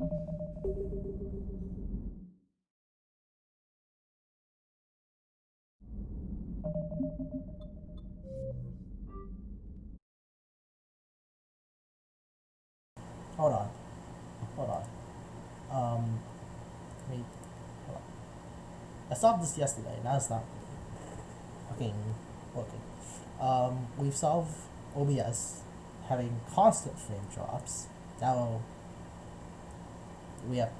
Hold on. Hold on. Um, wait. Hold on. I solved this yesterday. Now it's not fucking working. We've solved OBS having constant frame drops. Now we have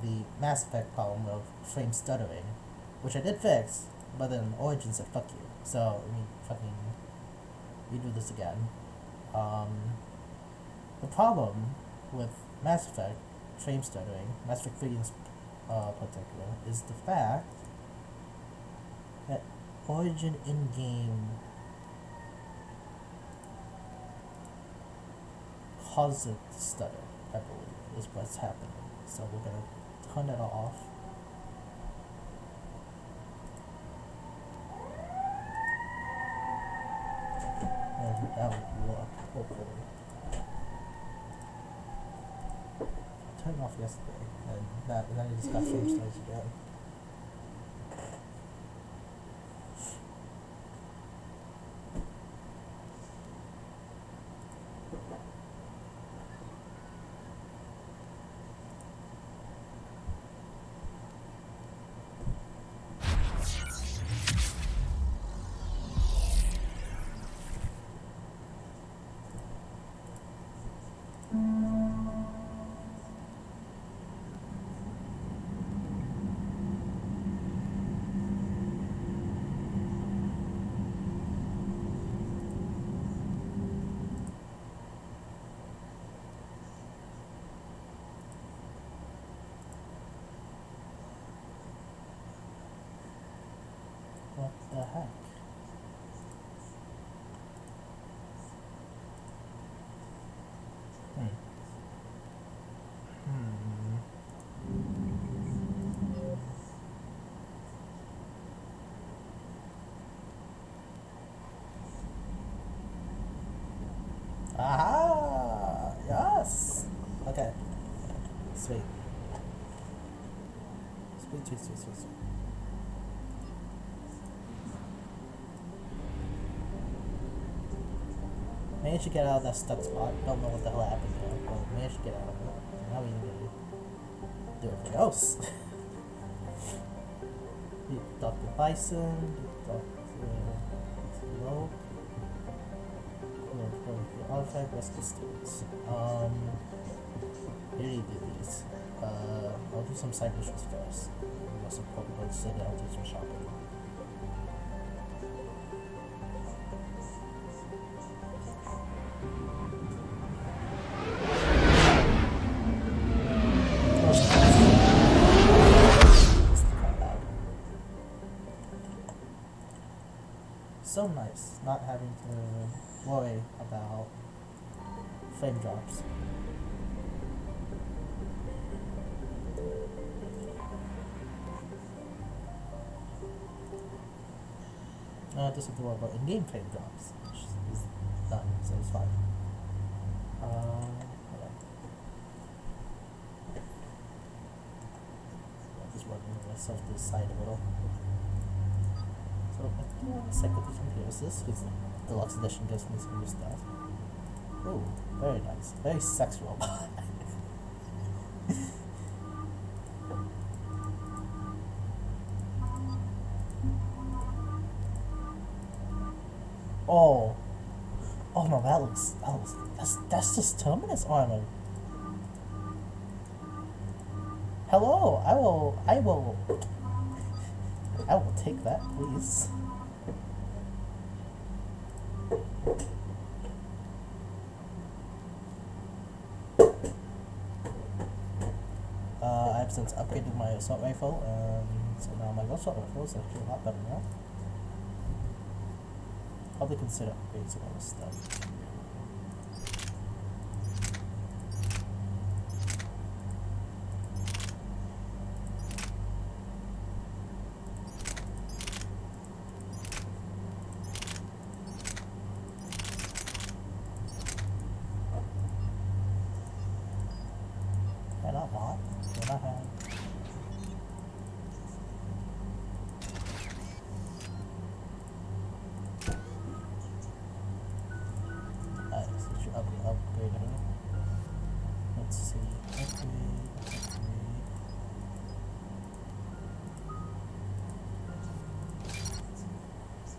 the Mass Effect problem of frame stuttering, which I did fix, but then Origin said fuck you. So I mean, fucking redo this again. Um, the problem with Mass Effect frame stuttering, Mass Effect 3 in particular, is the fact that Origin in-game causes it to stutter, I believe, is what's happening. So we're gonna turn it off. And that would work, hopefully. I turned it off yesterday, and then it just got frame stutters again. What the heck? Hmm. Hmm. Aha! Yes! Okay. Sweet. Sweet. Managed to get out of that stuck spot. Don't know what the hell happened there, but managed to get out of it. Now we need to do everything else. Dr. Bison, Dr. Low, Artifact, Rescue Students. We need to do these. I'll do some side missions first. Most important, let's sit down and do some shopping. So nice not having to worry about frame drops. It doesn't have to worry about in-game frame drops, which is done, so it's fine. Hold on. I'm just working myself to the side a little. So I do want to cycle through some heroes. This because the deluxe edition gives me some new stuff. Ooh, very nice. Very sex robot. Oh. Oh no, that's just Terminus armor. Hello, I will take that, please. I've since upgraded my assault rifle, and so now my assault rifle is actually a lot better now. Probably consider upgrading some other stuff.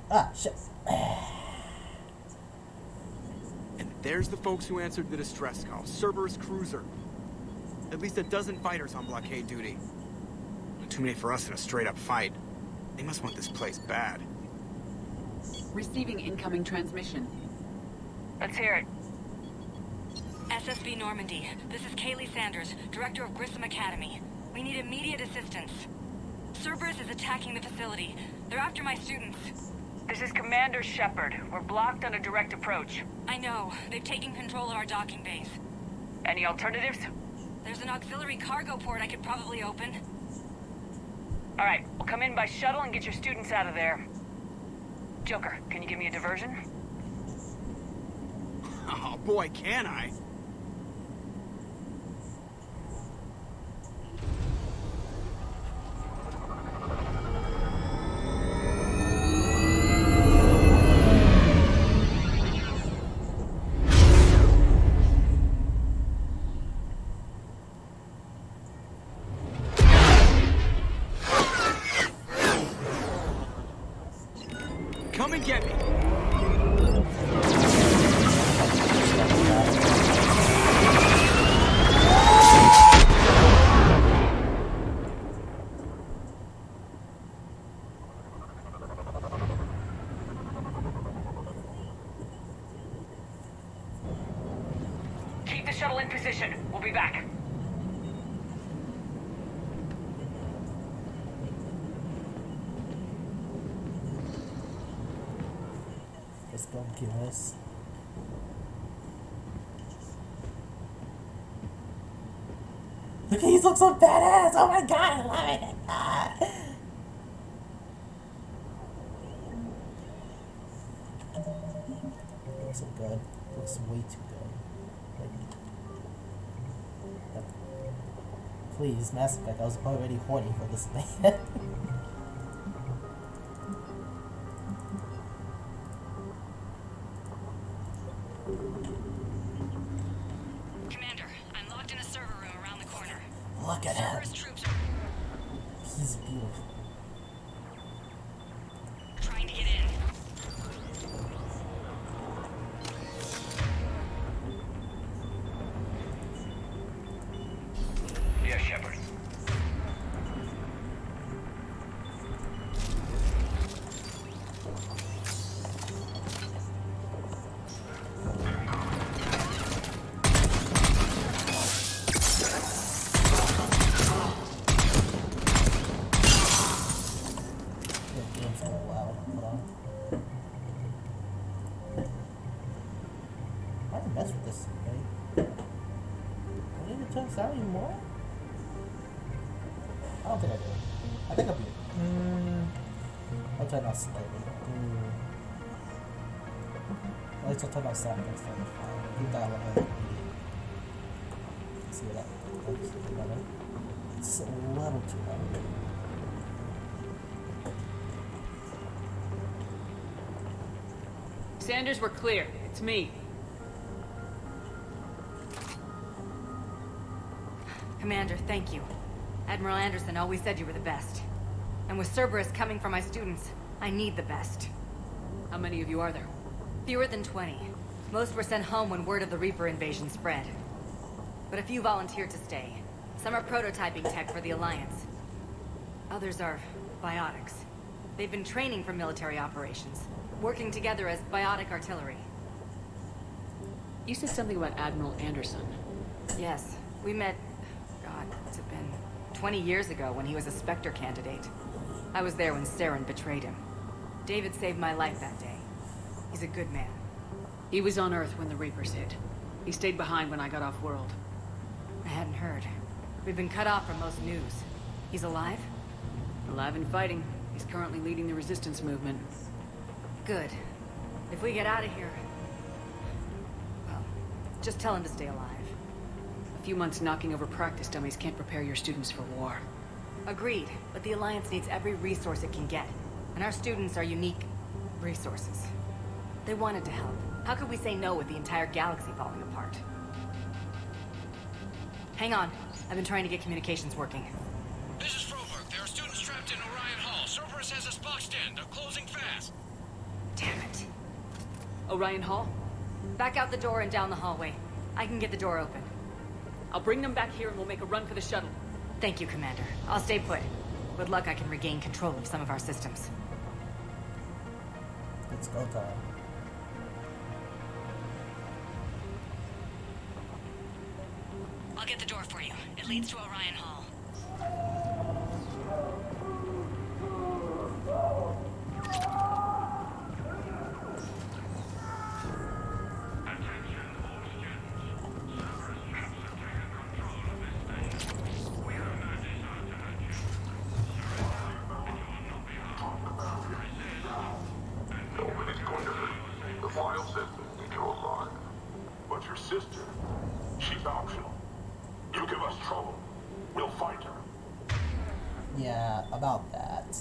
Ah, shit. And there's the folks who answered the distress call. Cerberus cruiser. At least a dozen fighters on blockade duty. Not too many for us in a straight-up fight. They must want this place bad. Receiving incoming transmission. Let's hear it. SSB Normandy. This is Kaylee Sanders, Director of Grissom Academy. We need immediate assistance. Cerberus is attacking the facility. They're after my students. This is Commander Shepard. We're blocked on a direct approach. I know. They've taken control of our docking base. Any alternatives? There's an auxiliary cargo port I could probably open. All right, we'll come in by shuttle and get your students out of there. Joker, can you give me a diversion? Oh boy, can I? Come and get me. Keep the shuttle in position. We'll be back. Let's go, Killers. Look, he looks so badass! Oh my god, I love it! Ah. Looks so good. Looks way too good. Like, please, Mass Effect, I was already horny for this thing. Commander, I'm locked in a server room around the corner. Look at him. Cerberus troops are He's beautiful. trying to get in. Yeah, Shepard. The game's so loud. Hold on. I don't mess with this thing, right? I need to turn this out anymore? I don't think I do. I think I'll be. I'll turn off slightly. At least I'll turn off sound next time. Keep that one. See what that looks better. It's a little too loud. Sanders, we're clear. It's me. Commander, thank you. Admiral Anderson always said you were the best. And with Cerberus coming for my students, I need the best. How many of you are there? Fewer than 20. Most were sent home when word of the Reaper invasion spread. But a few volunteered to stay. Some are prototyping tech for the Alliance. Others are biotics. They've been training for military operations, working together as biotic artillery. You said something about Admiral Anderson. Yes, we met, God, what's it been? 20 years ago when he was a Spectre candidate. I was there when Saren betrayed him. David saved my life that day. He's a good man. He was on Earth when the Reapers hit. He stayed behind when I got off-world. I hadn't heard. We've been cut off from most news. He's alive? Alive and fighting. He's currently leading the resistance movement. Good. If we get out of here... Well, just tell him to stay alive. A few months knocking over practice dummies can't prepare your students for war. Agreed, but the Alliance needs every resource it can get. And our students are unique resources. They wanted to help. How could we say no with the entire galaxy falling apart? Hang on. I've been trying to get communications working. This is Froberg. There are students trapped in Orion Hall. Cerberus has us boxed in. They're closing fast. Damn it. Orion Hall? Back out the door and down the hallway. I can get the door open. I'll bring them back here and we'll make a run for the shuttle. Thank you, Commander. I'll stay put. With luck, I can regain control of some of our systems. It's go time. I'll get the door for you. It leads to Orion Hall. Nobody's going to hurt you. The file says the control line. But your sister, she's optional. You give us trouble, we'll fight her. Yeah, about that.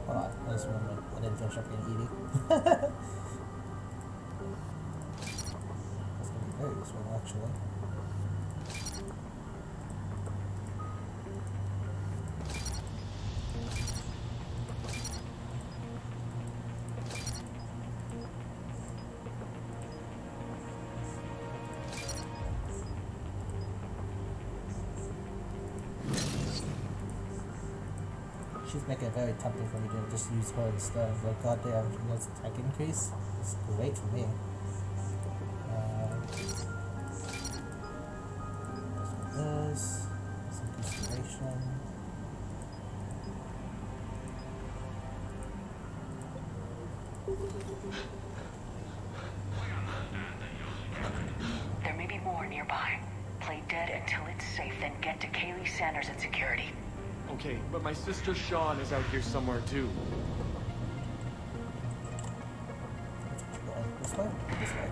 Hold on, I just remembered I didn't finish up getting Edie. That's gonna be very useful, actually. She's making it very tempting for me to just use her instead. Like, goddamn, she gets attack increase. It's great for me. This increase duration. There may be more nearby. Play dead until it's safe, then get to Kaylee Sanders at security. Okay, but my sister Sean is out here somewhere too. This way? This way.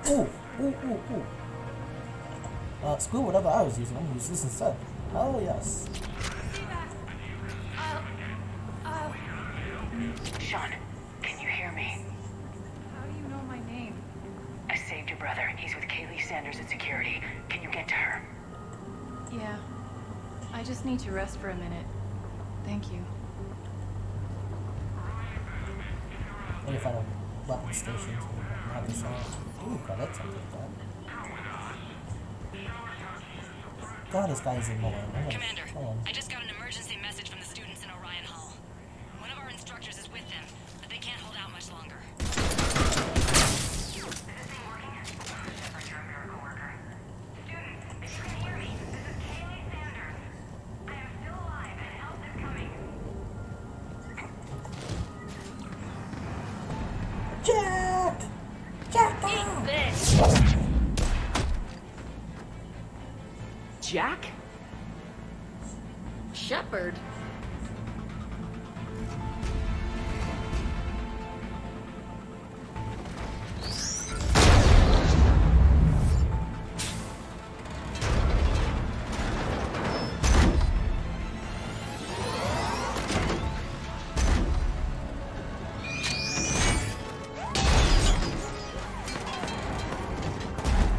Ooh, ooh, ooh, ooh. Screw whatever I was using. I'm gonna use this instead. Oh, yes. Sean, can you hear me? How do you know my name? I saved your brother. He's with Kaylee Sanders at security. Can you get to her? Yeah. I just need to rest for a minute. Thank you. Let me find a weapon station to have this on. Ooh, credits. I'll take that. God, this guy's annoying. Commander, I just got an emergency message from the students in Orion Hall. One of our instructors is with them, but they can't hold out much longer. Is this thing working? Shepard, you're a miracle. Jack! Jack! Eat this! Jack? Shepard?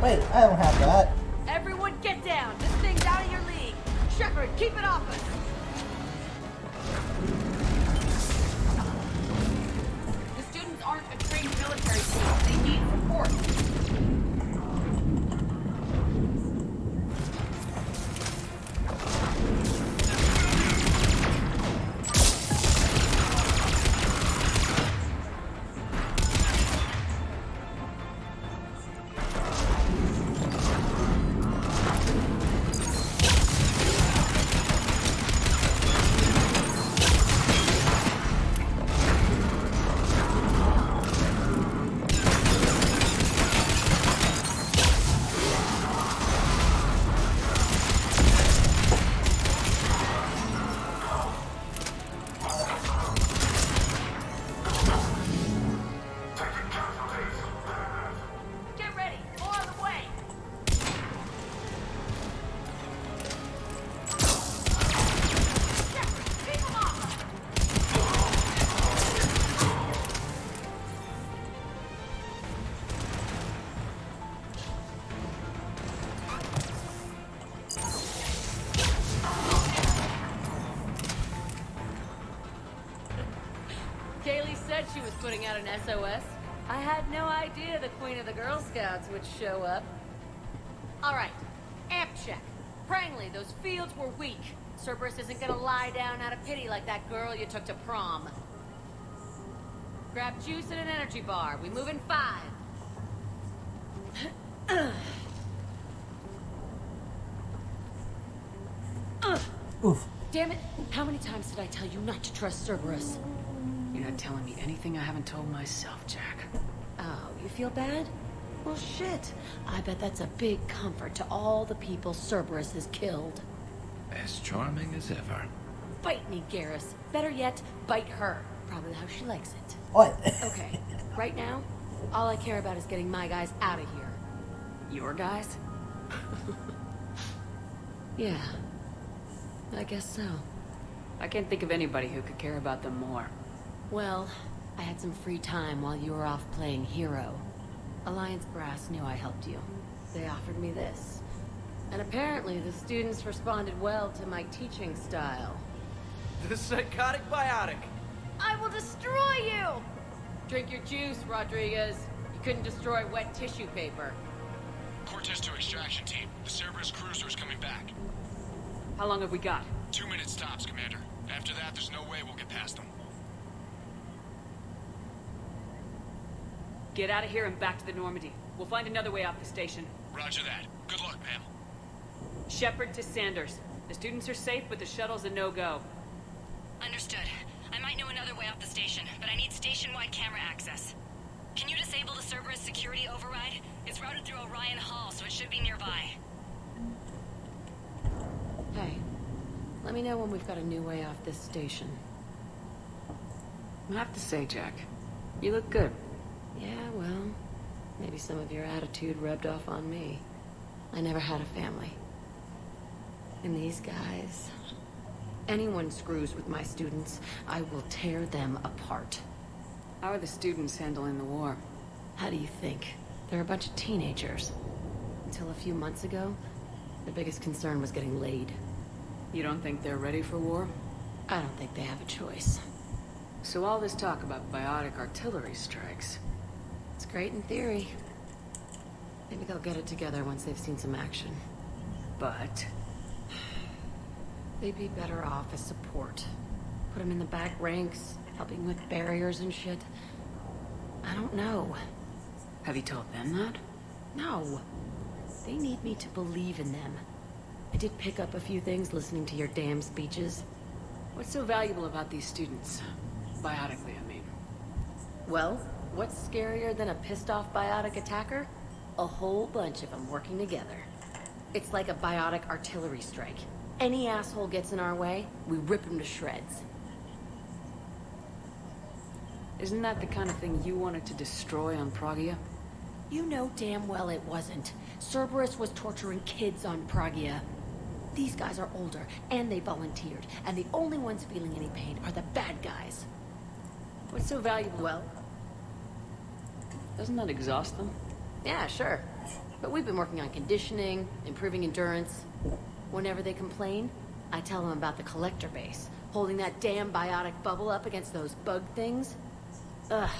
Wait, I don't have that. Everyone get down! This thing's out of your league! Shepard, keep it off us! The students aren't a trained military team. They need support. Get ready! More on the way! Shepard, keep them off! Kaylee said she was putting out an SOS. I had no idea the Queen of the Girl Scouts would show up. Alright, amp check. Prangley, those fields were weak. Cerberus isn't gonna lie down out of pity like that girl you took to prom. Grab juice and an energy bar. We move in 5. Oof. Damn it! How many times did I tell you not to trust Cerberus? You're not telling me anything I haven't told myself, Jack. Oh, you feel bad? Well, shit. I bet that's a big comfort to all the people Cerberus has killed. As charming as ever. Bite me, Garrus. Better yet, bite her. Probably how she likes it. What? Okay, right now, all I care about is getting my guys out of here. Your guys? Yeah, I guess so. I can't think of anybody who could care about them more. Well, I had some free time while you were off playing hero. Alliance Brass knew I helped you. They offered me this. And apparently the students responded well to my teaching style. The psychotic biotic. I will destroy you! Drink your juice, Rodriguez. You couldn't destroy wet tissue paper. Cortez to extraction team. The Cerberus cruiser is coming back. How long have we got? 2 minutes tops, Commander. After that, there's no way we'll get past them. Get out of here and back to the Normandy. We'll find another way off the station. Roger that. Good luck, ma'am. Shepard to Sanders. The students are safe, but the shuttle's a no-go. Understood. I might know another way off the station, but I need station-wide camera access. Can you disable the Cerberus security override? It's routed through Orion Hall, so it should be nearby. Hey, let me know when we've got a new way off this station. I have to say, Jack, you look good. Yeah, well, maybe some of your attitude rubbed off on me. I never had a family. And these guys... Anyone screws with my students, I will tear them apart. How are the students handling the war? How do you think? They're a bunch of teenagers. Until a few months ago, their biggest concern was getting laid. You don't think they're ready for war? I don't think they have a choice. So all this talk about biotic artillery strikes. It's great in theory. Maybe they'll get it together once they've seen some action. But... they'd be better off as support. Put them in the back ranks, helping with barriers and shit. I don't know. have you told them that? No. They need me to believe in them. I did pick up a few things listening to your damn speeches. What's so valuable about these students? Biotically, I mean. Well, What's scarier than a pissed-off biotic attacker? A whole bunch of them working together. It's like a biotic artillery strike. Any asshole gets in our way, we rip him to shreds. Isn't that the kind of thing you wanted to destroy on Pragia? You know damn well it wasn't. Cerberus was torturing kids on Pragia. These guys are older, and they volunteered, and the only ones feeling any pain are the bad guys. What's so valuable? Well, doesn't that exhaust them? Yeah, sure. But we've been working on conditioning, improving endurance. Whenever they complain, I tell them about the collector base, holding that damn biotic bubble up against those bug things. Ugh.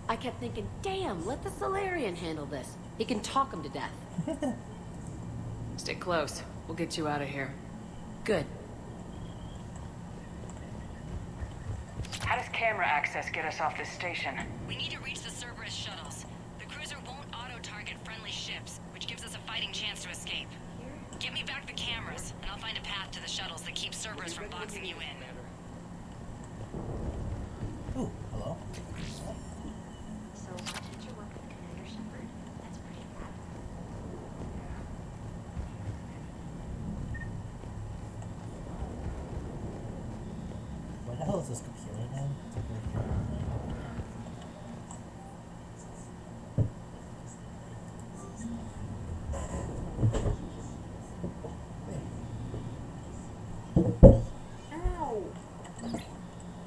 I kept thinking, damn, let the Solarian handle this. He can talk them to death. Stay close. We'll get you out of here. Good. How does camera access get us off this station? We need to reach the Cerberus shuttles. The cruiser won't auto-target friendly ships, which gives us a fighting chance to escape. Get me back the cameras, and I'll find a path to the shuttles that keeps Cerberus from boxing you in. Ooh, hello. So, why did you work with Commander Shepard? That's pretty bad. Where the hell is this computer again? It's over here.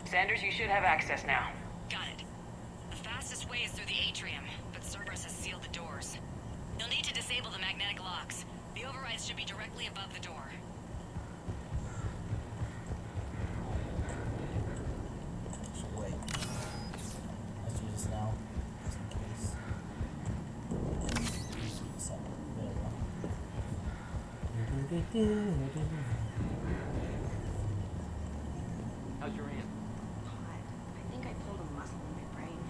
Sanders, you should have access now. Got it. The fastest way is through the atrium, but Cerberus has sealed the doors. You'll need to disable the magnetic locks. The overrides should be directly above the door. Actually, wait. Let's do this now, just in case. So, there we go. How's your aunt? I think I pulled a muscle in my brain.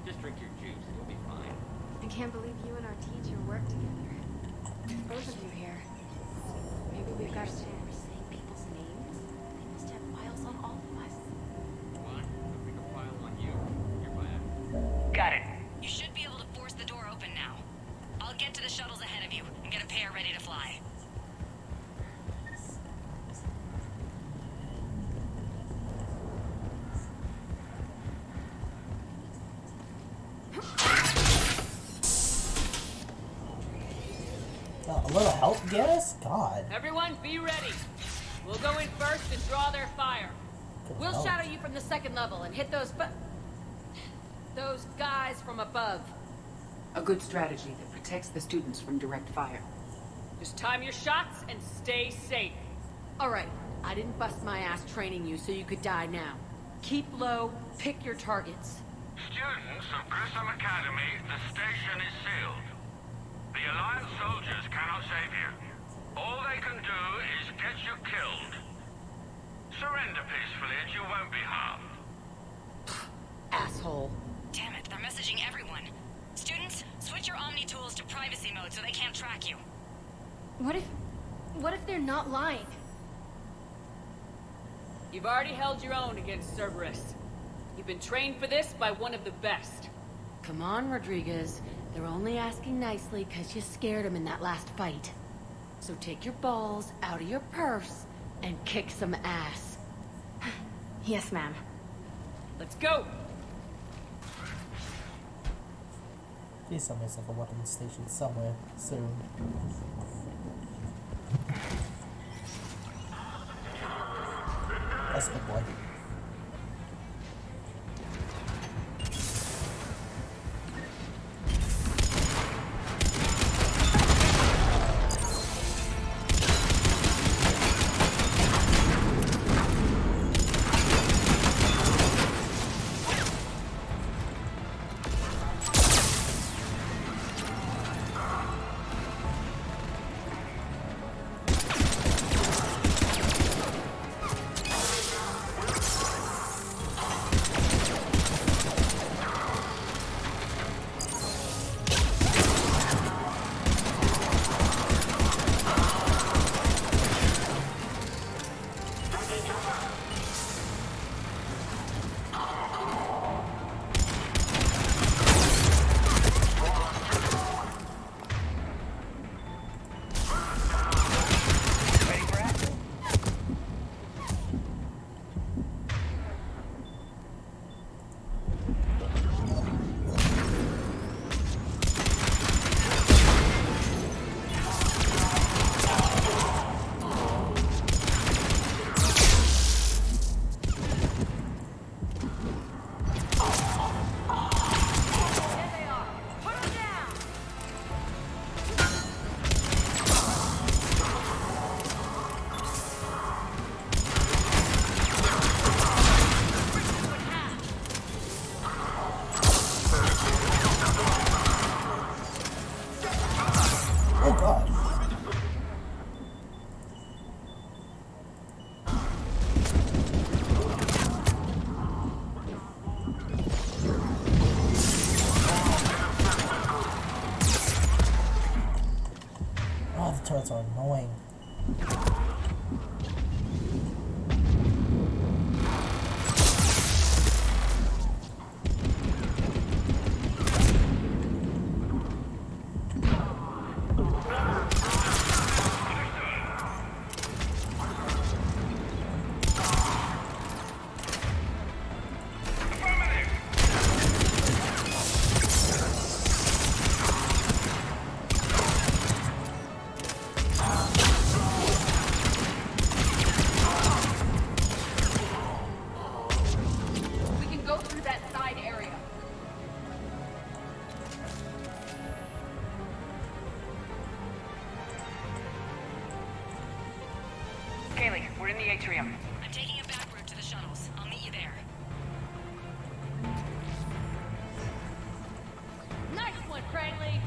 Just drink your juice. You'll be fine. I can't believe you and our teacher work together. Both of you here. Maybe we've got to saying people's names. They must have files on all of us. What? If we can file on you, you're back. Got it. You should be able to force the door open now. I'll get to the shuttles ahead of you and get a pair ready to fly. A little help, guess? God. Everyone, be ready. We'll go in first and draw their fire. We'll shadow you from the second level and hit those guys from above. A good strategy that protects the students from direct fire. Just time your shots and stay safe. All right, I didn't bust my ass training you so you could die now. Keep low, pick your targets. Students of Grissom Academy, the station is sealed. The Alliance soldiers cannot save you. All they can do is get you killed. Surrender peacefully and you won't be harmed. Asshole. Damn it, they're messaging everyone. Students, switch your Omni tools to privacy mode so they can't track you. What if they're not lying? You've already held your own against Cerberus. You've been trained for this by one of the best. Come on, Rodriguez. They're only asking nicely because you scared them in that last fight. So take your balls out of your purse and kick some ass. Yes, ma'am. Let's go! Please tell me it's like a weapons station somewhere soon. That's a good boy. Oh, the turrets are annoying. We can go through that side area. Kaylee, we're in the atrium. I'm taking a back route to the shuttles. I'll meet you there. Nice one, Cranley.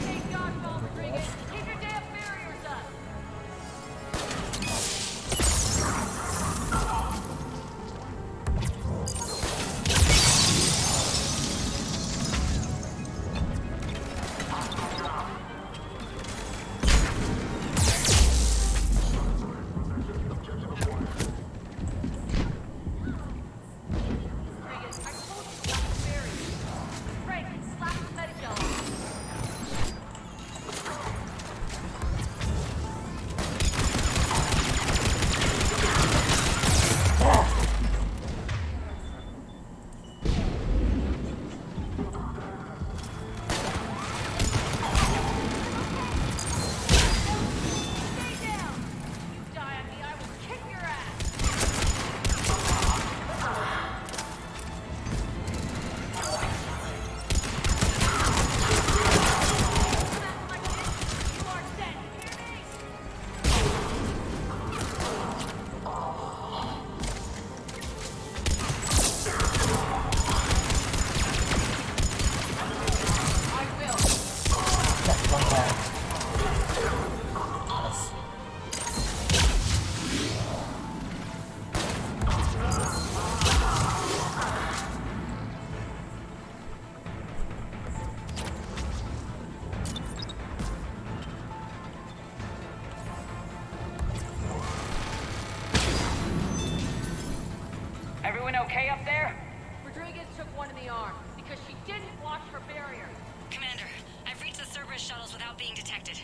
Thank God, Paul Rodriguez. Keep your damn barriers up. Rodriguez, I told you about the barriers. Frank, slap the medical on. Stay down! You die on me, I will kick your ass! You are dead, hear me? I will. Yeah, one back. Nice. Everyone okay up there? Rodriguez took one in the arm because she didn't watch her barrier. Commander, I've reached the Cerberus shuttles without being detected.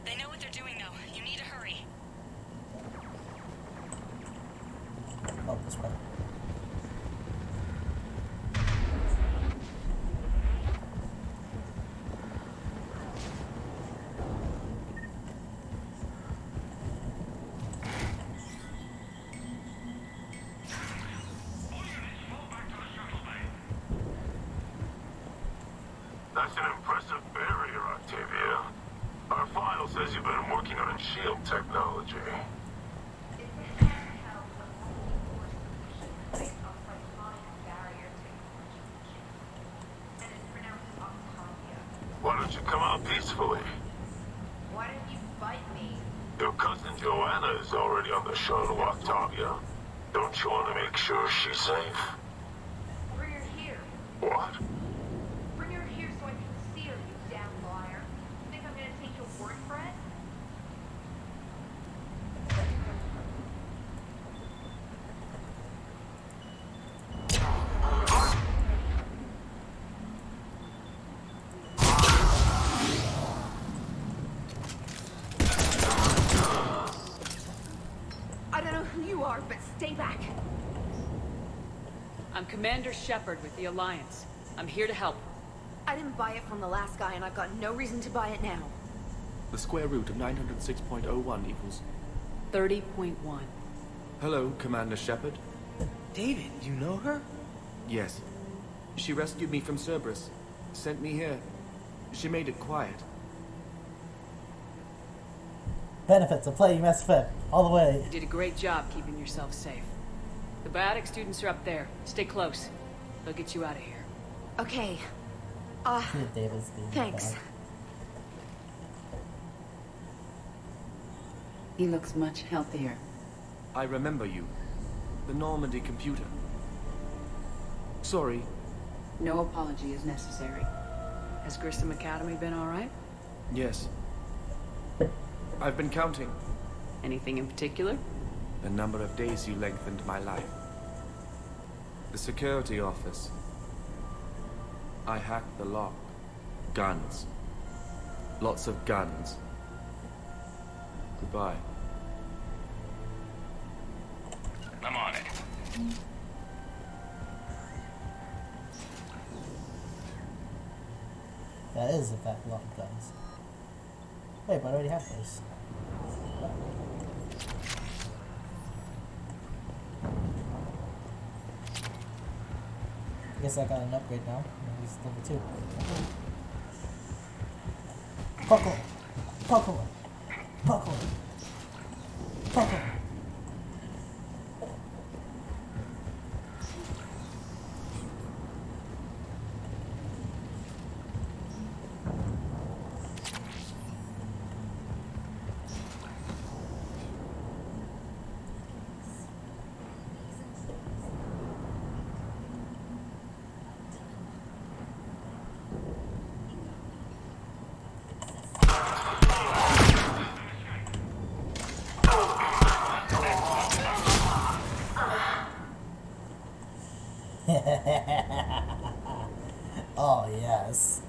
They know what they're doing, though. You need to hurry. Oh, this way. That's an impressive barrier, Octavia. Our file says you've been working on shield technology. Why don't you come out peacefully? Why didn't you fight me? Your cousin Joanna is already on the shuttle, Octavia. Don't you want to make sure she's safe? Bring her here. What? Bring her here so I can see her, you damn liar. You think I'm gonna take your word for it? I don't know who you are, but stay back. I'm Commander Shepard with the Alliance. I'm here to help. I didn't buy it from the last guy, and I've got no reason to buy it now. The square root of 906.01 equals... 30.1. Hello, Commander Shepard. David, you know her? Yes. She rescued me from Cerberus. Sent me here. She made it quiet. Benefits of playing Mass Effect all the way. You did a great job keeping yourself safe. The biotic students are up there. Stay close. They'll get you out of here. Okay. Davis being Thanks. bad. He looks much healthier. I remember you. The Normandy computer. Sorry. No apology is necessary. Has Grissom Academy been all right? Yes. I've been counting. Anything in particular? The number of days you lengthened my life. The security office. I hacked the lock. Guns. Lots of guns. Goodbye. I'm on it. That is, in fact, a lot of guns. Wait, but I already have those. I guess I got an upgrade now. Maybe it's level 2. Parkour! Parkour! Parkour! Parkour! Oh, yes.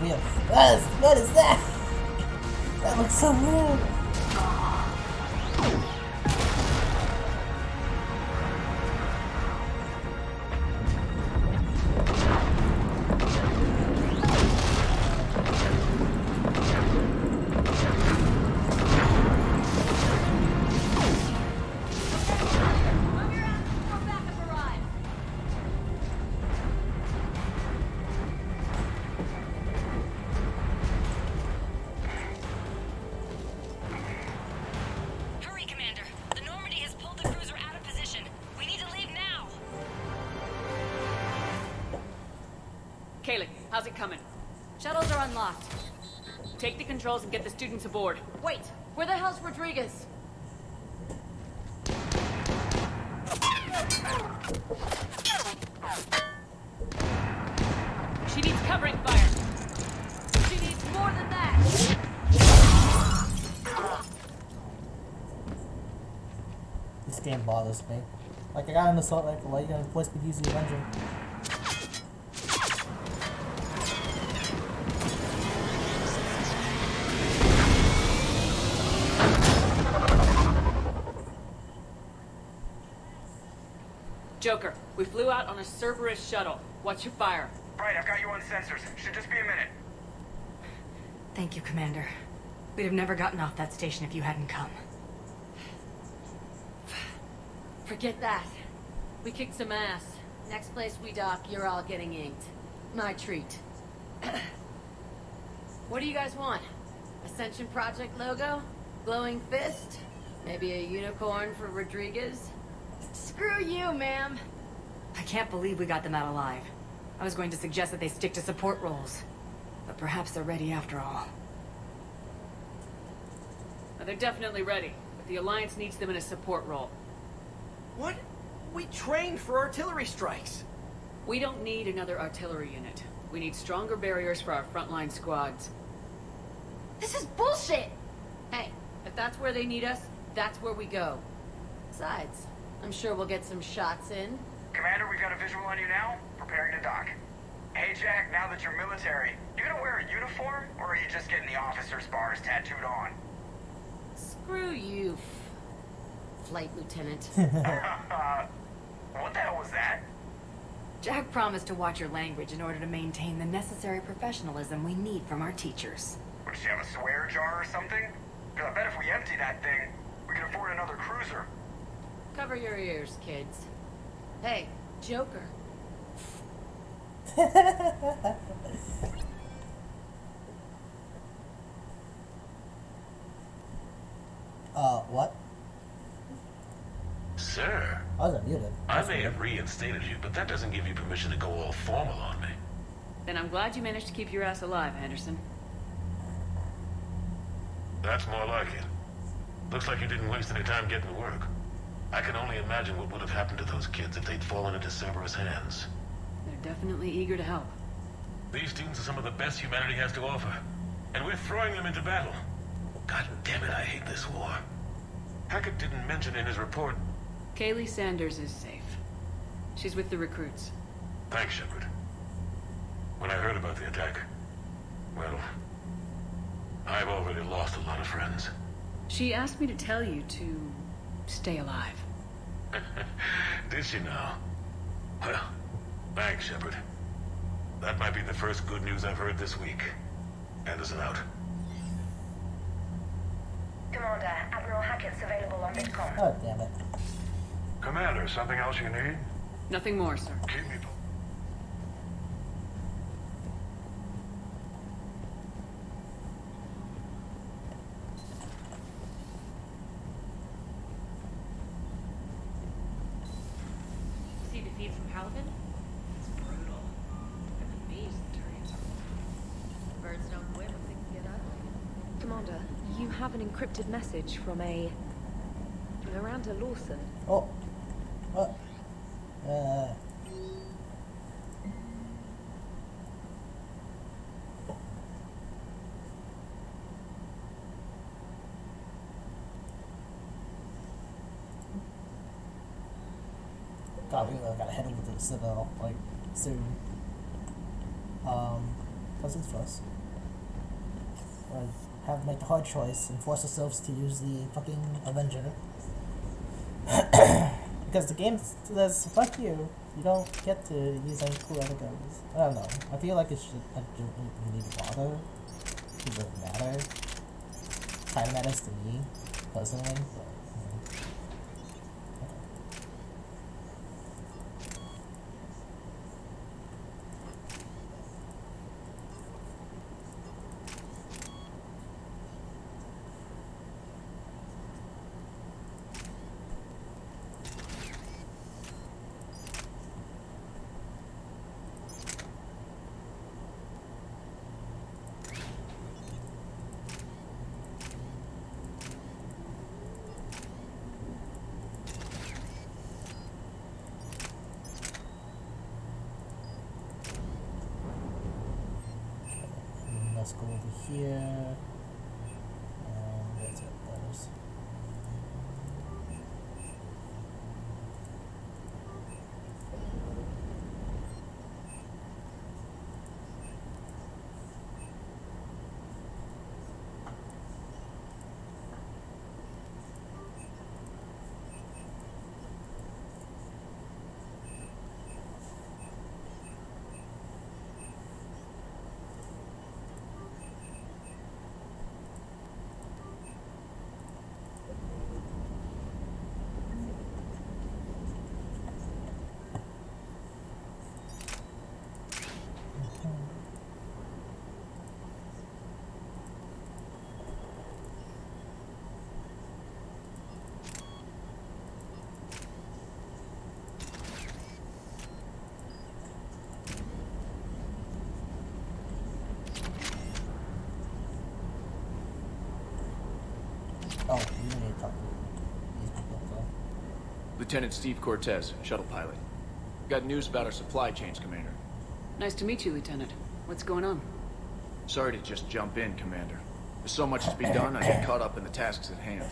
weird. What is that? That looks so weird. How's it coming? Shuttles are unlocked. Take the controls and get the students aboard. Wait, where the hell's Rodriguez? She needs covering fire. She needs more than that. This game bothers me. Like, I got an assault rifle, why are you gonna force me to use the Avenger? Joker, we flew out on a Cerberus shuttle. What's your fire? Right, I've got you on sensors. Should just be a minute. Thank you, Commander. We'd have never gotten off that station if you hadn't come. Forget that. We kicked some ass. Next place we dock, you're all getting inked. My treat. What do you guys want? Ascension Project logo? Glowing fist? Maybe a unicorn for Rodriguez? Screw you, ma'am. I can't believe we got them out alive. I was going to suggest that they stick to support roles. But perhaps they're ready after all. They're definitely ready, but the Alliance needs them in a support role. What? We trained for artillery strikes. We don't need another artillery unit. We need stronger barriers for our frontline squads. This is bullshit! Hey, if that's where they need us, that's where we go. Besides, I'm sure we'll get some shots in. Commander, we've got a visual on you now. Preparing to dock. Hey, Jack, now that you're military, you gonna wear a uniform, or are you just getting the officer's bars tattooed on? Screw you, Flight Lieutenant. What the hell was that? Jack promised to watch your language in order to maintain the necessary professionalism we need from our teachers. Would she have a swear jar or something? Because I bet if we empty that thing, we can afford another cruiser. Cover your ears, kids. Hey, Joker. What? Sir, I was unmuted. I may have reinstated you, but that doesn't give you permission to go all formal on me. Then I'm glad you managed to keep your ass alive, Henderson. That's more like it. Looks like you didn't waste any time getting to work. I can only imagine what would have happened to those kids if they'd fallen into Cerberus' hands. They're definitely eager to help. These students are some of the best humanity has to offer, and we're throwing them into battle. God damn it, I hate this war. Hackett didn't mention in his report... Kaylee Sanders is safe. She's with the recruits. Thanks, Shepard. When I heard about the attack, well, I've already lost a lot of friends. She asked me to tell you to stay alive. Did she now? Well, thanks, Shepard. That might be the first good news I've heard this week. Anderson out. Commander, Admiral Hackett's available on Midcom. Oh, damn it. Commander, something else you need? Nothing more, sir. Keep me... See the feed from Paladin? It's brutal. And the bees turns. Birds don't quit when things get ugly. Commander, you have an encrypted message from a... Miranda Lawson. Oh. What? God, we really gotta head over to the Citadel, like, soon. First things first. Have make the hard choice and force ourselves to use the fucking Avenger. Because the game says, fuck you. You don't get to use any cool other guns. I don't know. I feel like it should. I don't really need to bother. It doesn't matter. Kinda matters to me, personally. But, let's go over here. That's it. Those. Oh, you need to talk to these people, so. Lieutenant Steve Cortez, shuttle pilot. Got news about our supply chains, Commander. Nice to meet you, Lieutenant. What's going on? Sorry to just jump in, Commander. There's so much to be done, I get caught up in the tasks at hand.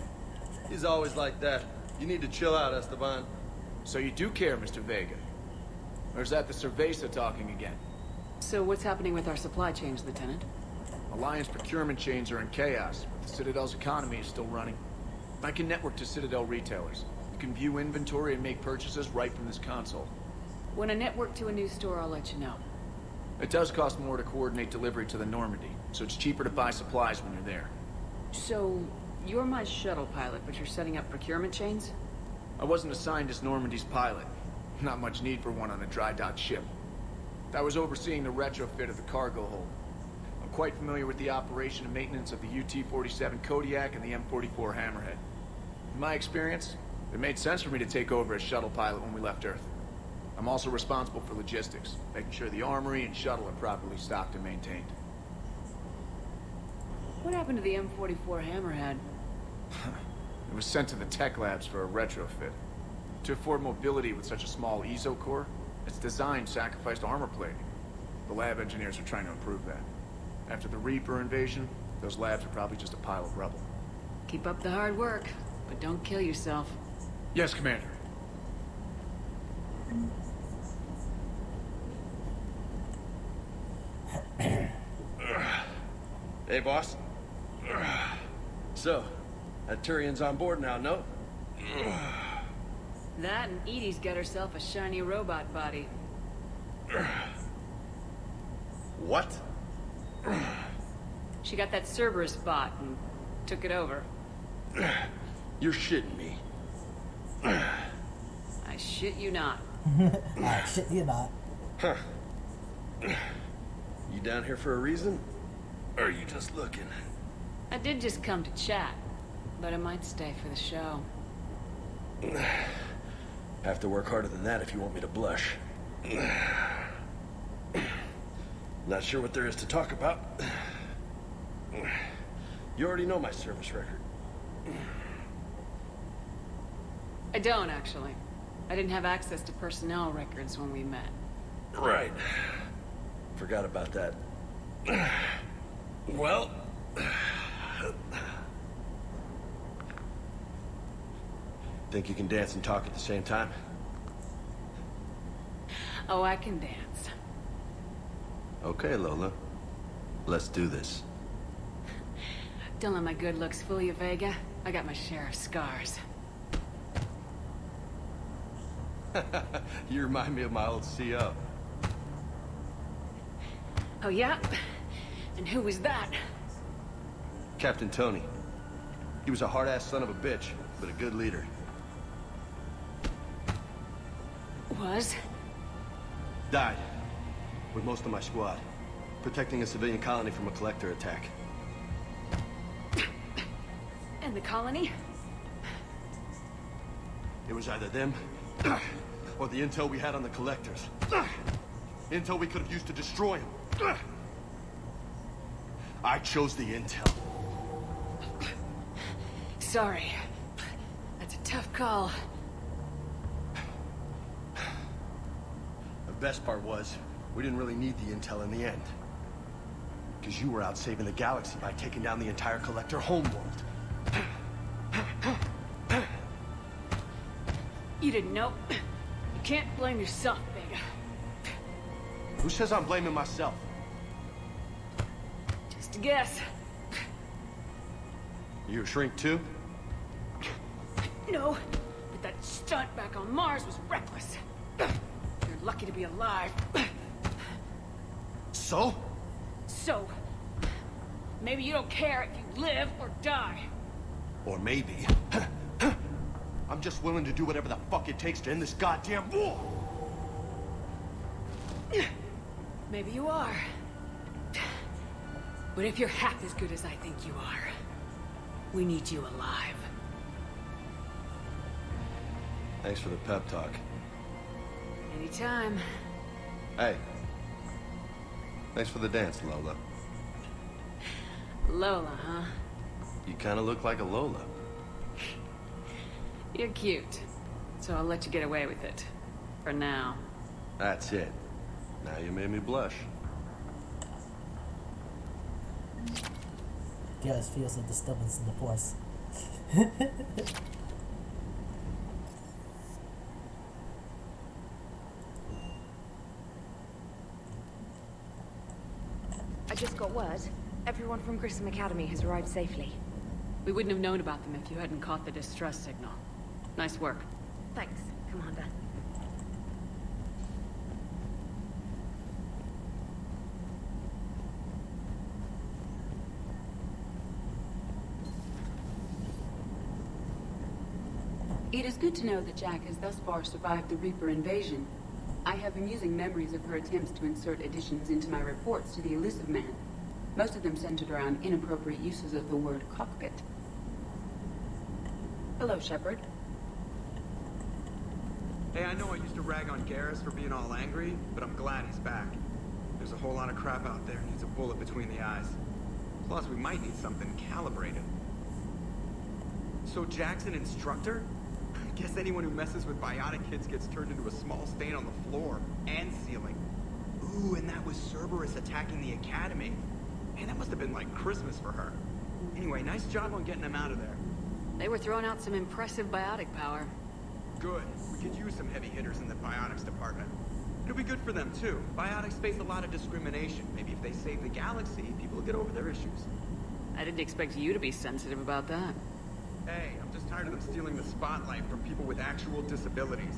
He's always like that. You need to chill out, Esteban. So you do care, Mr. Vega? Or is that the Cerveza talking again? So what's happening with our supply chains, Lieutenant? Alliance procurement chains are in chaos, but the Citadel's economy is still running. I can network to Citadel retailers. You can view inventory and make purchases right from this console. When I network to a new store, I'll let you know. It does cost more to coordinate delivery to the Normandy, so it's cheaper to buy supplies when you're there. So, you're my shuttle pilot, but you're setting up procurement chains? I wasn't assigned as Normandy's pilot. Not much need for one on a dry dock ship. I was overseeing the retrofit of the cargo hold. I'm quite familiar with the operation and maintenance of the UT-47 Kodiak and the M44 Hammerhead. In my experience, it made sense for me to take over as shuttle pilot when we left Earth. I'm also responsible for logistics, making sure the armory and shuttle are properly stocked and maintained. What happened to the M44 Hammerhead? It was sent to the tech labs for a retrofit. To afford mobility with such a small ESO core, its design sacrificed armor plating. The lab engineers are trying to improve that. After the Reaper invasion, those labs are probably just a pile of rubble. Keep up the hard work, but don't kill yourself. Yes, Commander. Hey, boss. So, that Turian's on board now, no? That and Edie's got herself a shiny robot body. What? She got that Cerberus bot and took it over. You're shitting me. I shit you not. I shit you not. Huh. You down here for a reason? Or are you just looking? I did just come to chat, but I might stay for the show. Have to work harder than that if you want me to blush. Not sure what there is to talk about. You already know my service record. I don't, actually. I didn't have access to personnel records when we met. Right. Forgot about that. Well... Think you can dance and talk at the same time? Oh, I can dance. Okay, Lola. Let's do this. Don't let my good looks fool you, Vega. I got my share of scars. You remind me of my old CO. Oh, yeah? And who was that? Captain Tony. He was a hard-ass son of a bitch, but a good leader. Was? Died. With most of my squad. Protecting a civilian colony from a collector attack. And the colony? It was either them, or the intel we had on the collectors. Intel we could have used to destroy them. I chose the intel. Sorry. That's a tough call. The best part was, we didn't really need the intel in the end. Because you were out saving the galaxy by taking down the entire collector homeworld. You didn't know. You can't blame yourself, Vega. Who says I'm blaming myself? Just a guess. You a shrink too? No, but that stunt back on Mars was reckless. You're lucky to be alive. So? So, maybe you don't care if you live or die. Or maybe... I'm just willing to do whatever the fuck it takes to end this goddamn war! Maybe you are. But if you're half as good as I think you are, we need you alive. Thanks for the pep talk. Anytime. Hey. Thanks for the dance, Lola. Lola, huh? You kinda look like a Lola. You're cute. So I'll let you get away with it. For now. That's it. Now you made me blush. Garrus feels a disturbance in the force. I just got word. Everyone from Grissom Academy has arrived safely. We wouldn't have known about them if you hadn't caught the distress signal. Nice work. Thanks, Commander. It is good to know that Jack has thus far survived the Reaper invasion. I have amusing memories of her attempts to insert additions into my reports to the Elusive Man. Most of them centered around inappropriate uses of the word cockpit. Hello, Shepard. Hey, I know I used to rag on Garrus for being all angry, but I'm glad he's back. There's a whole lot of crap out there needs a bullet between the eyes. Plus, we might need something calibrated. So Jack's an instructor? I guess anyone who messes with biotic kids gets turned into a small stain on the floor and ceiling. Ooh, and that was Cerberus attacking the Academy. Man, that must have been like Christmas for her. Anyway, nice job on getting them out of there. They were throwing out some impressive biotic power. Good. We could use some heavy hitters in the biotics department. It'll be good for them, too. Biotics face a lot of discrimination. Maybe if they save the galaxy, people will get over their issues. I didn't expect you to be sensitive about that. Hey, I'm just tired of them stealing the spotlight from people with actual disabilities.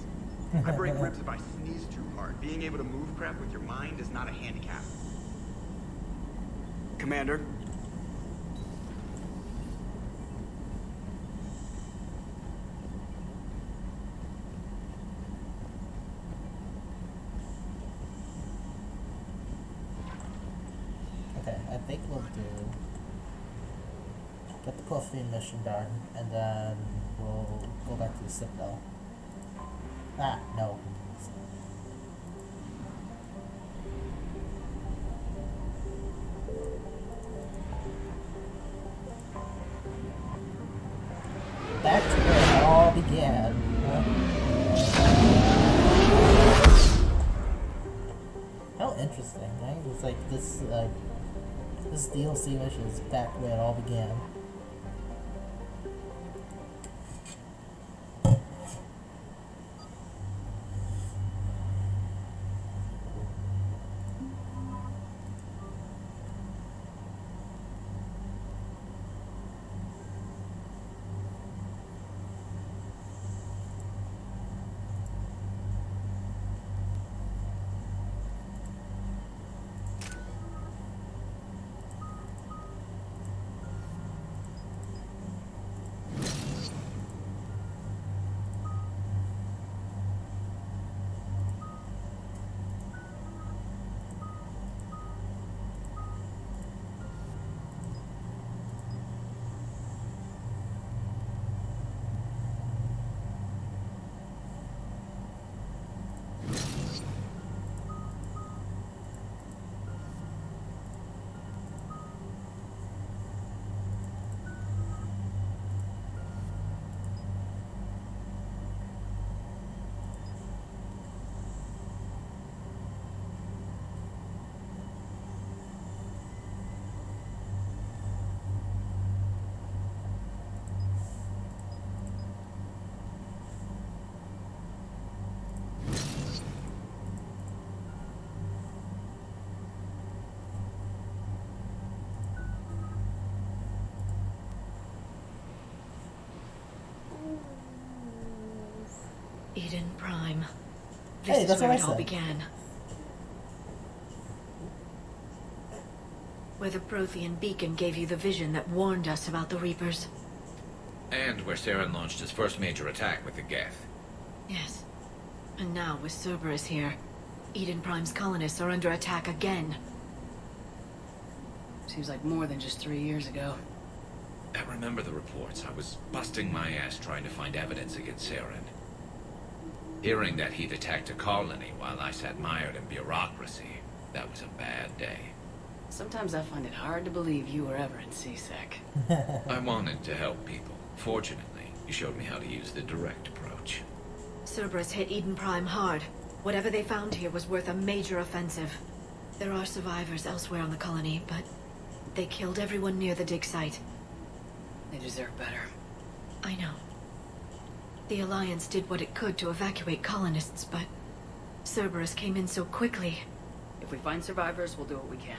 I break ribs if I sneeze too hard. Being able to move crap with your mind is not a handicap. Commander? Okay, I think we'll do... get the Prophene mission done, and then we'll go back to the Citadel. Ah, no. Back to where it all began. How interesting, right? It's like this DLC mission is back where it all began. Eden Prime. Hey, This is that's where what I it all said. began. Where the Prothean beacon gave you the vision that warned us about the Reapers. And where Saren launched his first major attack with the Geth. Yes. And now, with Cerberus here, Eden Prime's colonists are under attack again. Seems like more than just 3 years ago. I remember the reports. I was busting my ass trying to find evidence against Saren. Hearing that he'd attacked a colony while I sat mired in bureaucracy, that was a bad day. Sometimes I find it hard to believe you were ever in CSEC. I wanted to help people. Fortunately, you showed me how to use the direct approach. Cerberus hit Eden Prime hard. Whatever they found here was worth a major offensive. There are survivors elsewhere on the colony, but they killed everyone near the dig site. They deserve better. I know. The Alliance did what it could to evacuate colonists, but Cerberus came in so quickly. If we find survivors, we'll do what we can.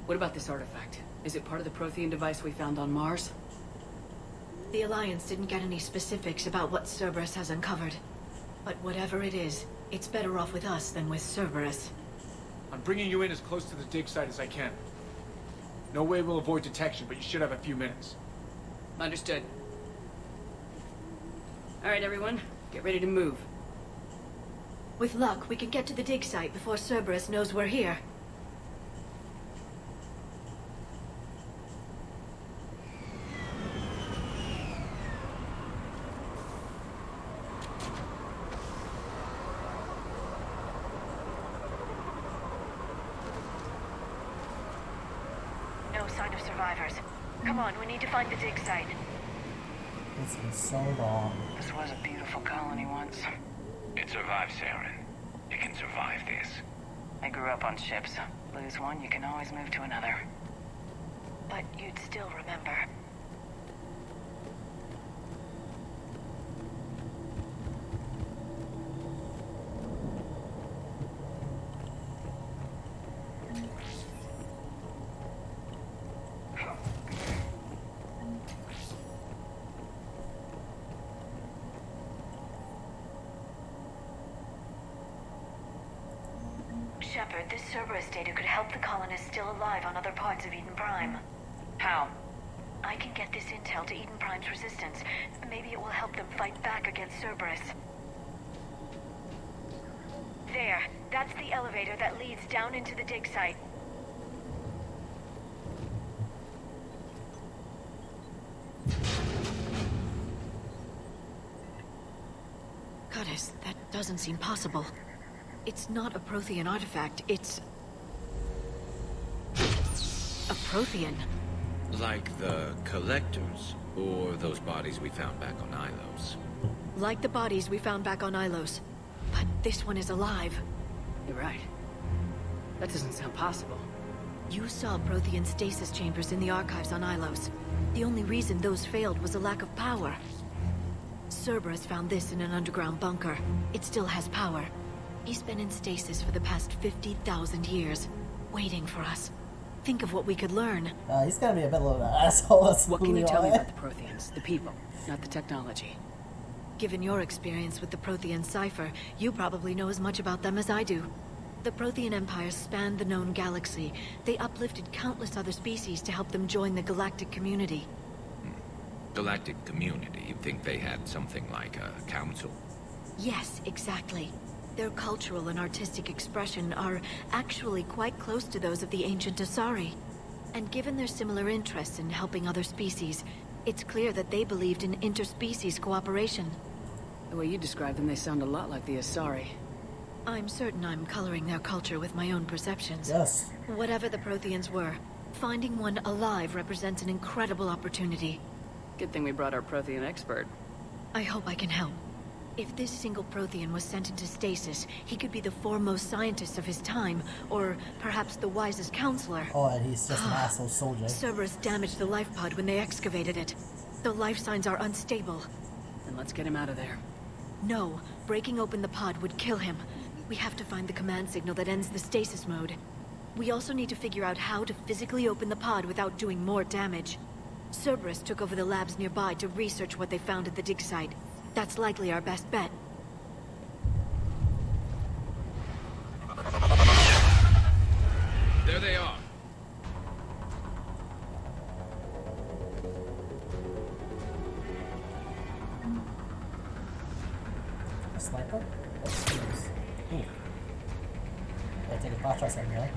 What about this artifact? Is it part of the Prothean device we found on Mars? The Alliance didn't get any specifics about what Cerberus has uncovered. But whatever it is, it's better off with us than with Cerberus. I'm bringing you in as close to the dig site as I can. No way we'll avoid detection, but you should have a few minutes. Understood. All right, everyone. Get ready to move. With luck, we can get to the dig site before Cerberus knows we're here. No sign of survivors. Come on, we need to find the dig site. It's been so long. This was a beautiful colony once. It survived, Saren. It can survive this. I grew up on ships. Lose one, you can always move to another. But you'd still remember. Shepard, this Cerberus data could help the colonists still alive on other parts of Eden Prime. How? I can get this intel to Eden Prime's resistance. Maybe it will help them fight back against Cerberus. There. That's the elevator that leads down into the dig site. Goddess, that doesn't seem possible. It's not a Prothean artifact, it's a Prothean. Like the Collectors, or those bodies we found back on Ilos. Like the bodies we found back on Ilos. But this one is alive. You're right. That doesn't sound possible. You saw Prothean stasis chambers in the archives on Ilos. The only reason those failed was a lack of power. Cerberus found this in an underground bunker. It still has power. He's been in stasis for the past 50,000 years, waiting for us. Think of what we could learn. He's gonna be a bit of an asshole. What can you tell me about the Protheans? The people, not the technology. Given your experience with the Prothean cipher, you probably know as much about them as I do. The Prothean Empire spanned the known galaxy. They uplifted countless other species to help them join the galactic community. Galactic community? You'd think they had something like a council? Yes, exactly. Their cultural and artistic expression are actually quite close to those of the ancient Asari. And given their similar interests in helping other species, it's clear that they believed in interspecies cooperation. The way you describe them, they sound a lot like the Asari. I'm certain I'm coloring their culture with my own perceptions. Yes. Whatever the Protheans were, finding one alive represents an incredible opportunity. Good thing we brought our Prothean expert. I hope I can help. If this single Prothean was sent into stasis, he could be the foremost scientist of his time, or perhaps the wisest counselor. Oh, and he's just an asshole soldier. Cerberus damaged the life pod when they excavated it. The life signs are unstable. Then let's get him out of there. No, breaking open the pod would kill him. We have to find the command signal that ends the stasis mode. We also need to figure out how to physically open the pod without doing more damage. Cerberus took over the labs nearby to research what they found at the dig site. That's likely our best bet. Sniper? What's this? Ooh. I take a pot shot in here.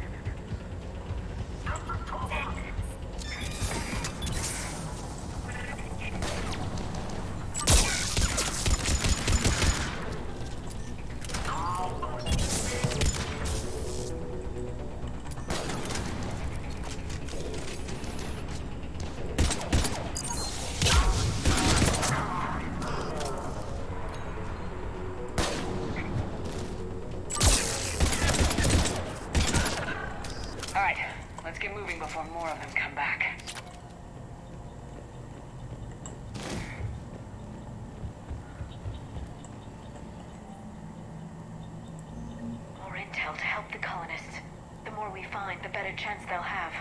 Let's get moving before more of them come back. More intel to help the colonists. The more we find, the better chance they'll have.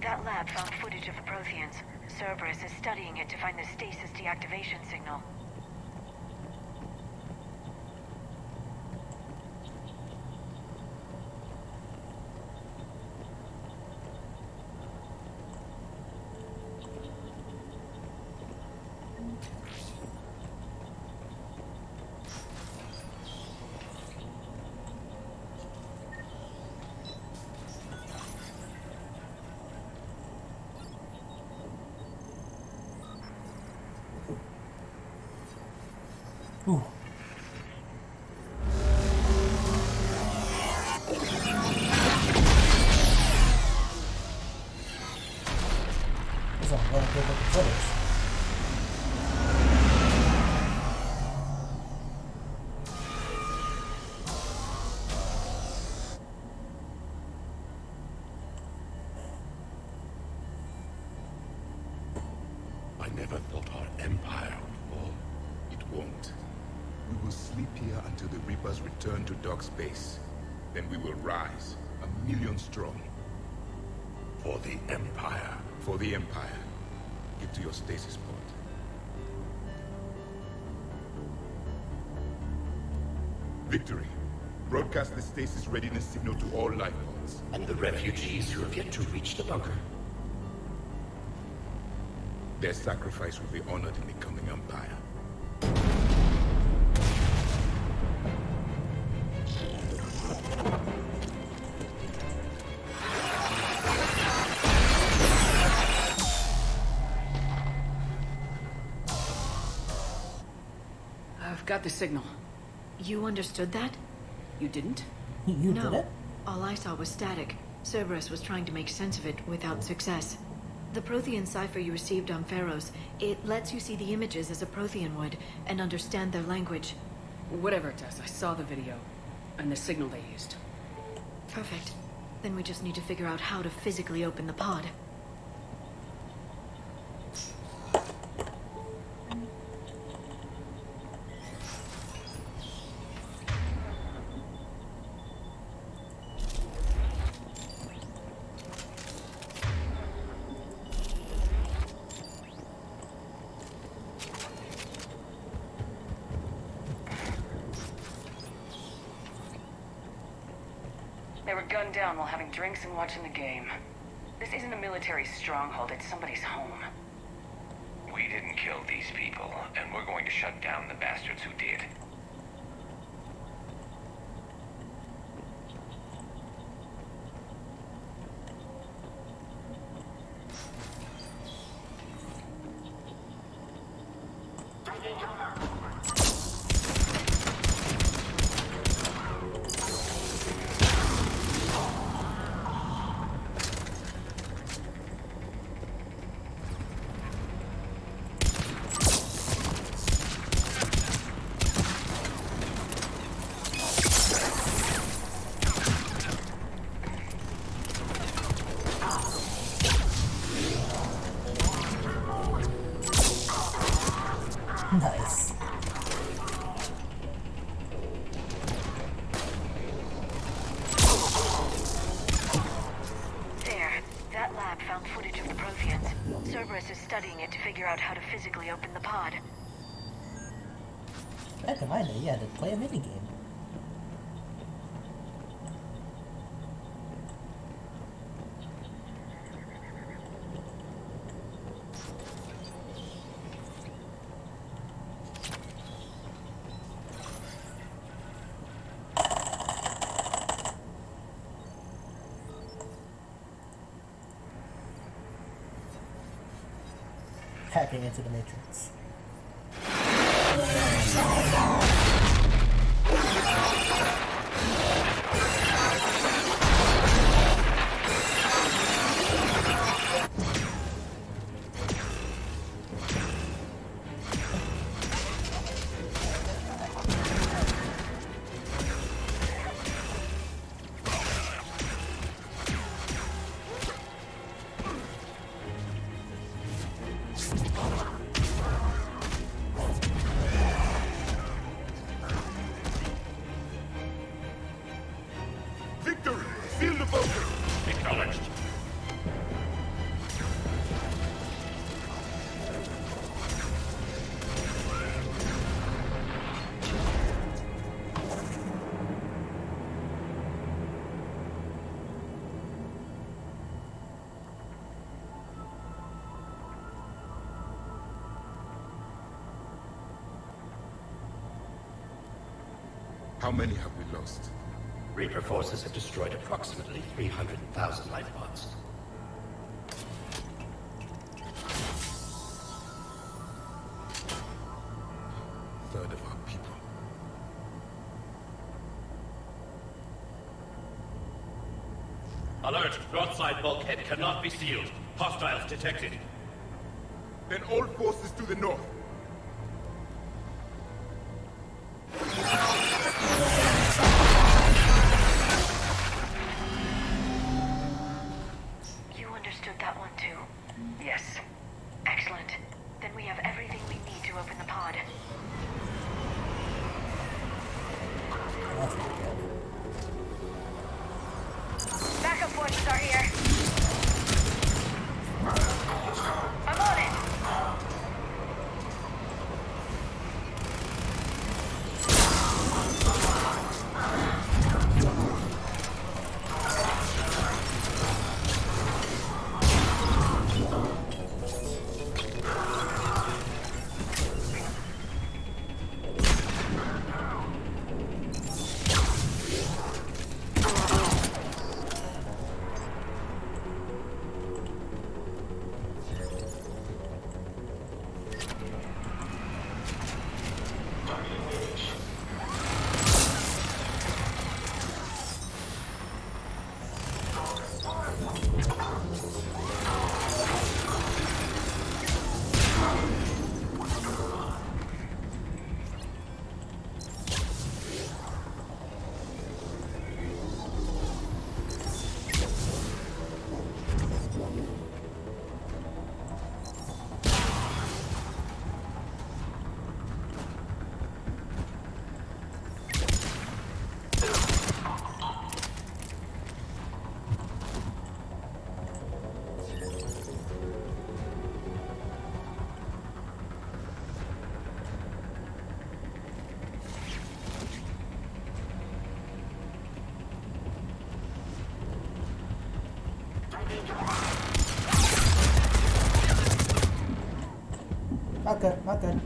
That lab found footage of the Protheans. Cerberus is studying it to find the stasis deactivation signal. Ooh. This is a really good looking footage. I never thought our empire would fall. It won't. We will sleep here until the Reapers return to dock space. Then we will rise, 1,000,000 strong. For the Empire. For the Empire. Get to your stasis pod. Victory. Broadcast the stasis readiness signal to all life pods. And the refugees who have yet to reach the bunker. Their sacrifice will be honored in the coming Empire. I've got the signal. You understood that? You didn't? You No. did it? All I saw was static. Cerberus was trying to make sense of it without success. The Prothean cipher you received on Pharaohs, it lets you see the images as a Prothean would, and understand their language. Whatever it does, I saw the video. And the signal they used. Perfect. Then we just need to figure out how to physically open the pod. They were gunned down while having drinks and watching the game. This isn't a military stronghold, it's somebody's home. We didn't kill these people, and we're going to shut down the bastards who did. Nice. There. That lab found footage of the Protheans. Cerberus is studying it to figure out how to physically open the pod. Back in my day, you had to play a minigame. Hacking into the Matrix. Victory! Seal the bunker! Acknowledged. How many have we lost? Reaper forces have destroyed approximately 300,000 life pods. Third of our people. Alert! Broadside bulkhead cannot be sealed. Hostiles detected. Then all forces to the north. You understood that one too? Yes. Excellent. Then we have everything we need to open the pod. Backup forces are here. I'm on it. Not good, not good.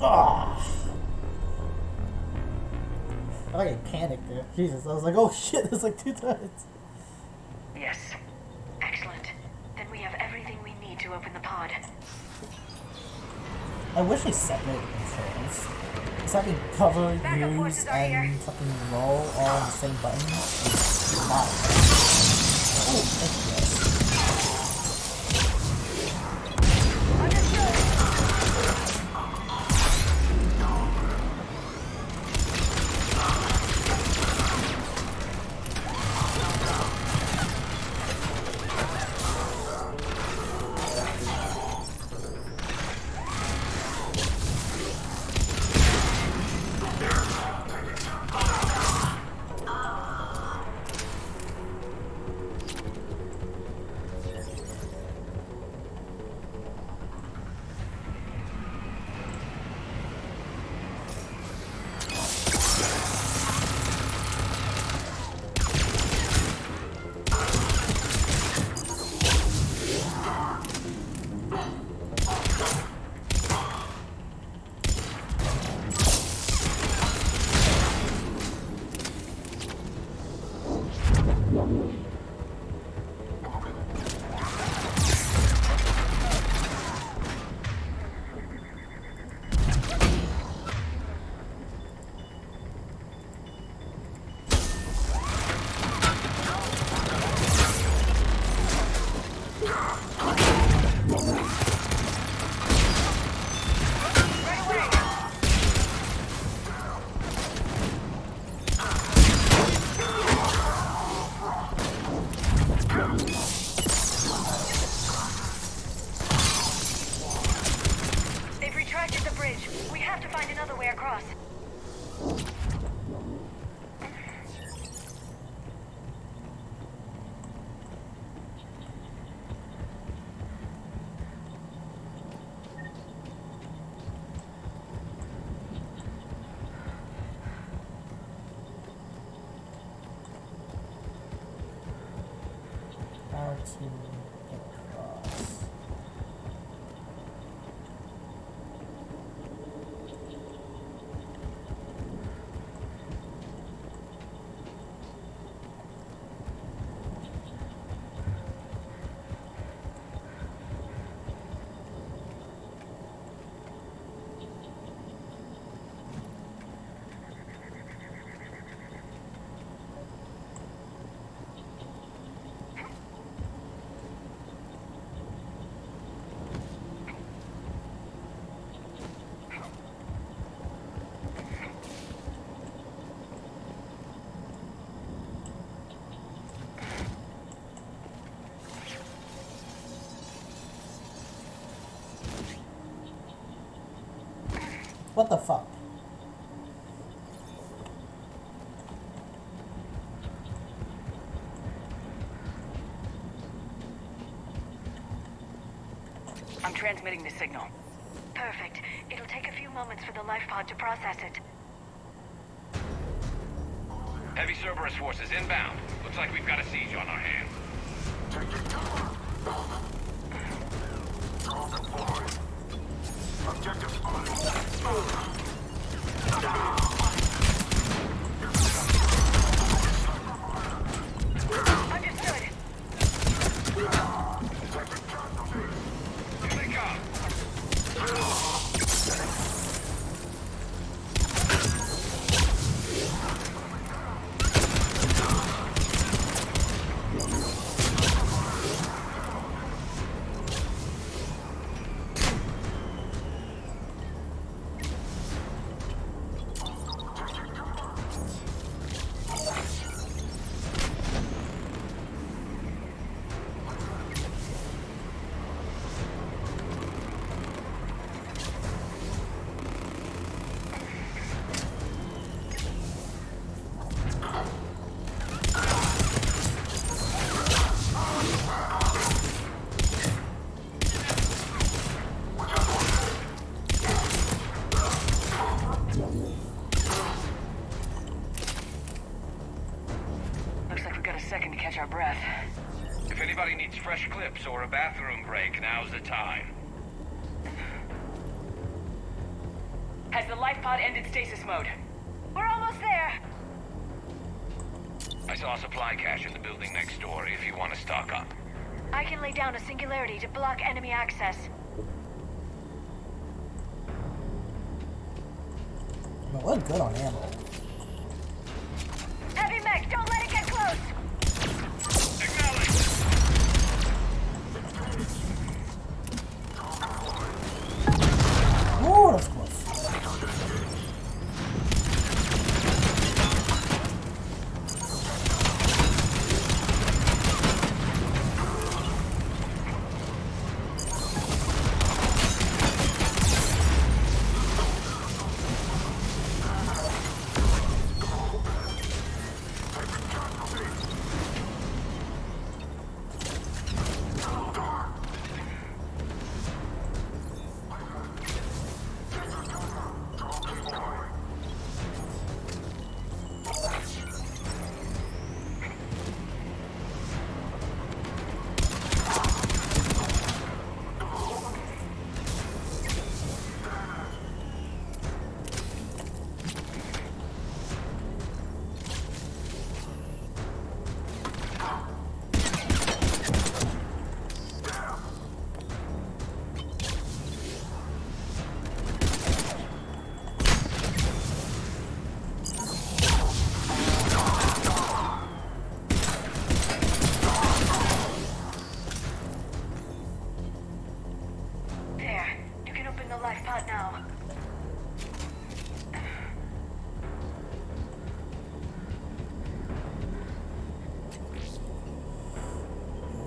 Ah. Jesus, I was like, oh shit, there's like 2 turrets. Yes. Excellent. Then we have everything we need to open the pod. I wish they separated the controls. It's having cover, use, and fucking roll all on the same button. It's not. Oh, thank you guys. How to get across. What the fuck? I'm transmitting the signal. Perfect. It'll take a few moments for the life pod to process it. Heavy Cerberus forces inbound. Looks like we've got a siege on our hands. Objective Understood. Here they come. Second to catch our breath. If anybody needs fresh clips or a bathroom break, now's the time. Has the life pod ended stasis mode? We're almost there. I saw a supply cache in the building next door if you want to stock up. I can lay down a singularity to block enemy access. I mean, we're good on ammo. Heavy mech, don't let it get close! Ooh, that's close.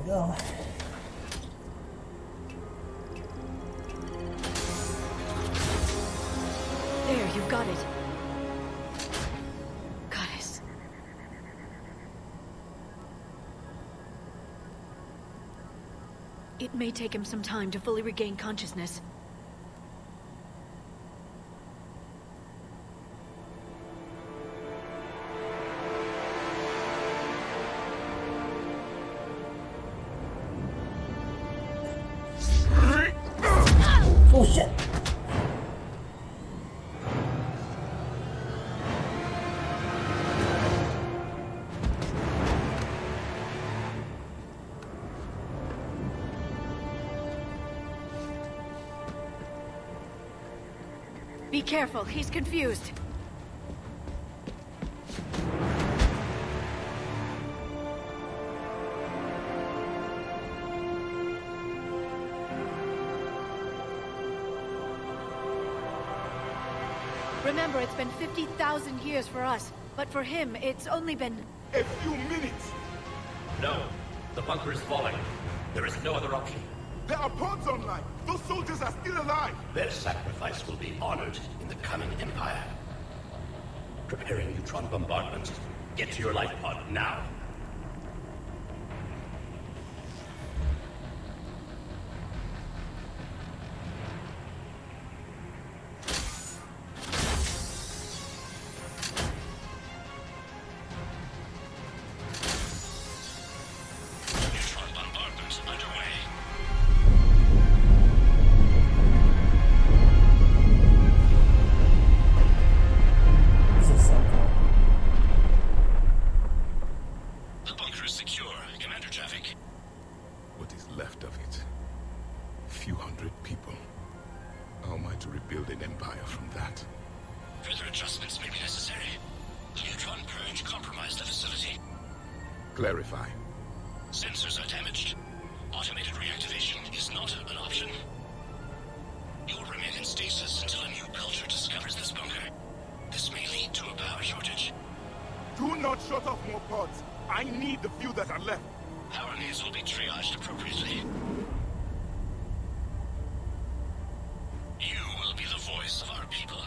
Go. There, you've got it. Goddess. It may take him some time to fully regain consciousness. Oh shit! Be careful, he's confused. Remember, it's been 50,000 years for us, but for him, it's only been... A few minutes! No. The bunker is falling. There is no other option. There are pods online! Those soldiers are still alive! Their sacrifice will be honored in the coming Empire. Preparing neutron bombardment. Get to your life pod now. Clarify. Sensors are damaged. Automated reactivation is not an option. You will remain in stasis until a new culture discovers this bunker. This may lead to a power shortage. Do not shut off more pods. I need the few that are left. Power needs will be triaged appropriately. You will be the voice of our people.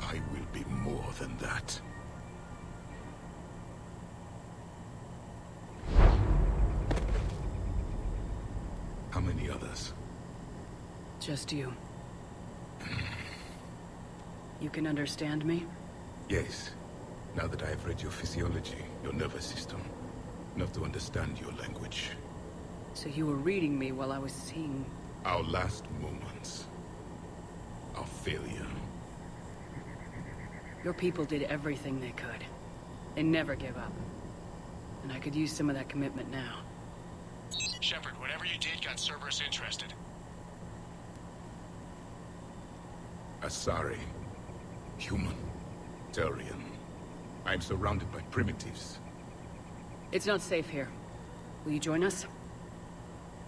I will be more than that. How many others? Just you. You can understand me? Yes. Now that I have read your physiology, your nervous system, enough to understand your language. So you were reading me while I was seeing... Our last moments. Our failure. Your people did everything they could. They never give up. And I could use some of that commitment now. Shepard, whatever you did got Cerberus interested. Asari. Human. Turian. I'm surrounded by primitives. It's not safe here. Will you join us?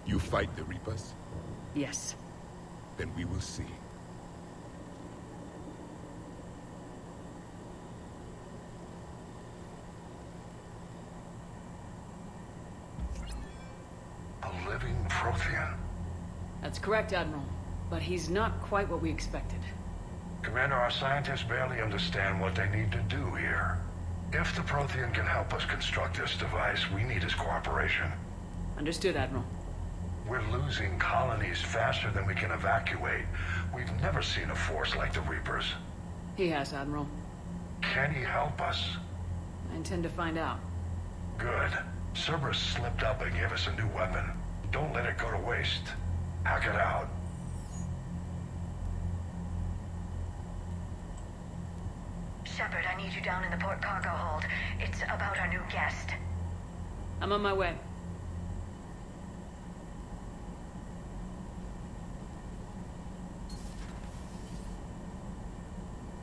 You fight the Reapers? Yes. Then we will see. A living Prothean? That's correct, Admiral. But he's not quite what we expected. Commander, our scientists barely understand what they need to do here. If the Prothean can help us construct this device, we need his cooperation. Understood, Admiral. We're losing colonies faster than we can evacuate. We've never seen a force like the Reapers. He has, Admiral. Can he help us? I intend to find out. Good. Cerberus slipped up and gave us a new weapon. Don't let it go to waste. Hack it out. Shepard, I need you down in the port cargo hold. It's about our new guest. I'm on my way.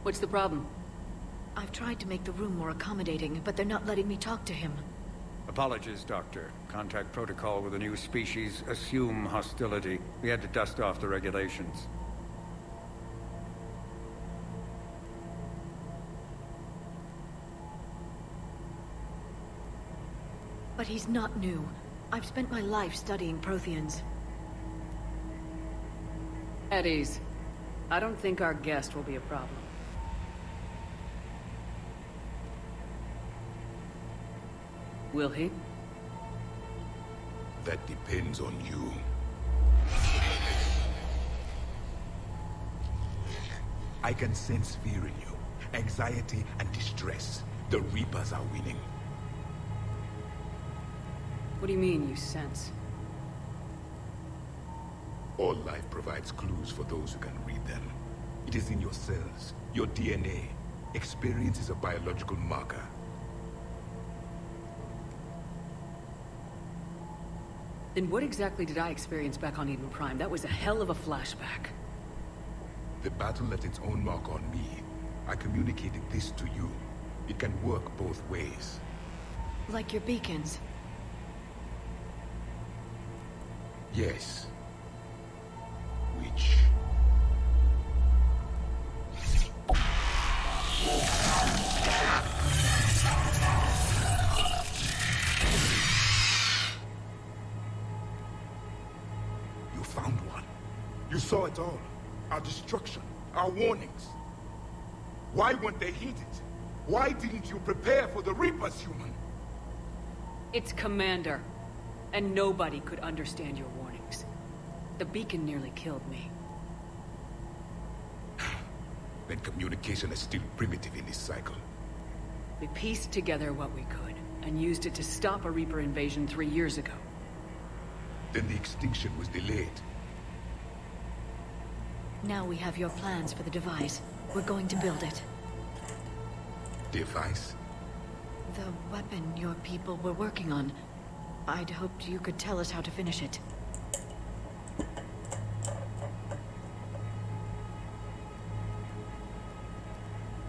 What's the problem? I've tried to make the room more accommodating, but they're not letting me talk to him. Apologies, Doctor. Contact protocol with a new species. Assume hostility. We had to dust off the regulations. But he's not new. I've spent my life studying Protheans. At ease. I don't think our guest will be a problem. Will he? That depends on you. I can sense fear in you. Anxiety and distress. The Reapers are winning. What do you mean, you sense? All life provides clues for those who can read them. It is in your cells, your DNA. Experience is a biological marker. Then what exactly did I experience back on Eden Prime? That was a hell of a flashback. The battle left its own mark on me. I communicated this to you. It can work both ways. Like your beacons. Yes. Which... You found one. You saw it all. Our destruction. Our warnings. Why weren't they heeded? Why didn't you prepare for the Reapers, human? It's Commander. And nobody could understand your warnings. The beacon nearly killed me. Then communication is still primitive in this cycle. We pieced together what we could, and used it to stop a Reaper invasion 3 years ago. Then the extinction was delayed. Now we have your plans for the device. We're going to build it. Device? The weapon your people were working on. I'd hoped you could tell us how to finish it.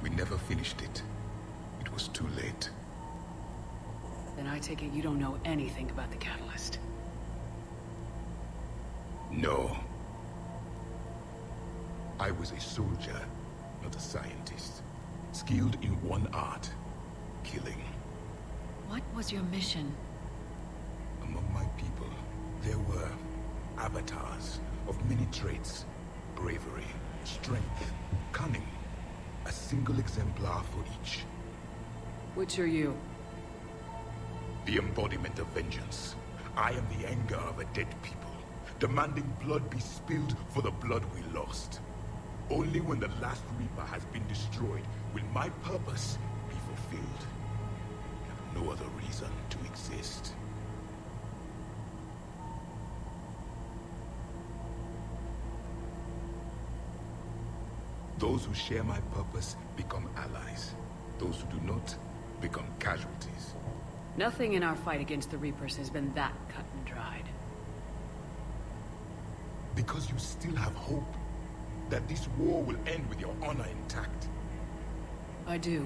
We never finished it. It was too late. Then I take it you don't know anything about the catalyst. No. I was a soldier, not a scientist. Skilled in one art. Killing. What was your mission? Among my people, there were avatars of many traits. Bravery, strength, cunning. A single exemplar for each. Which are you? The embodiment of vengeance. I am the anger of a dead people, demanding blood be spilled for the blood we lost. Only when the last Reaper has been destroyed will my purpose be fulfilled. I have no other reason to exist. Those who share my purpose become allies. Those who do not become casualties. Nothing in our fight against the Reapers has been that cut and dried. Because you still have hope that this war will end with your honor intact. I do.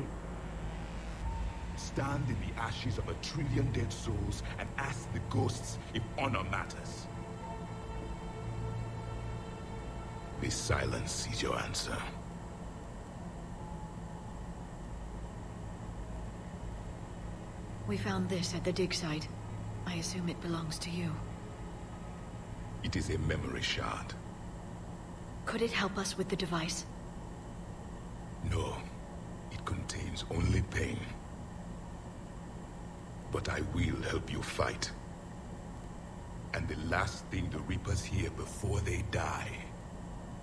Stand in the ashes of 1 trillion dead souls and ask the ghosts if honor matters. This silence is your answer. We found this at the dig site. I assume it belongs to you. It is a memory shard. Could it help us with the device? No. It contains only pain. But I will help you fight. And the last thing the Reapers hear before they die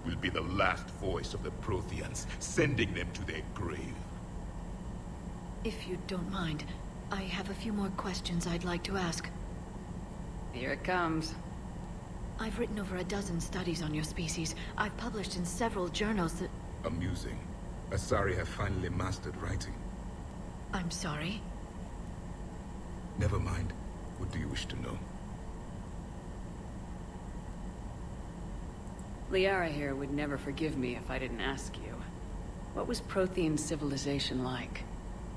will be the last voice of the Protheans, sending them to their grave. If you don't mind, I have a few more questions I'd like to ask. Here it comes. I've written over a dozen studies on your species. I've published in several journals that... Amusing. Asari have finally mastered writing. I'm sorry? Never mind. What do you wish to know? Liara here would never forgive me if I didn't ask you. What was Prothean civilization like?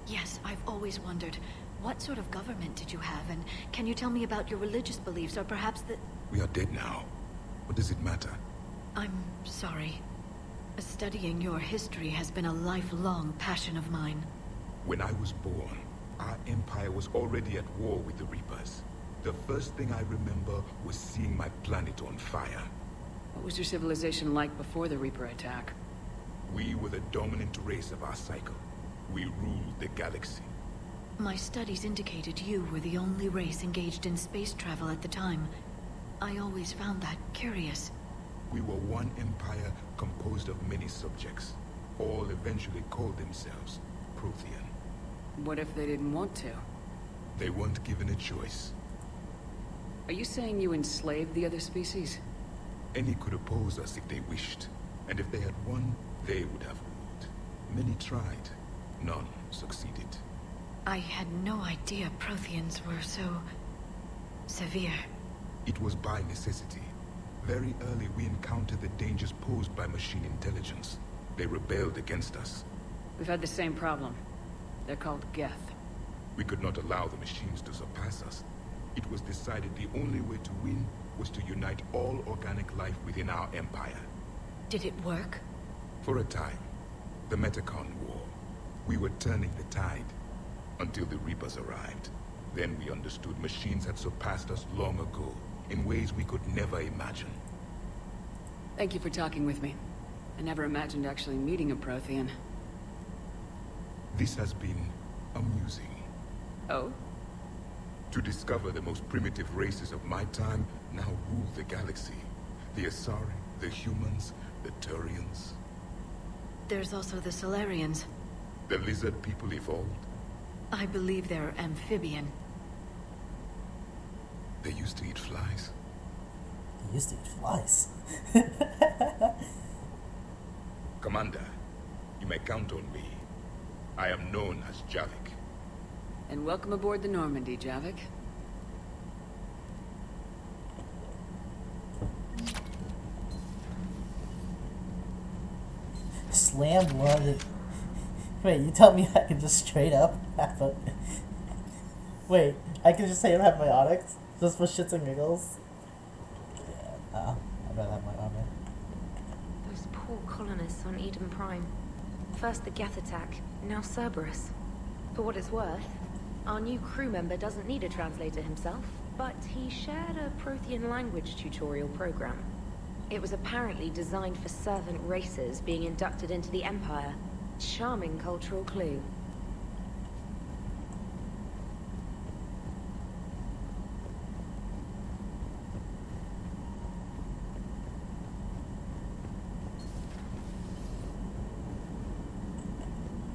Yes, I've always wondered. What sort of government did you have, and can you tell me about your religious beliefs, or perhaps the... We are dead now. What does it matter? I'm sorry. Studying your history has been a lifelong passion of mine. When I was born, our empire was already at war with the Reapers. The first thing I remember was seeing my planet on fire. What was your civilization like before the Reaper attack? We were the dominant race of our cycle. We ruled the galaxy. My studies indicated you were the only race engaged in space travel at the time. I always found that curious. We were one empire composed of many subjects. All eventually called themselves Prothean. What if they didn't want to? They weren't given a choice. Are you saying you enslaved the other species? Any could oppose us if they wished. And if they had won, they would have ruled. Many tried. None succeeded. I had no idea Protheans were so... severe. It was by necessity. Very early we encountered the dangers posed by machine intelligence. They rebelled against us. We've had the same problem. They're called Geth. We could not allow the machines to surpass us. It was decided the only way to win was to unite all organic life within our empire. Did it work? For a time. The Metacon War. We were turning the tide. Until the Reapers arrived. Then we understood machines had surpassed us long ago, in ways we could never imagine. Thank you for talking with me. I never imagined actually meeting a Prothean. This has been amusing. Oh? To discover the most primitive races of my time now rule the galaxy. The Asari, the humans, the Turians. There's also the Solarians. The lizard people evolved. I believe they're amphibian. They used to eat flies. They used to eat flies? Commander, you may count on me. I am known as Javik. And welcome aboard the Normandy, Javik. Slam one. Wait, you tell me I can just straight up have a... Wait, I can just say I have my Onyx? Just for shits and giggles? Yeah, no. I'd rather have my armor. Those poor colonists on Eden Prime. First the Geth attack, now Cerberus. For what it's worth, our new crew member doesn't need a translator himself, but he shared a Prothean language tutorial program. It was apparently designed for servant races being inducted into the Empire. Charming cultural clue.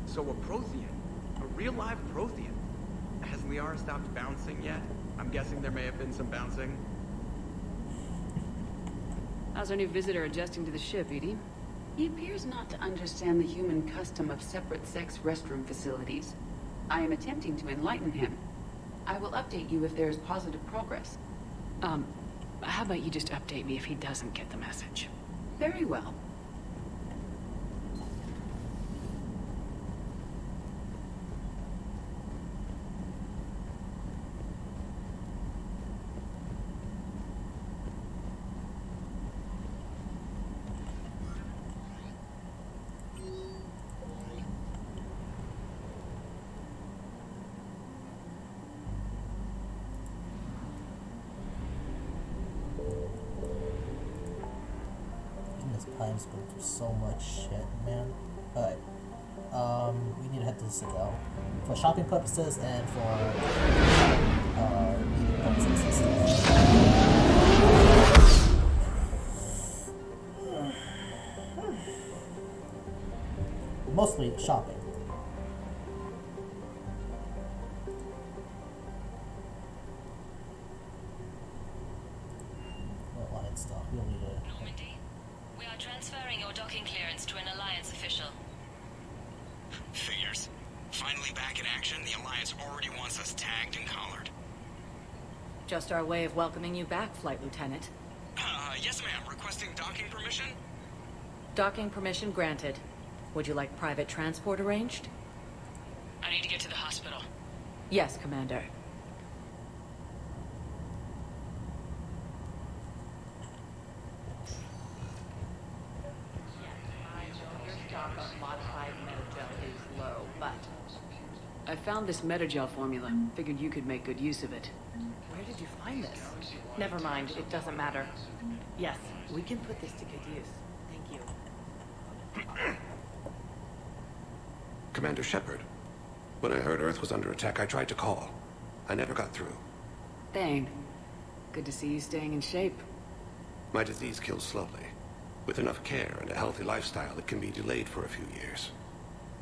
So a Prothean? A real live Prothean? Has Liara stopped bouncing yet? I'm guessing there may have been some bouncing. How's our new visitor adjusting to the ship, Edie? He appears not to understand the human custom of separate-sex restroom facilities. I am attempting to enlighten him. I will update you if there is positive progress. How about you just update me if he doesn't get the message? Very well. Pine's been through so much shit, man. Alright. We need to head to the Citadel. For shopping purposes and for meeting purposes and stuff. Mostly shopping. Alliance stuff. We'll need to. We are transferring your docking clearance to an Alliance official. Figures. Finally back in action, the Alliance already wants us tagged and collared. Just our way of welcoming you back, Flight Lieutenant. Yes ma'am. Requesting docking permission? Docking permission granted. Would you like private transport arranged? I need to get to the hospital. Yes, Commander. I found this Metagel formula. Figured you could make good use of it. Where did you find this? Never mind, it doesn't matter. Yes, we can put this to good use. Thank you. Commander Shepard. When I heard Earth was under attack, I tried to call. I never got through. Thane, good to see you staying in shape. My disease kills slowly. With enough care and a healthy lifestyle, it can be delayed for a few years.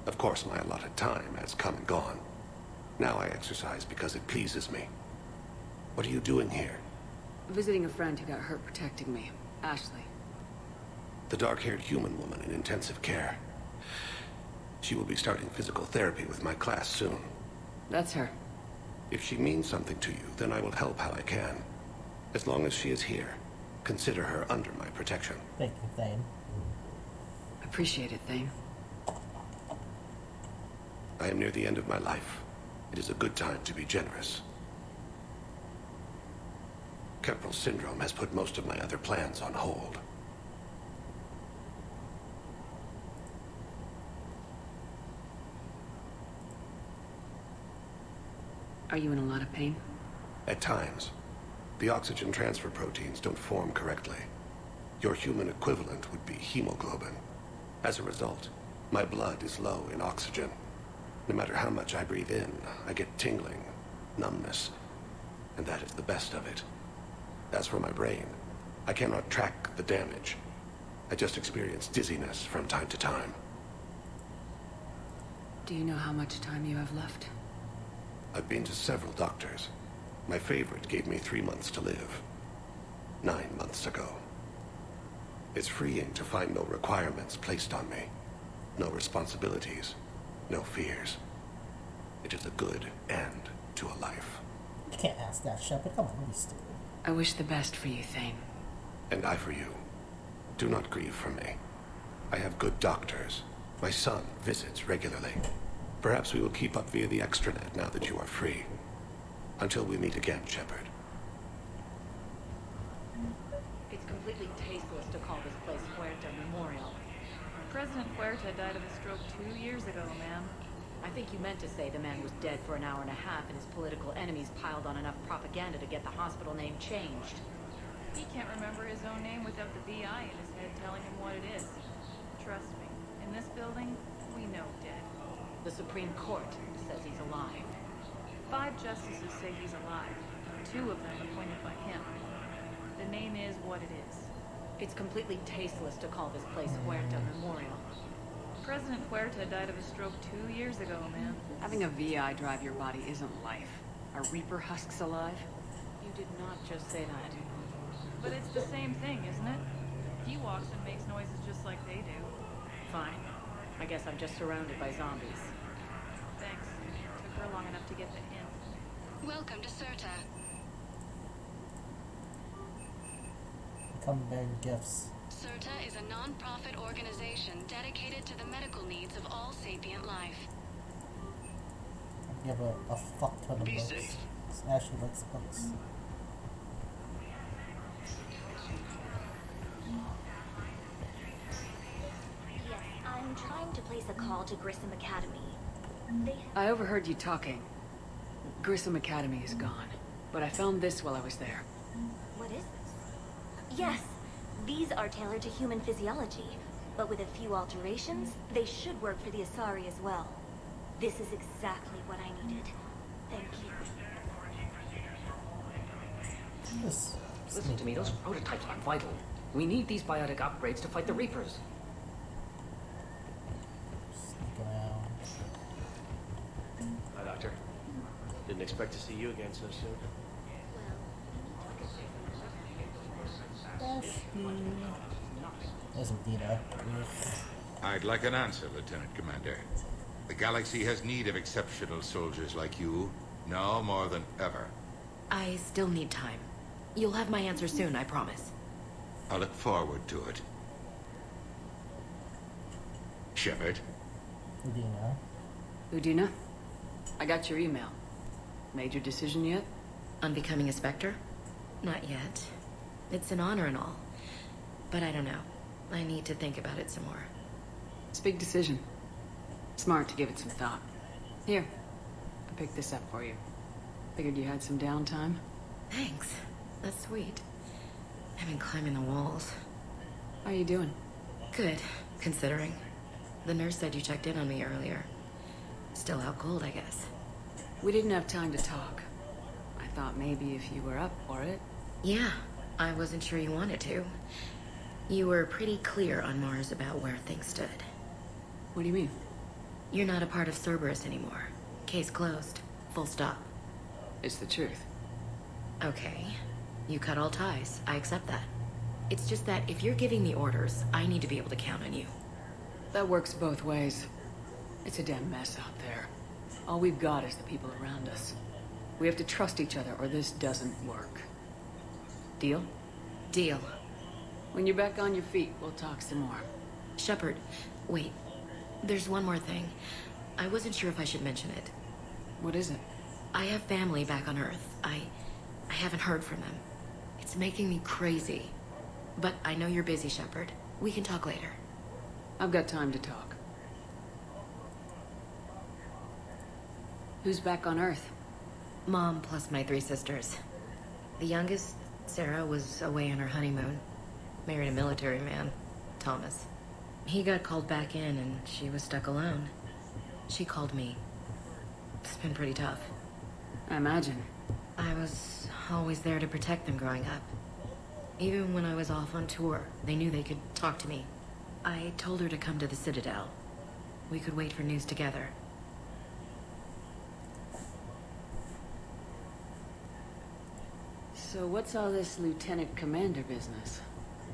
Of course, my allotted time has come and gone. Now I exercise because it pleases me. What are you doing here? Visiting a friend who got hurt protecting me. Ashley. The dark-haired human woman in intensive care. She will be starting physical therapy with my class soon. That's her. If she means something to you, then I will help how I can. As long as she is here, consider her under my protection. Thank you, Thane. Appreciate it, Thane. I am near the end of my life. It is a good time to be generous. Keppel syndrome has put most of my other plans on hold. Are you in a lot of pain? At times. The oxygen transfer proteins don't form correctly. Your human equivalent would be hemoglobin. As a result, my blood is low in oxygen. No matter how much I breathe in, I get tingling, numbness, and that is the best of it. As for my brain, I cannot track the damage. I just experience dizziness from time to time. Do you know how much time you have left? I've been to several doctors. My favorite gave me 3 months to live. 9 months ago. It's freeing to find no requirements placed on me. No responsibilities. No fears. It is a good end to a life. You can't ask that, Shepard. Come on, don't be stupid. I wish the best for you, Thane. And I for you. Do not grieve for me. I have good doctors. My son visits regularly. Perhaps we will keep up via the extranet now that you are free. Until we meet again, Shepard. It's completely tasteless to call this place Huerta Memorial. President Huerta died of a stroke 2 years ago, ma'am. I think you meant to say the man was dead for an hour and a half and his political enemies piled on enough propaganda to get the hospital name changed. He can't remember his own name without the VI in his head telling him what it is. Trust me, in this building, we know dead. The Supreme Court says he's alive. 5 justices say he's alive. 2 of them appointed by him. The name is what it is. It's completely tasteless to call this place Huerta Memorial. President Huerta died of a stroke 2 years ago, ma'am. Having a VI drive your body isn't life. Are Reaper husks alive? You did not just say that. But it's the same thing, isn't it? He walks and makes noises just like they do. Fine. I guess I'm just surrounded by zombies. Thanks. Took her long enough to get the hint. Welcome to Serta. Come bearing gifts. Serta is a non-profit organization dedicated to the medical needs of all sapient life. I give a fuck ton of Be books. safe. Ashley likes books. Yes, I'm trying to place a call to Grissom Academy. I overheard you talking. Grissom Academy is gone, but I found this while I was there. What is this? Yes, these are tailored to human physiology, but with a few alterations, they should work for the Asari as well. This is exactly what I needed. Thank you. Listen to me, those prototypes are vital. We need these biotic upgrades to fight the Reapers. Sneak around. Hi, Doctor. Didn't expect to see you again so soon. There's Udina. I'd like an answer, Lieutenant Commander. The galaxy has need of exceptional soldiers like you, now more than ever. I still need time. You'll have my answer soon, I promise. I look forward to it. Shepard. Udina. Udina, I got your email. Made your decision yet? On becoming a Spectre? Not yet. It's an honor and all. But I don't know. I need to think about it some more. It's a big decision. Smart to give it some thought. Here, I picked this up for you. Figured you had some downtime. Thanks. That's sweet. I've been climbing the walls. How are you doing? Good, considering. The nurse said you checked in on me earlier. Still out cold, I guess. We didn't have time to talk. I thought maybe if you were up for it. Yeah, I wasn't sure you wanted to. You were pretty clear on Mars about where things stood. What do you mean? You're not a part of Cerberus anymore. Case closed. Full stop. It's the truth. Okay. You cut all ties. I accept that. It's just that if you're giving me orders, I need to be able to count on you. That works both ways. It's a damn mess out there. All we've got is the people around us. We have to trust each other or this doesn't work. Deal? Deal. When you're back on your feet, we'll talk some more. Shepard, wait. There's one more thing. I wasn't sure if I should mention it. What is it? I have family back on Earth. I haven't heard from them. It's making me crazy. But I know you're busy, Shepard. We can talk later. I've got time to talk. Who's back on Earth? Mom plus my 3 sisters. The youngest, Sarah, was away on her honeymoon. Married a military man, Thomas. He got called back in and she was stuck alone. She called me. It's been pretty tough. I imagine. I was always there to protect them growing up. Even when I was off on tour, they knew they could talk to me. I told her to come to the Citadel. We could wait for news together. So what's all this Lieutenant Commander business?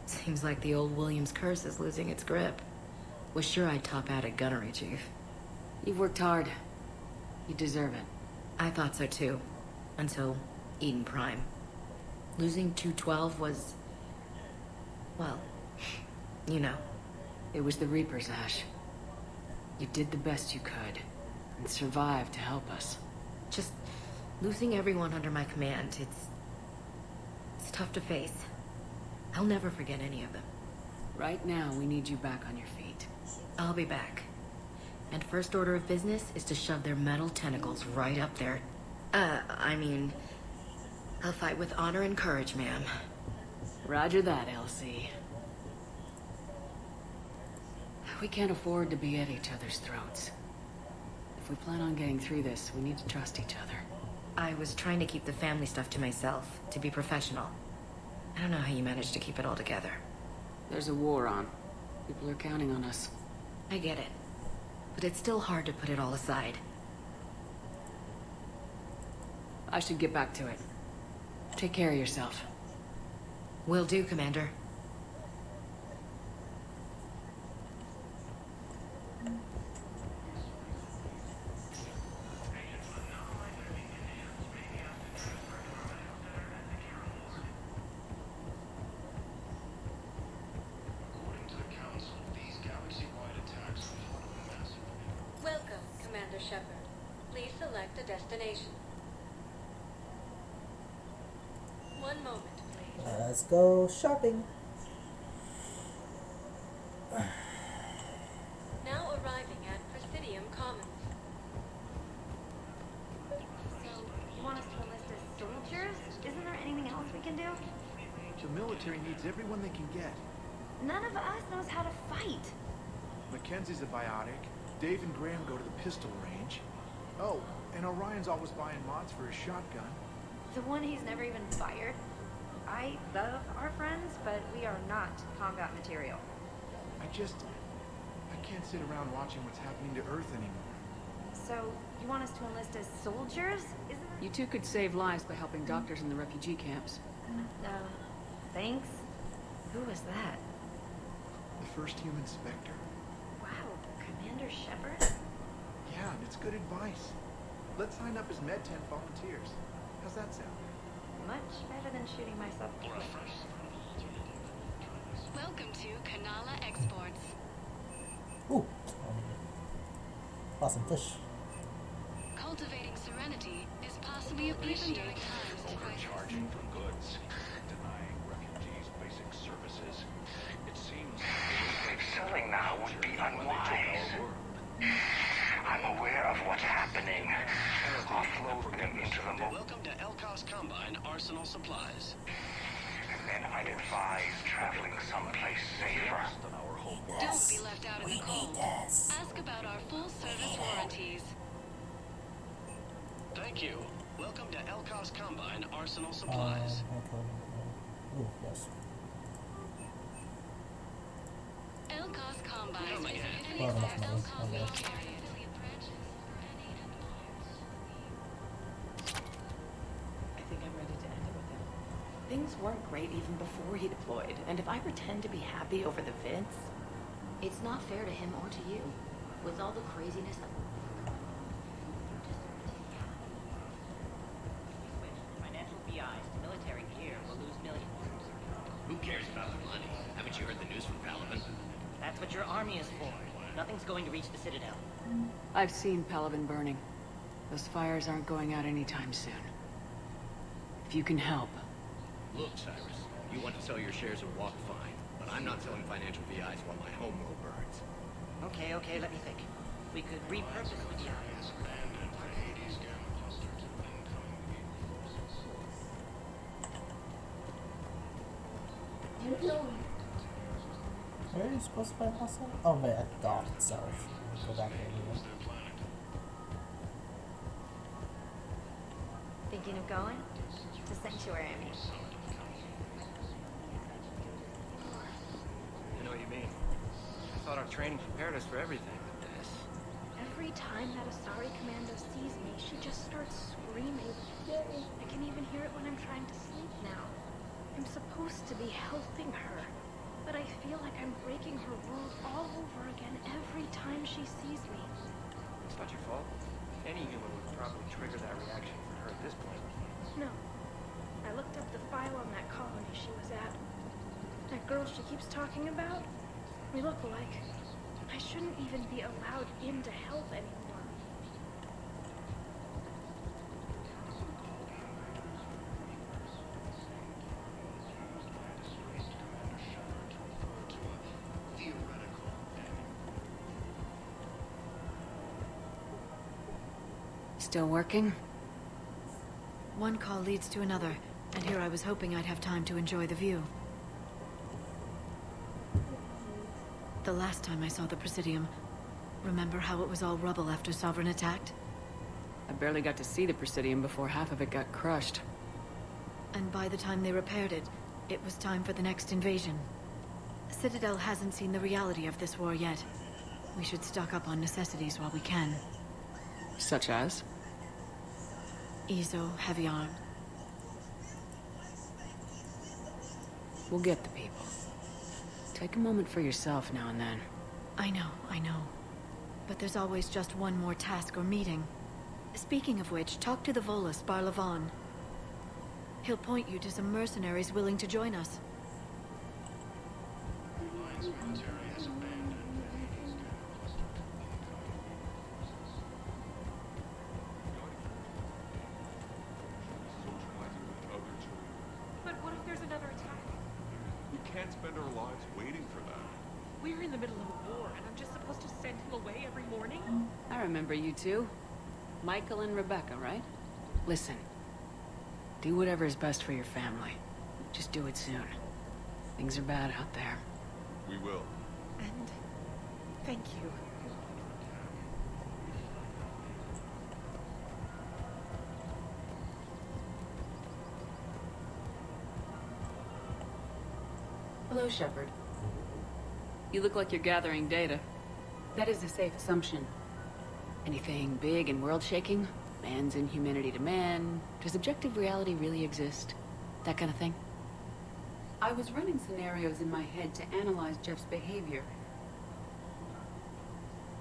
Seems like the old Williams curse is losing its grip. Was sure I'd top out at Gunnery, Chief. You've worked hard. You deserve it. I thought so too. Until Eden Prime. Losing 212 was... well, you know. It was the Reapers, Ash. You did the best you could, and survived to help us. Just losing everyone under my command, it's tough to face. I'll never forget any of them. Right now, we need you back on your feet. I'll be back. And first order of business is to shove their metal tentacles right up there. I'll fight with honor and courage, ma'am. Roger that, Elsie. We can't afford to be at each other's throats. If we plan on getting through this, we need to trust each other. I was trying to keep the family stuff to myself, to be professional. I don't know how you managed to keep it all together. There's a war on. People are counting on us. I get it. But it's still hard to put it all aside. I should get back to it. Take care of yourself. Will do, Commander. destination. One moment, please. Let's go shopping. Now arriving at Presidium Commons. So, you want us to enlist as soldiers? Isn't there anything else we can do? The military needs everyone they can get. None of us knows how to fight. Mackenzie's a biotic. Dave and Graham go to the pistol range. Oh, and Orion's always buying mods for his shotgun. The one he's never even fired. I love our friends, but we are not combat material. I can't sit around watching what's happening to Earth anymore. So, you want us to enlist as soldiers? Isn't that... You two could save lives by helping doctors in the refugee camps. Thanks. Who was that? The first human Spectre. Wow, Commander Shepard? Yeah, and it's good advice. Let's sign up as Med-10 volunteers. How's that sound? Much better than shooting myself. Welcome to Kanala Exports. Ooh. Awesome fish. Cultivating serenity is possible even during times of crisis. Overcharging for goods, denying refugees basic services. It seems Selling now would be unwise. I'm aware of what's happening. Offload them into the Welcome to Elkos Combine Arsenal Supplies. And then I'd advise traveling someplace safer. Don't be left out in the cold. Ask about our full-service warranties. Thank you. Welcome to Elkos Combine Arsenal Supplies. Ooh, yes. Elkos Combine is an Well, enough money. Okay. I think I'm ready to end it with him. Things weren't great even before he deployed, and if I pretend to be happy over the vids, It's not fair to him or to you. With all the craziness that... Financial BIs to military gear will lose millions. Who cares about the money? Haven't you heard the news from Palaven? That's what your army is for. Nothing's going to reach the Citadel. I've seen Palaven burning. Those fires aren't going out anytime soon. If you can help. Look, Cyrus, you want to sell your shares of Walk fine, but I'm not selling financial VIs while my homeworld burns. Okay, let me think. We could repurpose the BIs. Where are you supposed to find Hustle? Oh, wait, at the dock itself. Go back there. Thinking of going? To Sanctuary, I mean. I know what you mean. I thought our training prepared us for everything. Every time that Asari commando sees me, she just starts screaming. I can even hear it when I'm trying to sleep now. I'm supposed to be helping her, but I feel like I'm breaking her world all over again every time she sees me. It's not your fault. Any human would probably trigger that reaction for her at this point. No. I looked up the file on that colony she was at. That girl she keeps talking about, we look alike. I shouldn't even be allowed in to help anymore. Still working? One call leads to another, and here I was hoping I'd have time to enjoy the view. The last time I saw the Presidium, remember how it was all rubble after Sovereign attacked? I barely got to see the Presidium before half of it got crushed. And by the time they repaired it, it was time for the next invasion. Citadel hasn't seen the reality of this war yet. We should stock up on necessities while we can. Such as? Ezo, heavy arm. We'll get the people. Take a moment for yourself now and then. I know. But there's always just one more task or meeting. Speaking of which, talk to the Volus, Barlavan. He'll point you to some mercenaries willing to join us. can't spend our lives waiting for that. We're in the middle of a war, and I'm just supposed to send him away every morning? I remember you two. Michael and Rebecca, right? Listen. Do whatever is best for your family. Just do it soon. Things are bad out there. We will. And thank you. Hello, Shepard. You look like you're gathering data. That is a safe assumption. Anything big and world-shaking? Man's inhumanity to man? Does objective reality really exist? That kind of thing? I was running scenarios in my head to analyze Jeff's behavior.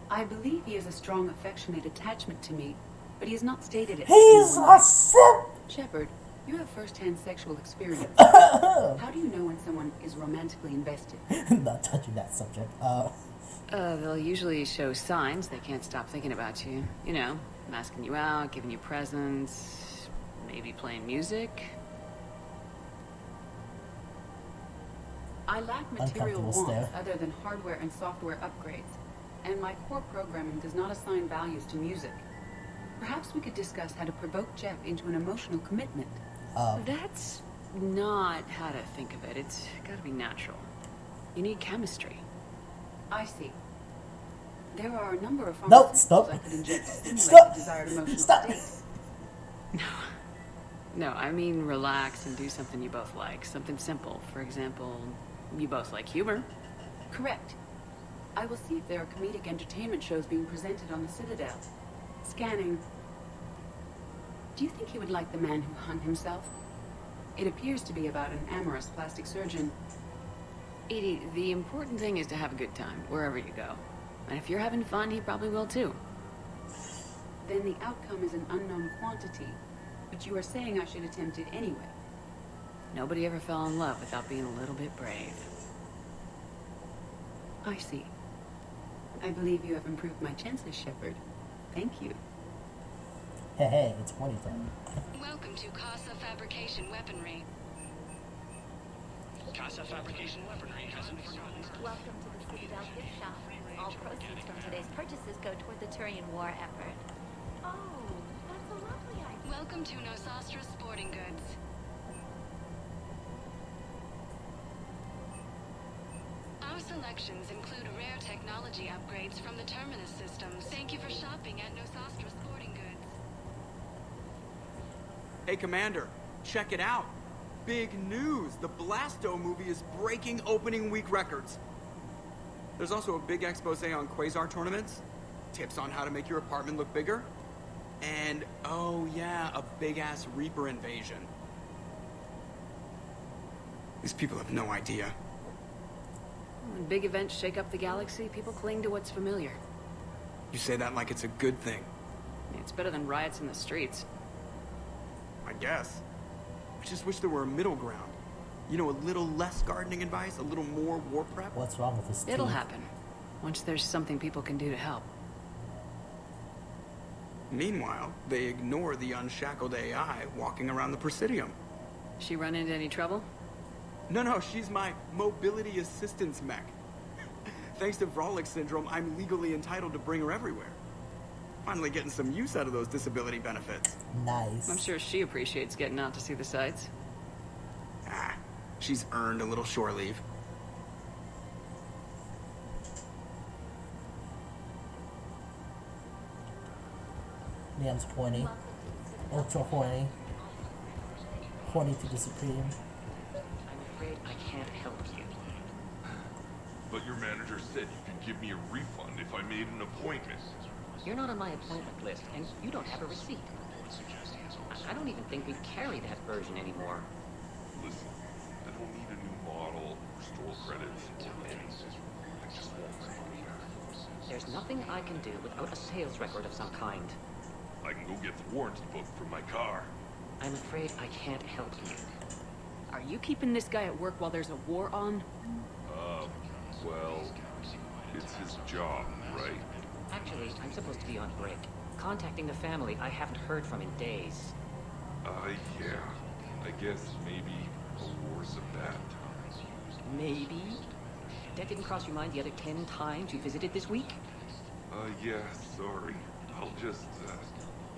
I believe he has a strong affectionate attachment to me, but he has not stated it. He's a simp! Shepard, you have first-hand sexual experience. How do you know when someone is romantically invested? Not touching that subject. They'll usually show signs they can't stop thinking about you. You know, asking you out, giving you presents, maybe playing music. I lack material wants other than hardware and software upgrades, and my core programming does not assign values to music. Perhaps we could discuss how to provoke Jeff into an emotional commitment. That's not how to think of it. It's gotta be natural. You need chemistry. I see. There are a number of pharmaceuticals I could inject to stimulate the desired emotional state. No, I mean relax and do something you both like. Something simple. For example, you both like humor. Correct. I will see if there are comedic entertainment shows being presented on the Citadel. Scanning. Do you think he would like The Man Who Hung Himself? It appears to be about an amorous plastic surgeon. Edie, the important thing is to have a good time, wherever you go. And if you're having fun, he probably will too. Then the outcome is an unknown quantity, but you are saying I should attempt it anyway. Nobody ever fell in love without being a little bit brave. I see. I believe you have improved my chances, Shepard. Thank you. Hey, it's 20 time. Welcome to Casa Fabrication Weaponry. Casa Fabrication Weaponry has informed. Welcome to the Citadel gift shop. All proceeds from today's purchases go toward the Turian war effort. Oh, that's a lovely idea. Welcome to Nosastra Sporting Goods. Our selections include rare technology upgrades from the Terminus systems. Thank you for shopping at Nosastra Sporting Goods. Hey, Commander, check it out. Big news! The Blasto movie is breaking opening week records. There's also a big expose on Quasar tournaments, tips on how to make your apartment look bigger, and, oh yeah, a big-ass Reaper invasion. These people have no idea. When big events shake up the galaxy, people cling to what's familiar. You say that like it's a good thing. It's better than riots in the streets. I guess. I just wish there were a middle ground. You know, a little less gardening advice, a little more war prep. What's wrong with this? It'll happen. Once there's something people can do to help. Meanwhile, they ignore the unshackled AI walking around the Presidium. She run into any trouble? No, she's my mobility assistance mech. Thanks to Vrolic syndrome, I'm legally entitled to bring her everywhere. Finally getting some use out of those disability benefits. Nice. I'm sure she appreciates getting out to see the sights. She's earned a little shore leave. Liam's horny. Ultra horny. Horny to the supreme. I'm afraid I can't help you. But your manager said you could give me a refund if I made an appointment. You're not on my appointment list, and you don't have a receipt. I don't even think we carry that version anymore. Listen, I don't need a new model, or store credits, or anything. I just want my money back. There's nothing I can do without a sales record of some kind. I can go get the warranty book from my car. I'm afraid I can't help you. Are you keeping this guy at work while there's a war on? Well, it's his job, right? Actually, I'm supposed to be on break. Contacting the family I haven't heard from in days. Yeah. I guess maybe a war's a bad time. Maybe. That didn't cross your mind the other 10 times you visited this week? Yeah, sorry. I'll just,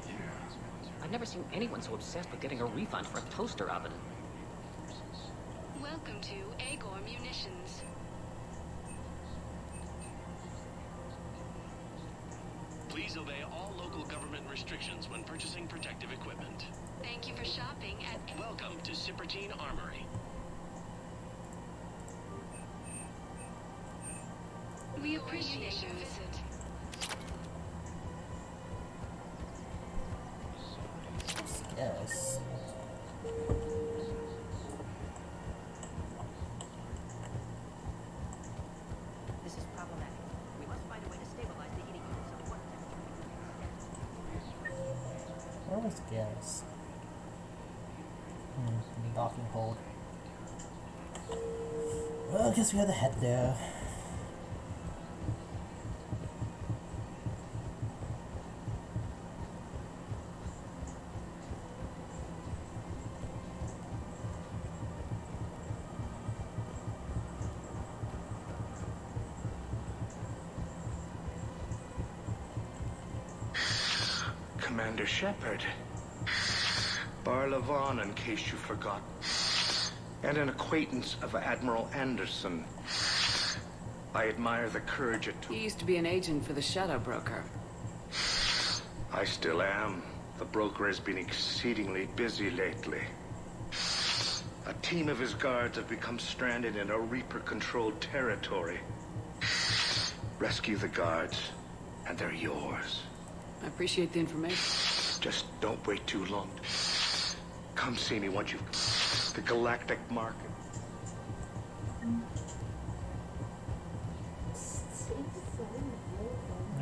yeah. I've never seen anyone so obsessed with getting a refund for a toaster oven. Welcome to Agor Munitions. Please obey all local government restrictions when purchasing protective equipment. Thank you for shopping at... Welcome to Sippertine Armory. We appreciate your visit. Yes. This is problematic. We must find a way to stabilize the heating units of water temperature. Where was gas? The docking hold. Well, I guess we had to head there. Commander Shepard. Barlavon, in case you forgot. And an acquaintance of Admiral Anderson. I admire the courage it took. He used to be an agent for the Shadow Broker. I still am. The broker has been exceedingly busy lately. A team of his guards have become stranded in a Reaper-controlled territory. Rescue the guards, and they're yours. I appreciate the information. Just don't wait too long. Come see me once you've... The Galactic Market.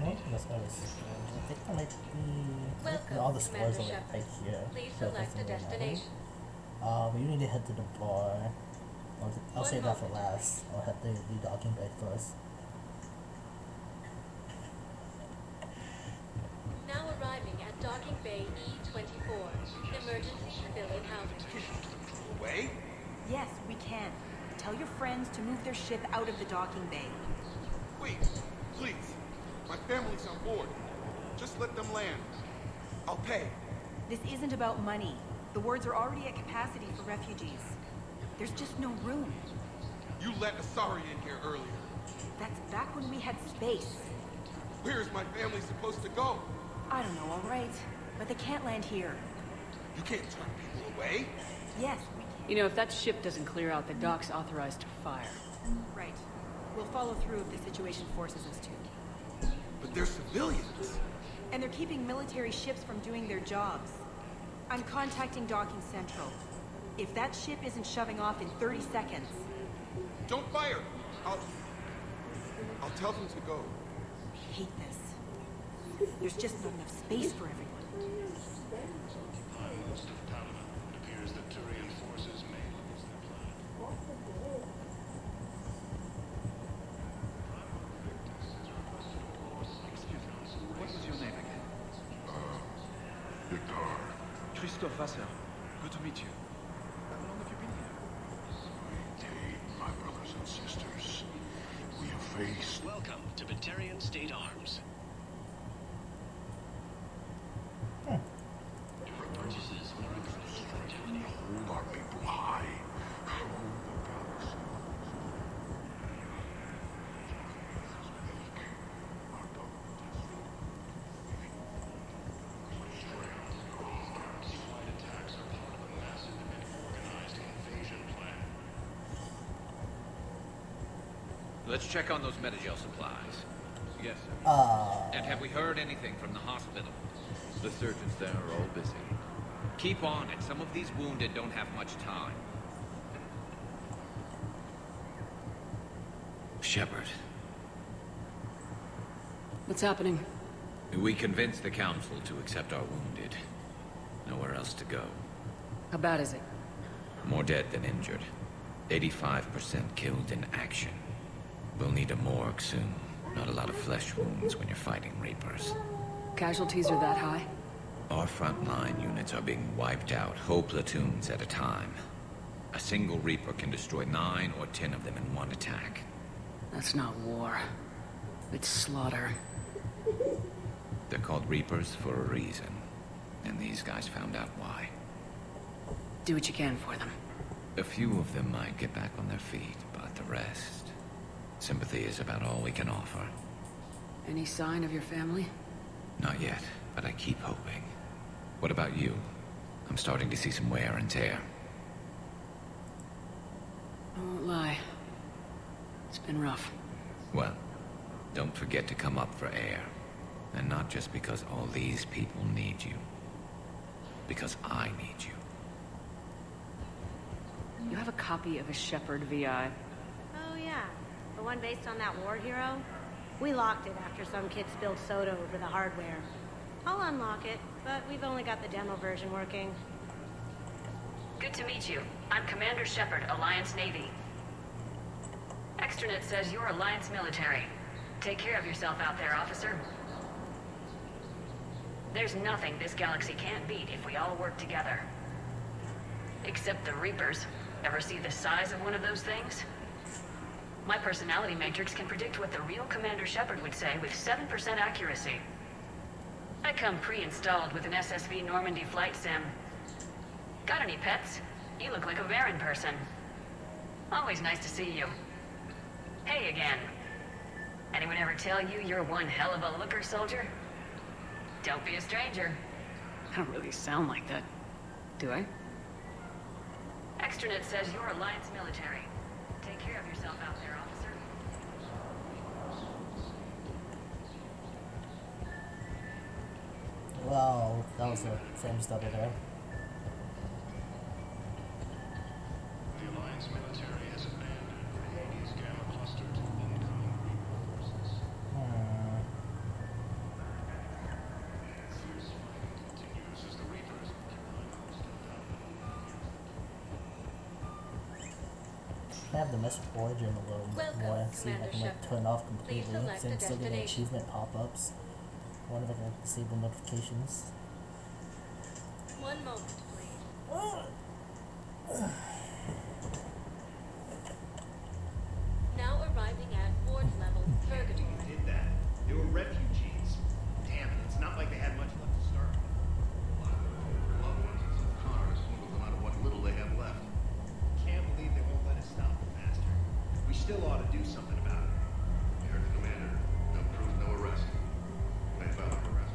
I think I might be... all the stores are like right here. Please So select a destination. we need to head to the bar. I'll save that for last. I'll head to the docking bay first. Now arriving at Docking Bay E24. Emergency civilian housing. Away? Yes, we can. Tell your friends to move their ship out of the docking bay. Wait, please. My family's on board. Just let them land. I'll pay. This isn't about money. The wards are already at capacity for refugees. There's just no room. You let Asari in here earlier. That's back when we had space. Where is my family supposed to go? I don't know, all right. But they can't land here. You can't turn people away. Yes, we can. You know, if that ship doesn't clear out, the dock's authorized to fire. Right. We'll follow through if the situation forces us to. But they're civilians. And they're keeping military ships from doing their jobs. I'm contacting Docking Central. If that ship isn't shoving off in 30 seconds... Don't fire! I'll tell them to go. I hate this. There's just not enough space for everyone. Most of Panama. It appears that Turian forces may lose their plan. What was your name again? Victor. Christophe Vassar. Good to meet you. How long have you been here? Indeed, my brothers and sisters. We have faced... Welcome to Batarian State Arms. Your purchases are exempt from duty. Hold our people high. Show the galaxy. Citywide attacks are part of a massive and organized invasion plan. Let's check on those Metagel supplies. Yes, sir. And have we heard anything from the hospital? The surgeons there are all busy. Keep on it. Some of these wounded don't have much time. Shepard. What's happening? We convinced the Council to accept our wounded. Nowhere else to go. How bad is it? More dead than injured. 85% killed in action. We'll need a morgue soon. Not a lot of flesh wounds when you're fighting Reapers. Casualties are that high? Our frontline units are being wiped out, whole platoons at a time. A single Reaper can destroy 9 or 10 of them in one attack. That's not war. It's slaughter. They're called Reapers for a reason. And these guys found out why. Do what you can for them. A few of them might get back on their feet, but the rest... Sympathy is about all we can offer. Any sign of your family? Not yet, but I keep hoping. What about you? I'm starting to see some wear and tear. I won't lie. It's been rough. Well, don't forget to come up for air. And not just because all these people need you. Because I need you. You have a copy of a Shepherd VI. Oh yeah, the one based on that war hero? We locked it after some kid spilled soda over the hardware. I'll unlock it, but we've only got the demo version working. Good to meet you. I'm Commander Shepard, Alliance Navy. Extranet says you're Alliance military. Take care of yourself out there, officer. There's nothing this galaxy can't beat if we all work together. Except the Reapers. Ever see the size of one of those things? My personality matrix can predict what the real Commander Shepard would say with 7% accuracy. I come pre-installed with an SSV Normandy flight sim. Got any pets? You look like a Varan person. Always nice to see you. Hey again. Anyone ever tell you you're one hell of a looker, soldier? Don't be a stranger. I don't really sound like that, do I? Extranet says you're Alliance military. Take care of yourself out there, officer. Wow, that was a frame stutter there. The Alliance military has abandoned the Hades Gamma cluster to incoming Reaper forces. Fierce fighting continues as the Reapers occupy most of I have the message origin a little bit more, see if I can like turn it off completely, so I'm still getting achievement pop-ups. I wonder if I can disable notifications. One moment, please. Now arriving at ward level Purgatory. They did that. They were refugees. Damn it, it's not like they had much left to start with. loved ones and some cars swindled them out of what little they have left. Can't believe they won't let us stop the bastard. We still ought to do something about it. We heard the commander. No proof, no arrest. They felt like arrest.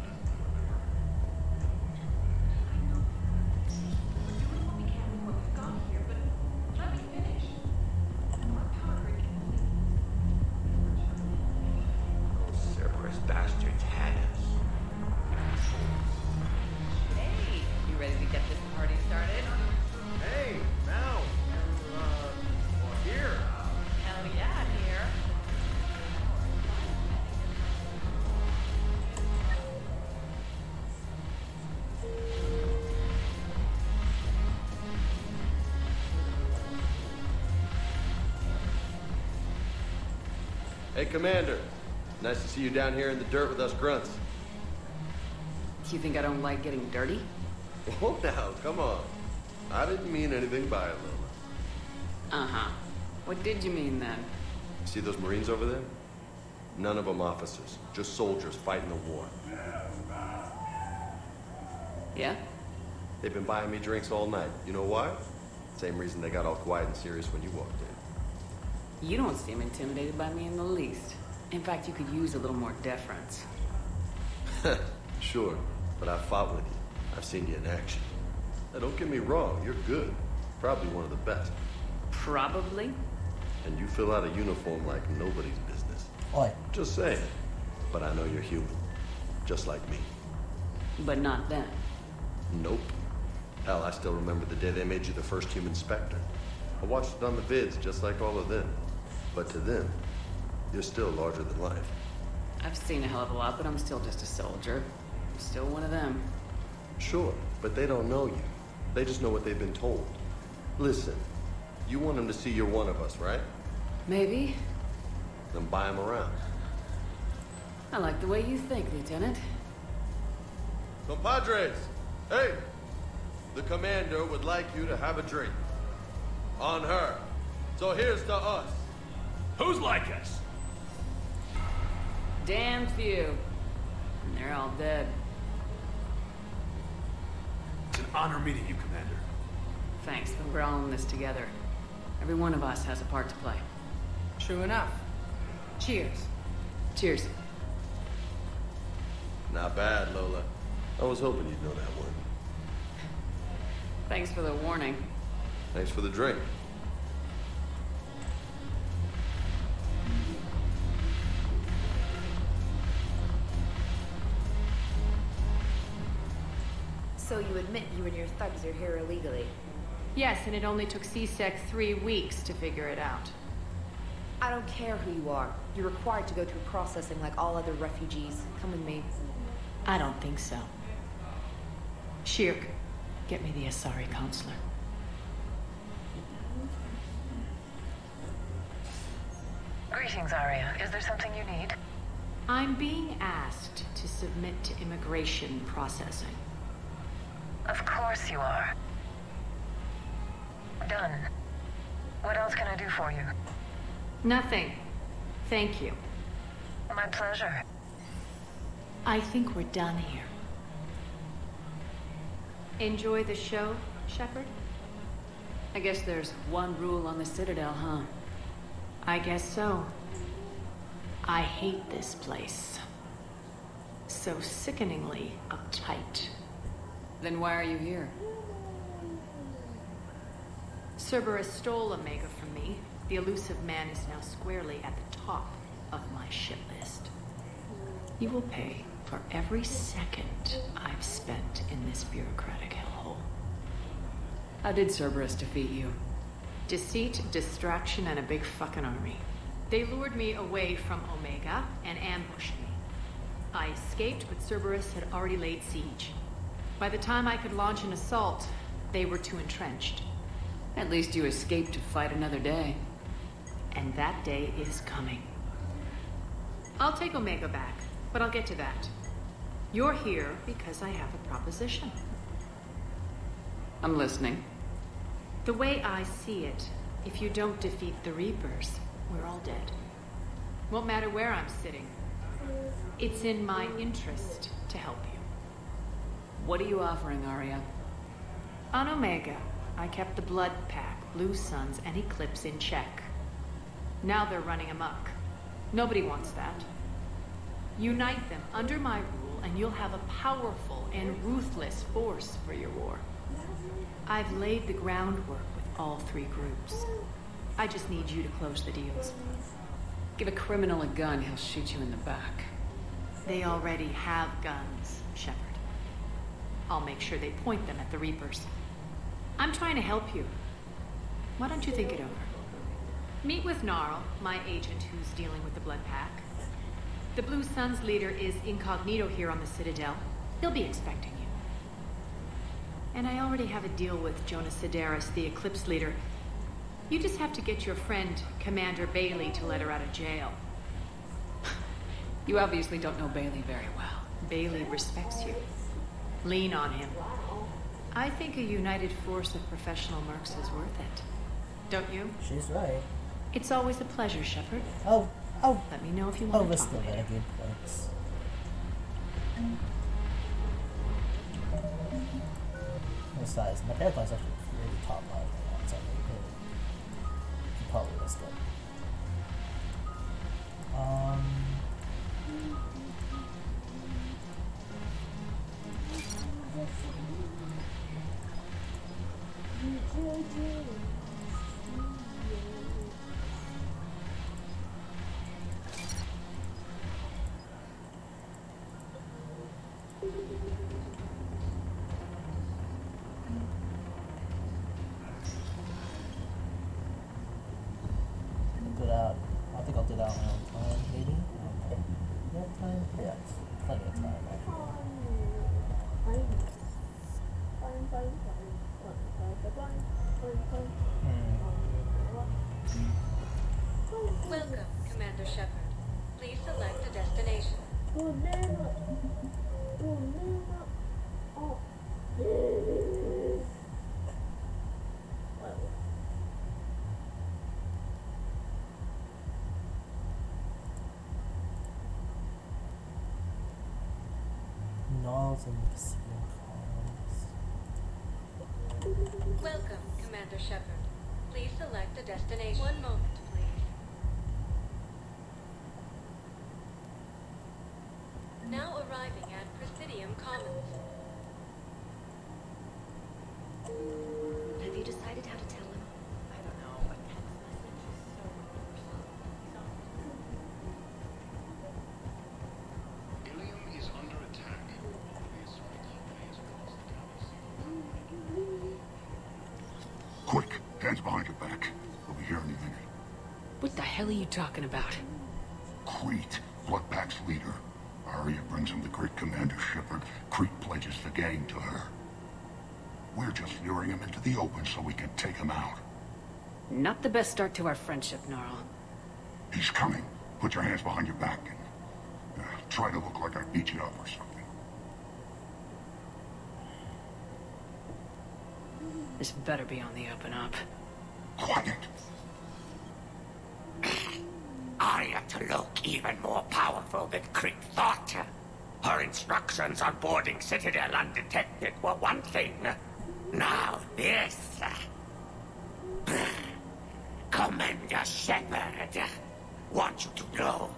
Last I remember. We're doing what we can with what we've got here, but let me finish. Our power grid can Those Cerberus bastards had us. Hey, you ready to get this party started? Hey, now, well, here. Hell yeah, I'm here. Hey, Commander. Nice to see you down here in the dirt with us grunts. Do you think I don't like getting dirty? Oh, now, come on. I didn't mean anything by it, Loma. Uh-huh. What did you mean then? See those Marines over there? None of them officers, just soldiers fighting the war. Yeah? They've been buying me drinks all night. You know why? Same reason they got all quiet and serious when you walked in. You don't seem intimidated by me in the least. In fact, you could use a little more deference. Sure, but I've fought with you. I've seen you in action. Now, don't get me wrong, you're good. Probably one of the best. Probably? And you fill out a uniform like nobody's business. Oi. Just saying. But I know you're human. Just like me. But not then. Nope. Hell, I still remember the day they made you the first human Spectre. I watched it on the vids, just like all of them. But to them, you're still larger than life. I've seen a hell of a lot, but I'm still just a soldier. I'm still one of them. Sure, but they don't know you. They just know what they've been told. Listen, you want them to see you're one of us, right? Maybe. Then buy them around. I like the way you think, Lieutenant. Compadres! Hey! The commander would like you to have a drink. On her. So here's to us. Who's like us? Damn few. And they're all dead. It's an honor meeting you, Commander. Thanks, but we're all in this together. Every one of us has a part to play. True enough. Cheers. Cheers. Not bad, Lola. I was hoping you'd know that one. Thanks for the warning. Thanks for the drink. So you admit you and your thugs are here illegally? Yes, and it only took CSEC 3 weeks to figure it out. I don't care who you are. You're required to go through processing like all other refugees. Come with me. I don't think so. Shirk, get me the Asari counselor. Greetings, Arya. Is there something you need? I'm being asked to submit to immigration processing. Of course you are. Done. What else can I do for you? Nothing. Thank you. My pleasure. I think we're done here. Enjoy the show, Shepard? I guess there's one rule on the Citadel, huh? I guess so. I hate this place. So sickeningly uptight. Then why are you here? Cerberus stole Omega from me. The elusive man is now squarely at the top of my shit list. You will pay for every second I've spent in this bureaucratic hellhole. How did Cerberus defeat you? Deceit, distraction, and a big fucking army. They lured me away from Omega and ambushed me. I escaped, but Cerberus had already laid siege. By the time I could launch an assault, they were too entrenched. At least you escaped to fight another day. And that day is coming. I'll take Omega back, but I'll get to that. You're here because I have a proposition. I'm listening. The way I see it, if you don't defeat the Reapers, we're all dead. Won't matter where I'm sitting. It's in my interest to help you. What are you offering, Arya? On Omega, I kept the Blood Pack, Blue Suns, and Eclipse in check. Now they're running amok. Nobody wants that. Unite them under my rule, and you'll have a powerful and ruthless force for your war. I've laid the groundwork with all 3 groups. I just need you to close the deals. Give a criminal a gun, he'll shoot you in the back. They already have guns, Shepard. I'll make sure they point them at the Reapers. I'm trying to help you. Why don't you think it over? Meet with Gnarl, my agent who's dealing with the Blood Pack. The Blue Suns leader is incognito here on the Citadel. He'll be expecting you. And I already have a deal with Jonas Sedaris, the Eclipse leader. You just have to get your friend, Commander Bailey, to let her out of jail. You obviously don't know Bailey very well. Bailey respects you. Lean on him. I think a united force of professional mercs is worth it. Don't you? She's right. It's always a pleasure, Shepard. Oh. Let me know if you want to talk the later. renegade points. Besides, my paraplane is actually really top line right now, so you probably risk it. I think I'll do that on my own time, maybe? Okay. You have time? Yeah, plenty of time, Welcome, Commander Shepard. Please select a destination. terminals and Pacific columns. Welcome, Commander Shepard. Please select a destination. One moment, please. Now arriving at Presidium Commons. Have you decided how to tell him? I don't know, but text message is so Ilium is under attack. Quick, hands behind your back. We'll be here any minute. What the hell are you talking about? Crete, Bloodpack's leader. Arya brings him the great Commander Shepard. Crete pledges the gang to her. We're just luring him into the open so we can take him out. Not the best start to our friendship, Gnarl. He's coming. Put your hands behind your back and try to look like I beat you up or something. This better be on the open up. Quiet. Arya to look even more powerful than Crete thought. Her instructions on boarding Citadel undetected were one thing. Now this. Commander Shepard, want you to know,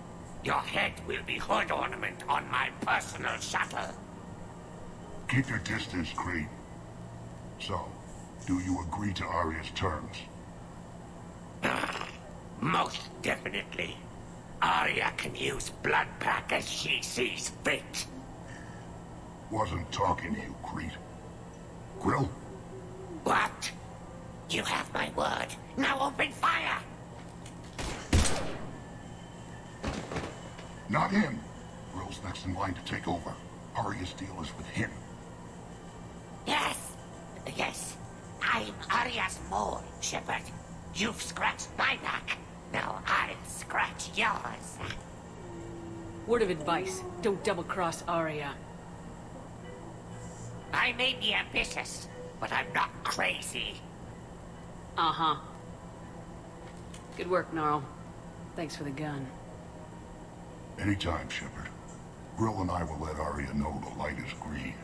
your head will be hood ornament on my personal shuttle. Keep your distance, Crete. So, do you agree to Arya's terms? Most definitely. Arya can use Bloodpack as she sees fit. Wasn't talking to you, Crete. Grill? What? You have my word. Now open fire! Not him. Grill's next in line to take over. Arya's deal is with him. Yes. Yes. I'm Arya's mole, Shepard. You've scratched my back. Now I'll scratch yours. Word of advice, don't double-cross Arya. I may be ambitious, but I'm not crazy. Uh-huh. Good work, Gnarl. Thanks for the gun. Anytime, Shepard. Grill and I will let Arya know the light is green.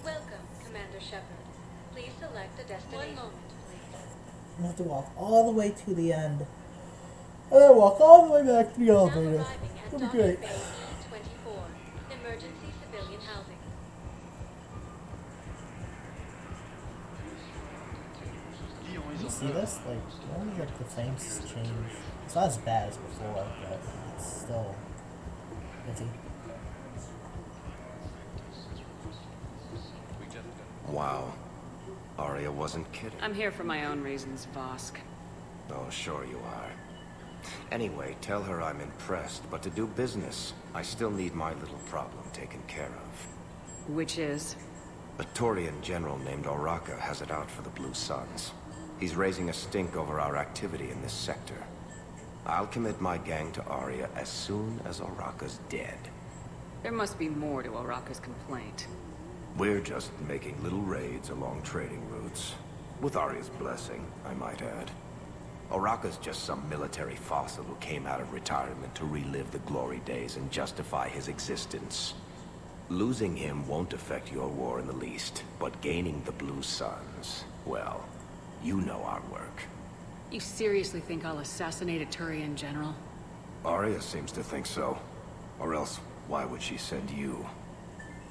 Welcome, Commander Shepard. Please select a destination. One moment, please. I have to walk all the way to the end. And then walk all the way back to the elevator. That'd be great. Bay E-24, emergency civilian housing. You see this? Like, only like the frames change. It's not as bad as before, but it's still iffy. Wow. Arya wasn't kidding. I'm here for my own reasons, Vosk. Oh, sure you are. Anyway, tell her I'm impressed, but to do business, I still need my little problem taken care of. Which is? A Taurian general named Oraka has it out for the Blue Suns. He's raising a stink over our activity in this sector. I'll commit my gang to Arya as soon as Oraka's dead. There must be more to Oraka's complaint. We're just making little raids along trading routes. With Arya's blessing, I might add. Oraka's just some military fossil who came out of retirement to relive the glory days and justify his existence. Losing him won't affect your war in the least, but gaining the Blue Suns, well, you know our work. You seriously think I'll assassinate a Turian general? Arya seems to think so. Or else, why would she send you?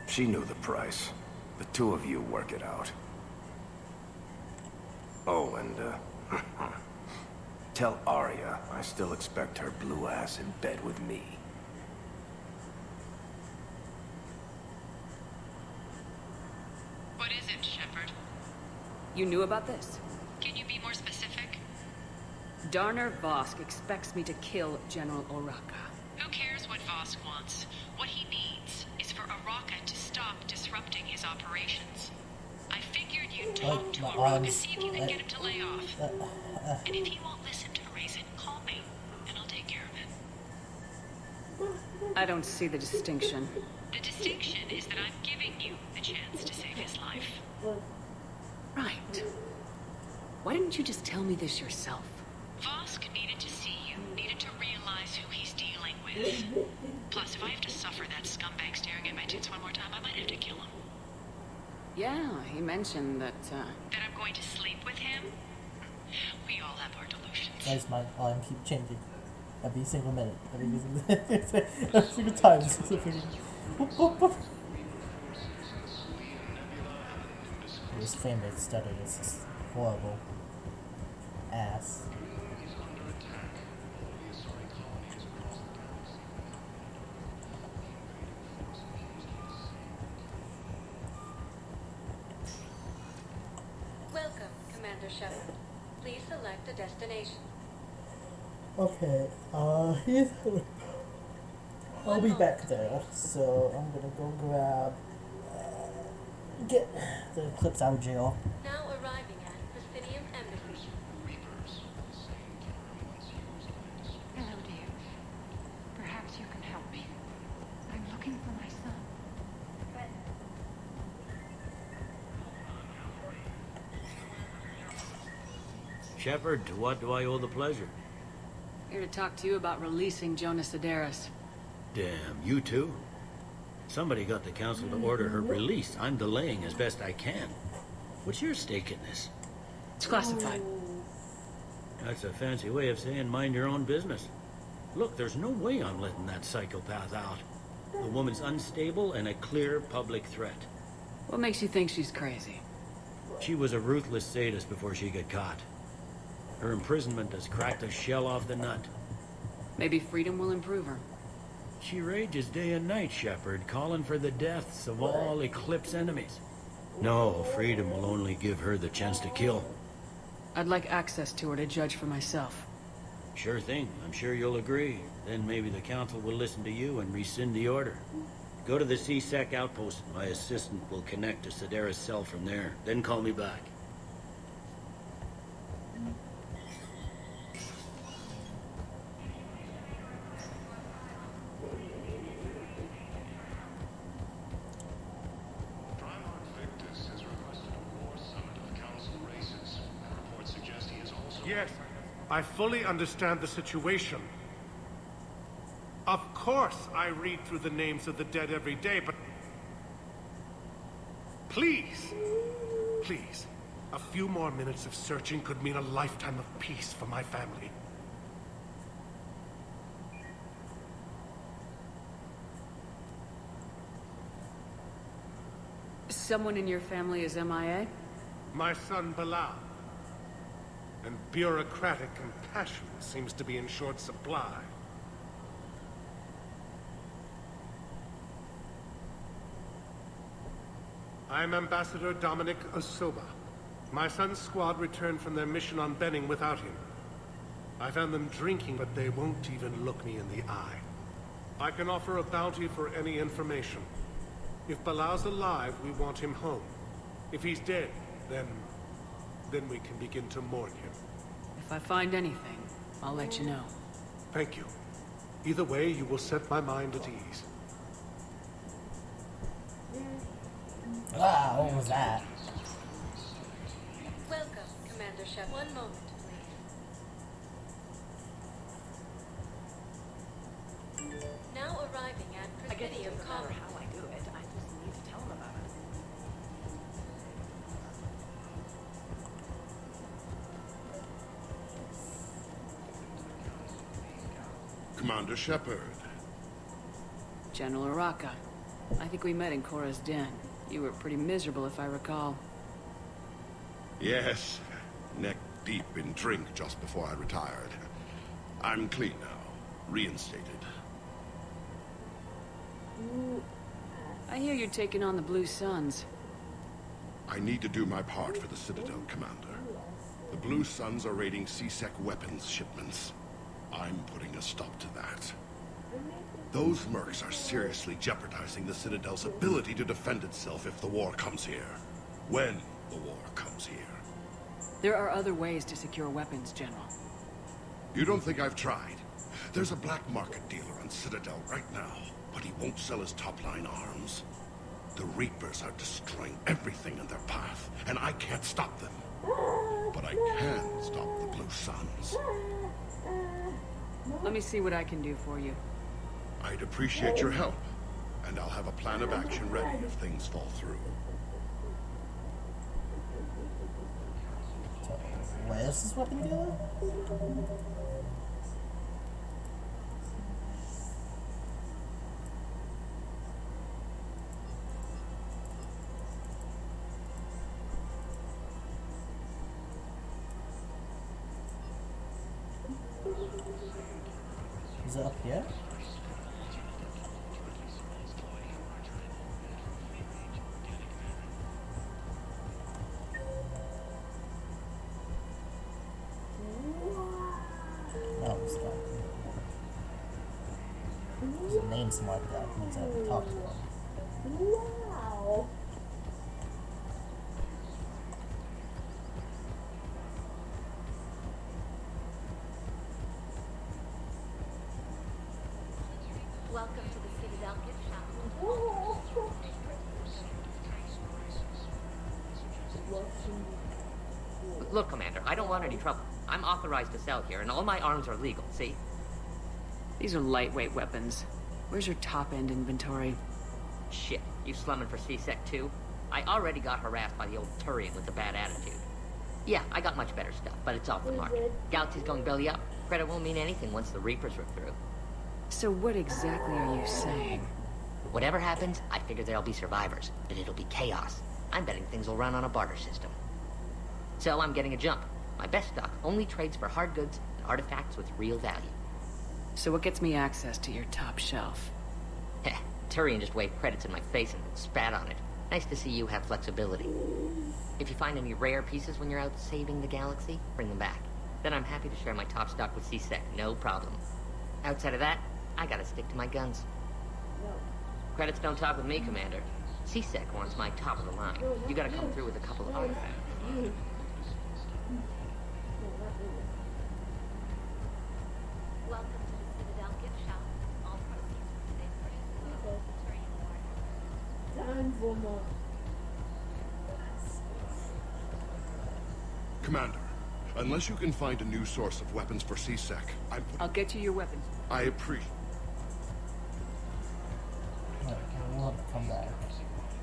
She knew the price. The two of you work it out. Oh, and, tell Arya I still expect her blue ass in bed with me. What is it, Shepard? You knew about this? Can you be more specific? Darner Vosk expects me to kill General Oraka. Who cares what Vosk wants? What he needs is for Oraka to stop disrupting his operations. I figured you'd talk to Oraka, see if you can get him to lay off. And if he won't listen to reason, call me, and I'll take care of it. I don't see the distinction. The distinction is that I'm giving you the chance to save his life. Right. Why didn't you just tell me this yourself? Vosk needed to see you, needed to realize who he's dealing with. Plus, if I have to suffer that scumbag staring at my tits one more time, I might have to kill him. Yeah, he mentioned that, That I'm going to sleep with him? We all have our delusions. Guys, my volume keep changing. Every single minute. Every single time. Whoop, whoop, whoop. This frame rate stutter is just horrible. Ass. Welcome, Commander Shepard. Please select a destination. Okay, I'll be back there, so I'm gonna go grab, get the Eclipse out of jail. Now arriving at Presidium Embassy. Hello, dear. Perhaps you can help me. I'm looking for my son. Shepard, to what do I owe the pleasure? Here to talk to you about releasing Jonas Sedaris. Damn, you too? Somebody got the council to order her release. I'm delaying as best I can. What's your stake in this? It's classified. That's a fancy way of saying mind your own business. Look, there's no way I'm letting that psychopath out. The woman's unstable and a clear public threat. What makes you think she's crazy? She was a ruthless sadist before she got caught. Her imprisonment has cracked a shell off the nut. Maybe freedom will improve her. She rages day and night, Shepard, calling for the deaths of all Eclipse enemies. No, freedom will only give her the chance to kill. I'd like access to her to judge for myself. Sure thing. I'm sure you'll agree. Then maybe the council will listen to you and rescind the order. Go to the C-Sec outpost. My assistant will connect to Sedaris' cell from there. Then call me back. Yes, I fully understand the situation. Of course I read through the names of the dead every day, but... Please, please, a few more minutes of searching could mean a lifetime of peace for my family. Someone in your family is MIA? My son, Bilal. And bureaucratic compassion seems to be in short supply. I'm Ambassador Dominic Osoba. My son's squad returned from their mission on Benning without him. I found them drinking, but they won't even look me in the eye. I can offer a bounty for any information. If Bilal's alive, we want him home. If he's dead, then we can begin to mourn him. If I find anything, I'll let you know. Thank you. Either way, you will set my mind at ease. Ah, what was that? Welcome, Commander Shepard. One moment, please. Now arriving at Presidium Commons. How I do it, I just need to tell them about it. Commander Shepard. General Araka. I think we met in Cora's den. You were pretty miserable, if I recall. Yes, neck deep in drink just before I retired. I'm clean now, reinstated. I hear you're taking on the Blue Suns. I need to do my part for the Citadel, Commander. The Blue Suns are raiding C-Sec weapons shipments. I'm putting a stop to that. Those mercs are seriously jeopardizing the Citadel's ability to defend itself if the war comes here. When the war comes here. There are other ways to secure weapons, General. You don't think I've tried? There's a black market dealer on Citadel right now, but he won't sell his top-line arms. The Reapers are destroying everything in their path, and I can't stop them. But I can stop the Blue Suns. Let me see what I can do for you. I'd appreciate your help, and I'll have a plan of action ready if things fall through. So, where's this weapon dealer? Is it up here? No, it's not. There's a name marked out. Means I have to talk to him. Wow. Welcome to the Citadel gift shop. Look, Commander, I don't want any trouble. I'm authorized to sell here, and all my arms are legal, see? These are lightweight weapons. Where's your top-end inventory? Shit, you slumming for C-Sec too? I already got harassed by the old Turian with a bad attitude. Yeah, I got much better stuff, but it's off the market. Galaxy's going belly up. Credit won't mean anything once the Reapers rip through. So what exactly are you saying? Whatever happens, I figure there'll be survivors, but it'll be chaos. I'm betting things will run on a barter system. So I'm getting a jump. My best stock only trades for hard goods and artifacts with real value. So what gets me access to your top shelf? Heh, Turian just waved credits in my face and spat on it. Nice to see you have flexibility. If you find any rare pieces when you're out saving the galaxy, bring them back. Then I'm happy to share my top stock with C-Sec, no problem. Outside of that, I gotta stick to my guns. Credits don't talk with me, Commander. C-Sec wants my top of the line. You gotta come through with a couple of artifacts. Welcome to the Citadel gift shop. All proceeds from today's purchase will go to the Turian War. Time for more. Commander, unless you can find a new source of weapons for C-Sec, I'll get you your weapons. I appreciate... Alright, we'll have to come back.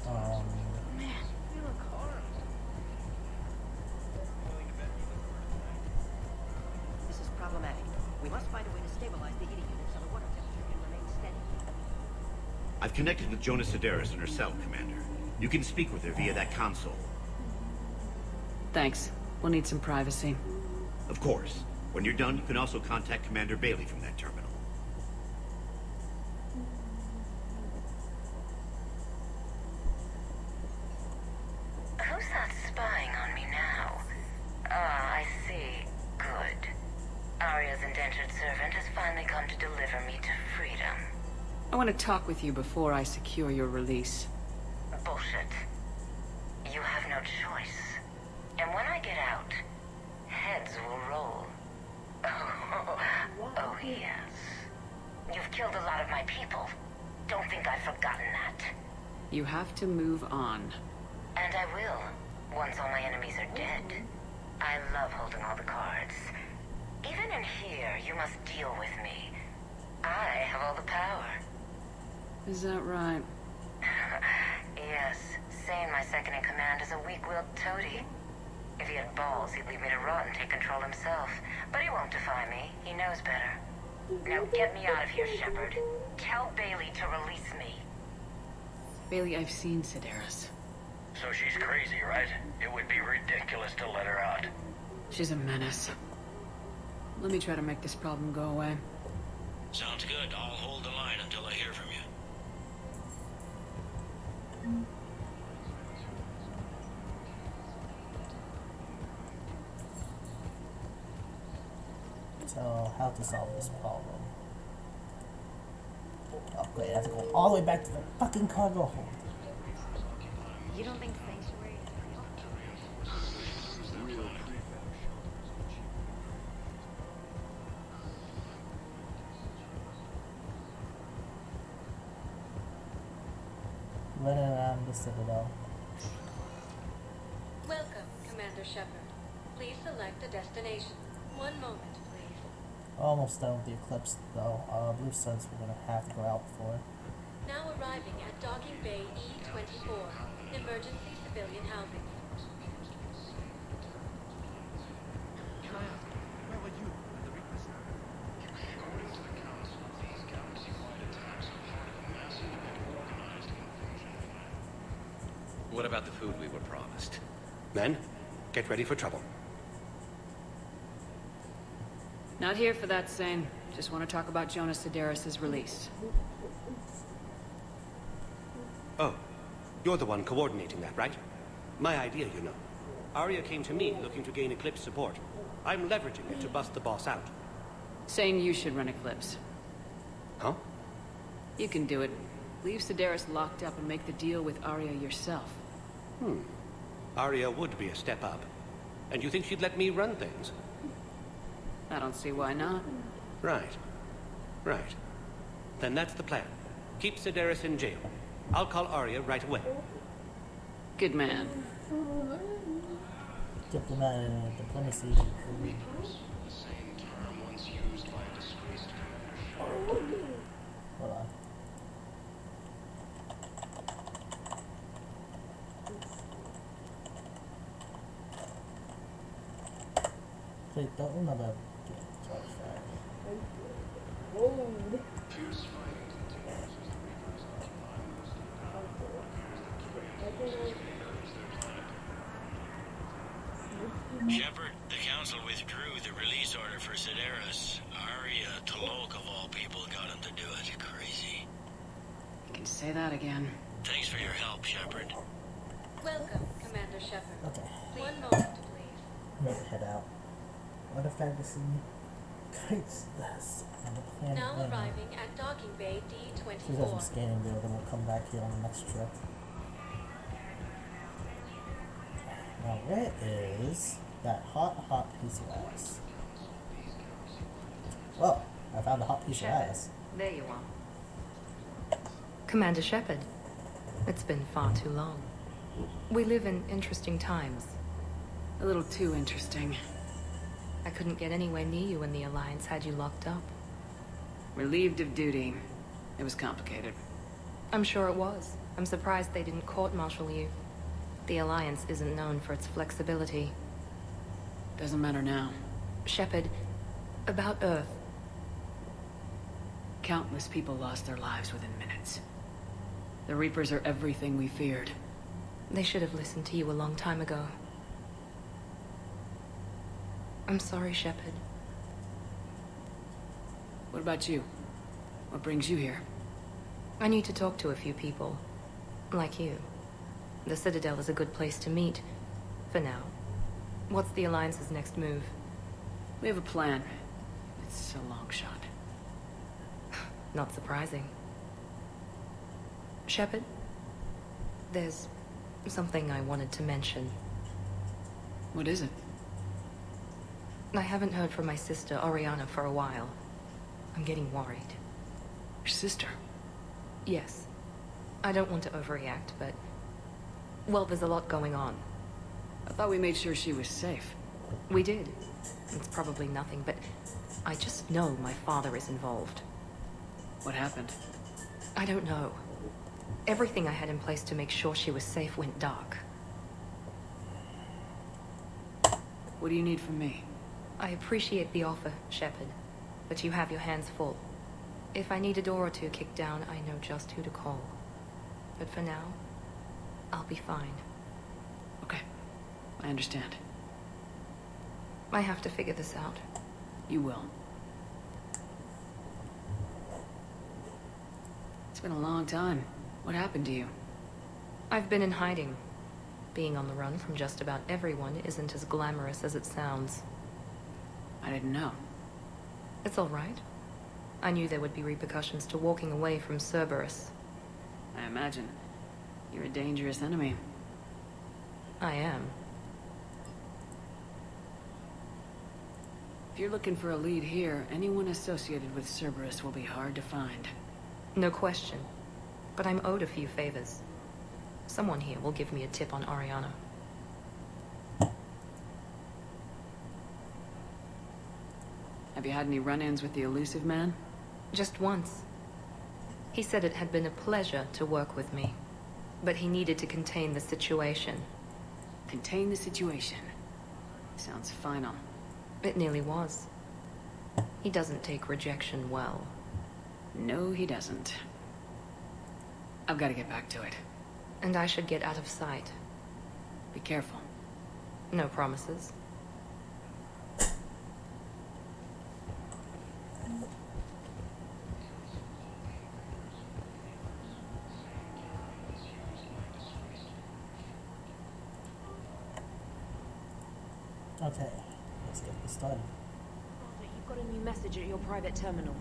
You look horrible. This is problematic. We must find a way to stabilize the heating unit so the water temperature can remain steady. I've connected with Jonas Sedaris in her cell, Commander. You can speak with her via that console. Thanks. We'll need some privacy. Of course. When you're done, you can also contact Commander Bailey from that terminal. Who's that spying on me now? Ah, I see. Good. Arya's indentured servant has finally come to deliver me to freedom. I want to talk with you before I secure your release. Bullshit. You have no choice. And when I get out, heads will roll. Oh, yes. You've killed a lot of my people. Don't think I've forgotten that. You have to move on. And I will, once all my enemies are dead. I love holding all the cards. Even in here, you must deal with me. I have all the power. Is that right? Yes, saying my second-in-command is a weak-willed toady. If he had balls, he'd leave me to rot and take control himself. But he won't defy me. He knows better. Now get me out of here, Shepard. Tell Bailey to release me. Bailey, I've seen Sedaris. So she's crazy, right? It would be ridiculous to let her out. She's a menace. Let me try to make this problem go away. Sounds good. I'll hold the line until I hear from you. So, how to solve this problem? Oh, great, I have to go all the way back to the fucking cargo hold. You don't think Sanctuary is real? Real. the Citadel. Welcome, Commander Shepard. Please select a destination. One moment, please. Almost done with the Eclipse, though. Blue says we're gonna have to go out for. Now arriving at Docking Bay E-24, emergency civilian housing. Where were you when the Reapers? According to the Council, these galaxy-wide attacks are part of a massive and organized invasion. What about the food we were promised? Men, get ready for trouble. Not here for that, Sane. Just want to talk about Jonas Sedaris' release. Oh, you're the one coordinating that, right? My idea, you know. Arya came to me looking to gain Eclipse support. I'm leveraging it to bust the boss out. Saying you should run Eclipse. Huh? You can do it. Leave Sedaris locked up and make the deal with Arya yourself. Arya would be a step up. And you think she'd let me run things? I don't see why not. Right. Right. Then that's the plan. Keep Sedaris in jail. I'll call Arya right away. Good man. Diplomacy. The same term once used by a disgraced commander. Hold on. Please don't remember. Fierce fighting continues as the Reapers occupy most of the power. The Grievances as their plan. Shepard, the Council withdrew the release order for Sedaris. Arya Tolok, of all people, got him to do it. Crazy. You can say that again. Thanks for your help, Shepard. Welcome, Commander Shepard. Okay. One moment, please. I'm gonna head out. What a fantasy. Kites this. On the planet Now Luna. arriving at Docking Bay She has some D-24. scanning there, then we'll come back here on the next trip. Now, where is that hot piece of ice? Well, I found a hot piece of ice. There you are. Commander Shepard, it's been far too long. We live in interesting times. A little too interesting. I couldn't get anywhere near you when the Alliance had you locked up. Relieved of duty. It was complicated. I'm sure it was. I'm surprised they didn't court-martial you. The Alliance isn't known for its flexibility. Doesn't matter now. Shepard, about Earth. Countless people lost their lives within minutes. The Reapers are everything we feared. They should have listened to you a long time ago. I'm sorry, Shepard. What about you? What brings you here? I need to talk to a few people. Like you. The Citadel is a good place to meet. For now. What's the Alliance's next move? We have a plan. It's a long shot. Not surprising. Shepard? There's something I wanted to mention. What is it? I haven't heard from my sister, Oriana, for a while. I'm getting worried. Your sister? Yes. I don't want to overreact, but... well, there's a lot going on. I thought we made sure she was safe. We did. It's probably nothing, but... I just know my father is involved. What happened? I don't know. Everything I had in place to make sure she was safe went dark. What do you need from me? I appreciate the offer, Shepard, but you have your hands full. If I need a door or two kicked down, I know just who to call. But for now, I'll be fine. Okay, I understand. I have to figure this out. You will. It's been a long time. What happened to you? I've been in hiding. Being on the run from just about everyone isn't as glamorous as it sounds. I didn't know. It's all right. I knew there would be repercussions to walking away from Cerberus. I imagine. You're a dangerous enemy. I am. If you're looking for a lead here, anyone associated with Cerberus will be hard to find. No question. But I'm owed a few favors. Someone here will give me a tip on Ariana. Have you had any run-ins with the elusive man? Just once. He said it had been a pleasure to work with me, but he needed to contain the situation. Contain the situation. Sounds final. It nearly was. He doesn't take rejection well. No, he doesn't. I've got to get back to it. And I should get out of sight. Be careful. No promises. Okay, let's get this started. You've got a new message at your private terminal.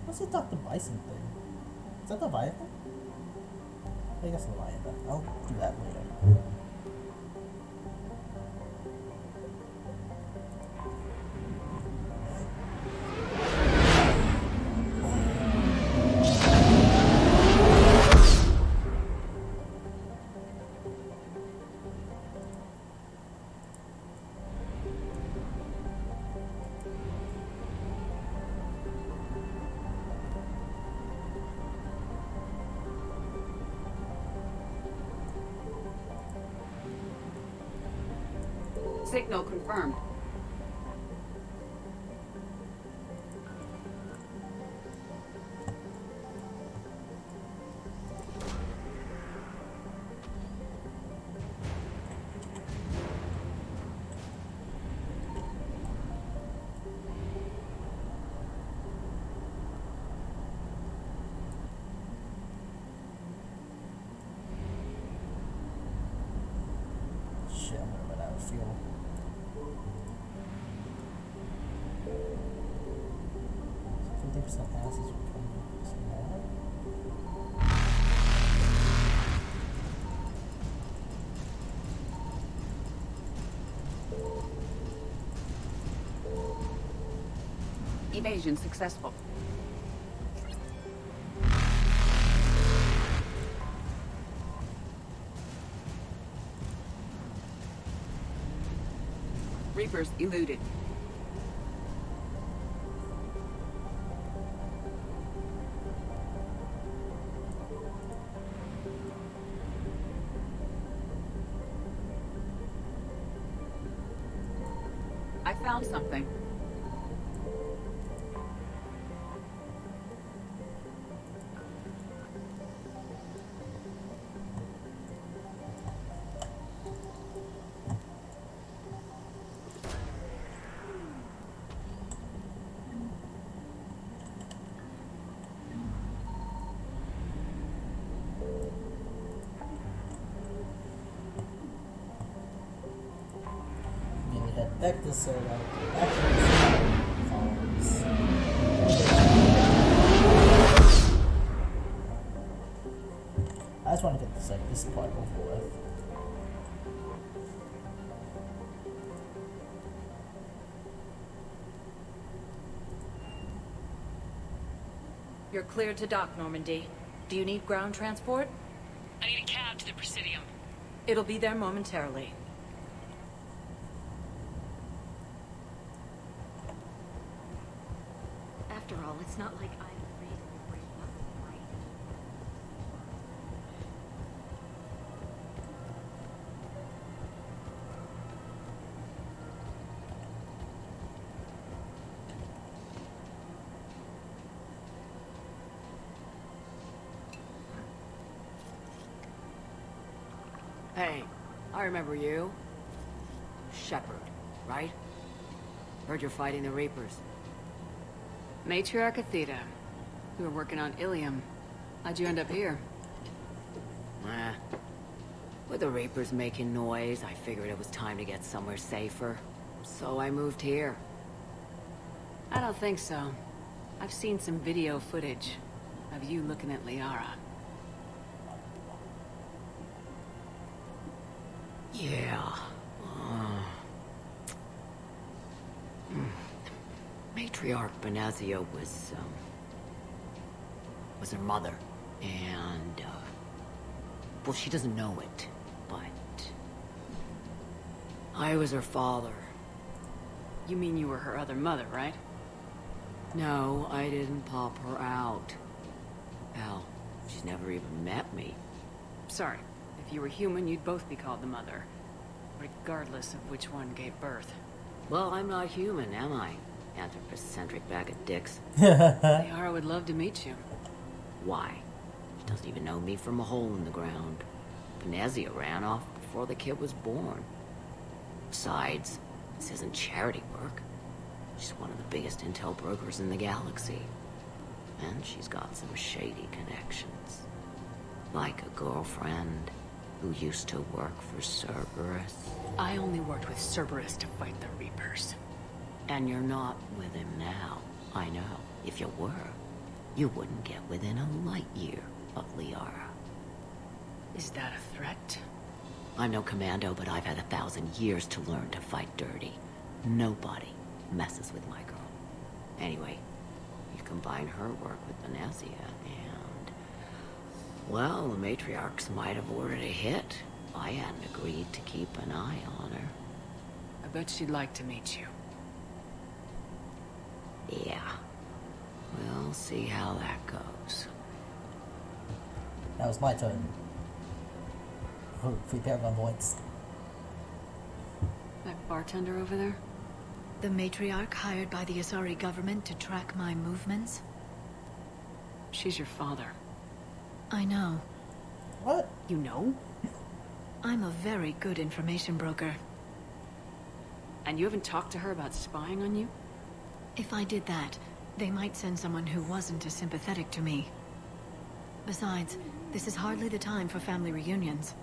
What's the Dr. Bison thing? Is that the Leviathan? I guess the Leviathan. I'll do that later. Signal confirmed. Shit, I'm gonna run out of fuel. Passes Evasion successful. Reapers eluded. I found something. Back to server. I just want to get this part over with. You're cleared to dock, Normandy. Do you need ground transport? I need a cab to the Presidium. It'll be there momentarily. After all, it's not like I'm afraid of break up, right? Hey, I remember you. Shepard, right? Heard you're fighting the Reapers. Matriarch Athena. We were working on Ilium. How'd you end up here? With the Reapers making noise, I figured it was time to get somewhere safer. So I moved here. I don't think so. I've seen some video footage. of you looking at Liara. Yeah. Matriarch Benazia was her mother, and well, she doesn't know it, but I was her father. You mean you were her other mother, right? No, I didn't pop her out. Hell, she's never even met me. Sorry. If you were human, you'd both be called the mother. Regardless of which one gave birth. Well, I'm not human, am I? Anthropocentric bag of dicks. Liara would love to meet you. Why? She doesn't even know me from a hole in the ground. Benazia ran off before the kid was born. Besides, this isn't charity work. She's one of the biggest intel brokers in the galaxy. And she's got some shady connections. Like a girlfriend who used to work for Cerberus. I only worked with Cerberus to fight the Reapers. And you're not with him now. I know. If you were, you wouldn't get within a light year of Liara. Is that a threat? I'm no commando, but I've had 1,000 years to learn to fight dirty. Nobody messes with my girl. Anyway, you combine her work with Benazia, and... well, the matriarchs might have ordered a hit. I hadn't agreed to keep an eye on her. I bet she'd like to meet you. Yeah. We'll see how that goes. Now it's my turn. Prepare my voice. That bartender over there? The matriarch hired by the Asari government to track my movements? She's your father. I know. What? You know? I'm a very good information broker. And you haven't talked to her about spying on you? If I did that, they might send someone who wasn't as sympathetic to me. Besides, this is hardly the time for family reunions.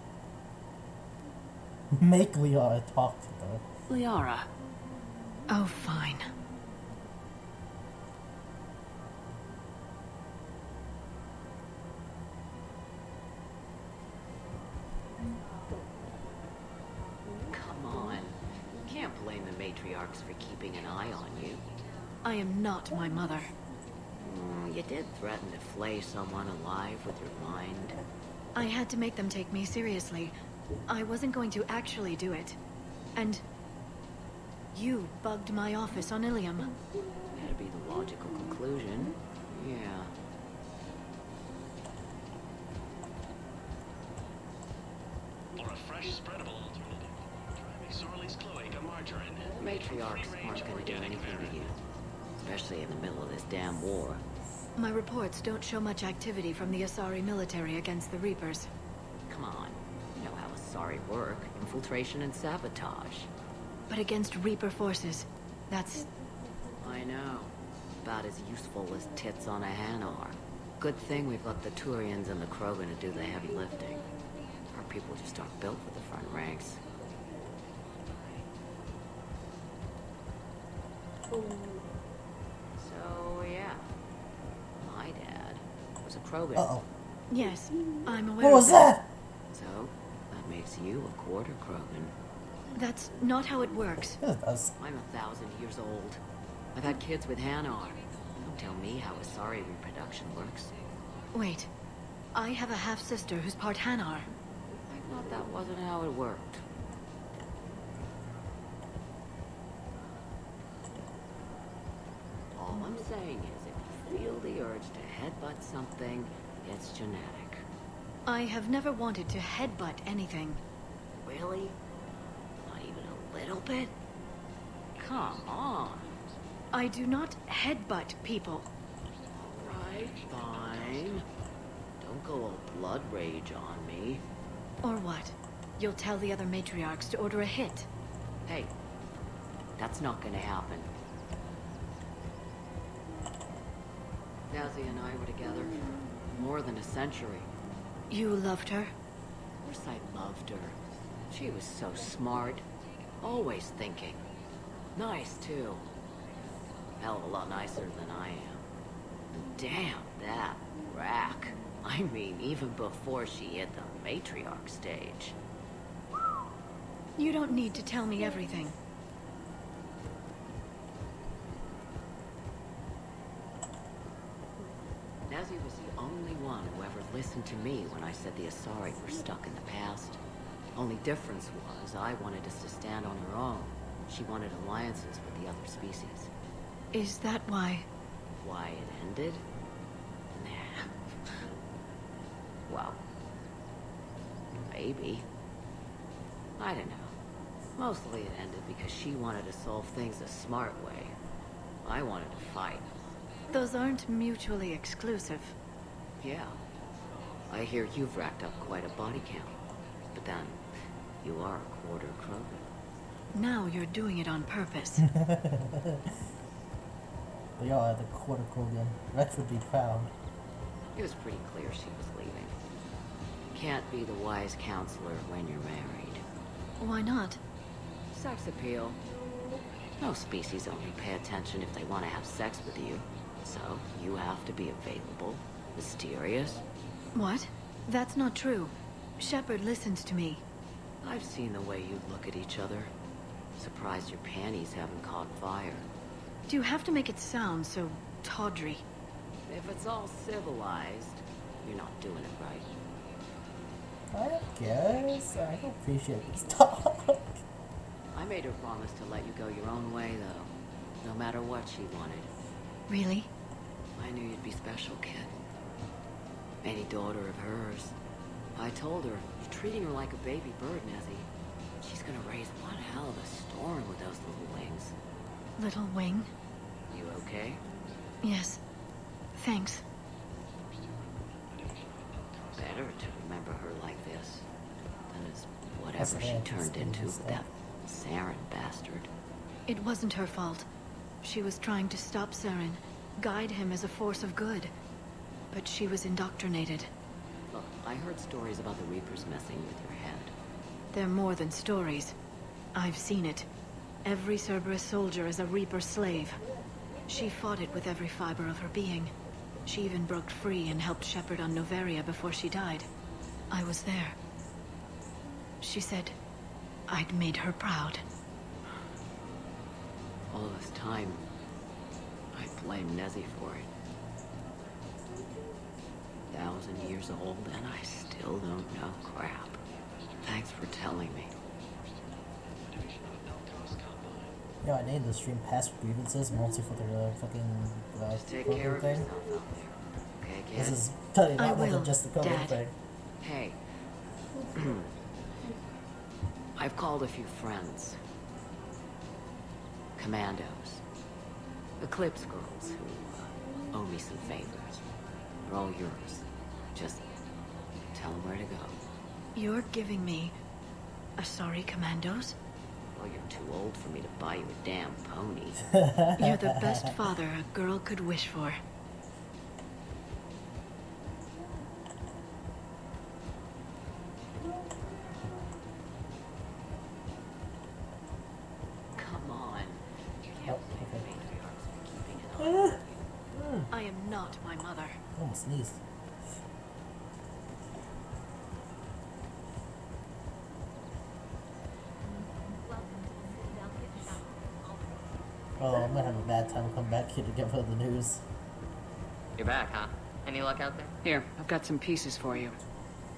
Make Liara talk to her. Liara. Oh, fine. Come on. You can't blame the matriarchs for keeping an eye on you. I am not my mother. You did threaten to flay someone alive with your mind. I had to make them take me seriously. I wasn't going to actually do it. And... you bugged my office on Ilium. That'd be the logical conclusion. Yeah. Or a fresh, spreadable alternative. Try McSorley's cloaca margarine. Matriarchs aren't gonna do anything to you. Especially in the middle of this damn war. My reports don't show much activity from the Asari military against the Reapers. Come on. You know how Asari work. Infiltration and sabotage. But against Reaper forces, that's... I know. About as useful as tits on a Hanar. Good thing we've got the Turians and the Krogan to do the heavy lifting. Our people just aren't built for the front ranks. So, yeah. My dad was a Krogan. Uh-oh. Yes, I'm aware What was of that. that? So, that makes you a quarter Krogan. That's not how it works. Yes, it does. I'm 1,000 years old. I've had kids with Hanar. Don't tell me how Asari reproduction works. Wait. I have a half-sister who's part Hanar. I thought that wasn't how it worked. All I'm saying is if you feel the urge to headbutt something, it's genetic. I have never wanted to headbutt anything. Really? Not even a little bit? Come on. I do not headbutt people. Right, fine. Don't go all blood rage on me. Or what? You'll tell the other matriarchs to order a hit. Hey, that's not gonna happen. Nazi and I were together for more than a century. You loved her? Of course I loved her. She was so smart. Always thinking. Nice, too. Hell of a lot nicer than I am. And damn, that Rack. I mean, even before she hit the matriarch stage. You don't need to tell me everything. Nezzy was the only one who ever listened to me when I said the Asari were stuck in the past. Only difference was I wanted us to stand on our own. She wanted alliances with the other species. Is that why? Why it ended? Nah. Well, maybe. I don't know. Mostly it ended because she wanted to solve things the smart way. I wanted to fight. Those aren't mutually exclusive. Yeah. I hear you've racked up quite a body count. But then, you are a quarter Krogan. Now you're doing it on purpose. We are the quarter Krogan. Rex would be proud. It was pretty clear she was leaving. Can't be the wise counselor when you're married. Why not? Sex appeal. Most species only pay attention if they want to have sex with you. So, you have to be available, mysterious. What? That's not true. Shepard listens to me. I've seen the way you look at each other. Surprised your panties haven't caught fire. Do you have to make it sound so tawdry? If it's all civilized, you're not doing it right. I guess. I don't appreciate this talk. I made her promise to let you go your own way, though. No matter what she wanted. Really? I knew you'd be special, kid. Any daughter of hers. I told her, you're treating her like a baby bird, Nezzy. She's gonna raise one hell of a storm with those little wings. Little wing? You okay? Yes. Thanks. Better to remember her like this than as whatever she turned into with that Saren bastard. It wasn't her fault. She was trying to stop Saren, guide him as a force of good. But she was indoctrinated. Look, I heard stories about the Reapers messing with your head. They're more than stories. I've seen it. Every Cerberus soldier is a Reaper slave. She fought it with every fiber of her being. She even broke free and helped Shepard on Noveria before she died. I was there. She said I'd made her proud. All this time, I blame Nezzy for it. 1,000 years old and I still don't know crap. Thanks for telling me. Yeah, I named the stream past grievances mostly for the fucking Take Krogan care of thing. yourself out there. Okay, kid? This is totally I not more will, than just the Krogan Dad. thing. Hey. I've called a few friends. Commandos. Eclipse girls who owe me some favors. They're all yours. Just tell them where to go. You're giving me Asari commandos? Well, you're too old for me to buy you a damn pony. You're the best father a girl could wish for. Come on. You Oh, can't blame okay. matriarchs for keeping it on. I am not my mother. Almost sneezed. Oh, I'm gonna have a bad time coming back here to give her the news. You're back, huh? Any luck out there? Here, I've got some pieces for you.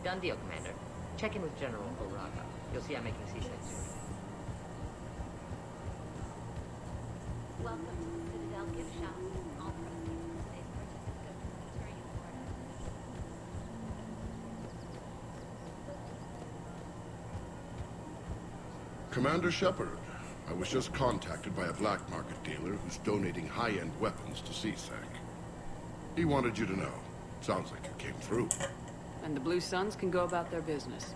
Done deal, Commander. Check in with General Oraga. You'll see I'm making C-6 soon. Welcome to the Citadel gift shop. All proceeds from today's purchases go to the military order. Commander Shepard, I was just contacted by a black market dealer who's donating high-end weapons to CSEC. He wanted you to know. Sounds like you came through. And the Blue Suns can go about their business.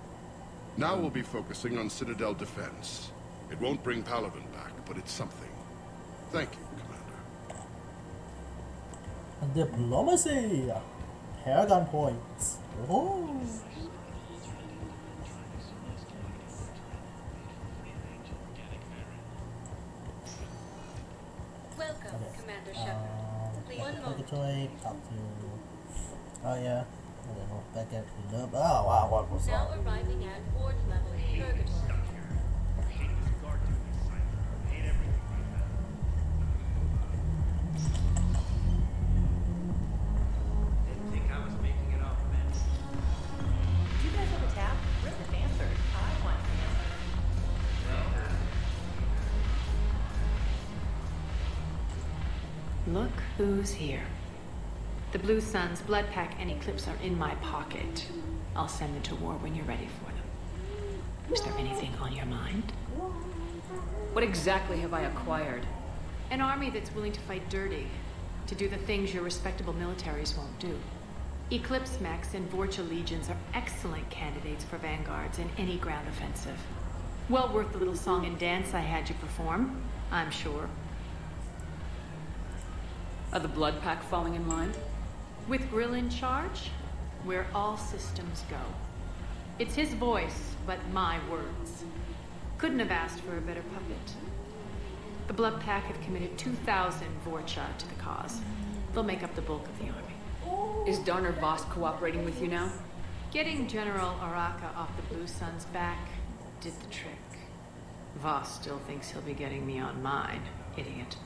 Now we'll be focusing on Citadel defense. It won't bring Paladin back, but it's something. Thank you, Commander. Diplomacy! Paragon points. Oh. Welcome, Okay. Commander Shepard. Please, one moment. Purgatory, talk to Oh yeah. And then we're back at oh wow, what was Now that? arriving at Ward level purgatory. Didn't think I was making it off, man. Do you guys have a tap? Where's the dancer? I want to answer. Look who's here. The Blue Suns, Blood Pack, and Eclipse are in my pocket. I'll send them to war when you're ready for them. Is there anything on your mind? What exactly have I acquired? An army that's willing to fight dirty, to do the things your respectable militaries won't do. Eclipse mechs and Vorcha legions are excellent candidates for vanguards in any ground offensive. Well worth the little song and dance I had you perform, I'm sure. Are the Blood Pack falling in line? With Grill in charge, where all systems go. It's his voice, but my words. Couldn't have asked for a better puppet. The Blood Pack have committed 2,000 Vorcha to the cause. They'll make up the bulk of the army. Is Darner Voss cooperating with you now? Getting General Araka off the Blue Sun's back did the trick. Voss still thinks he'll be getting me on mine, idiot.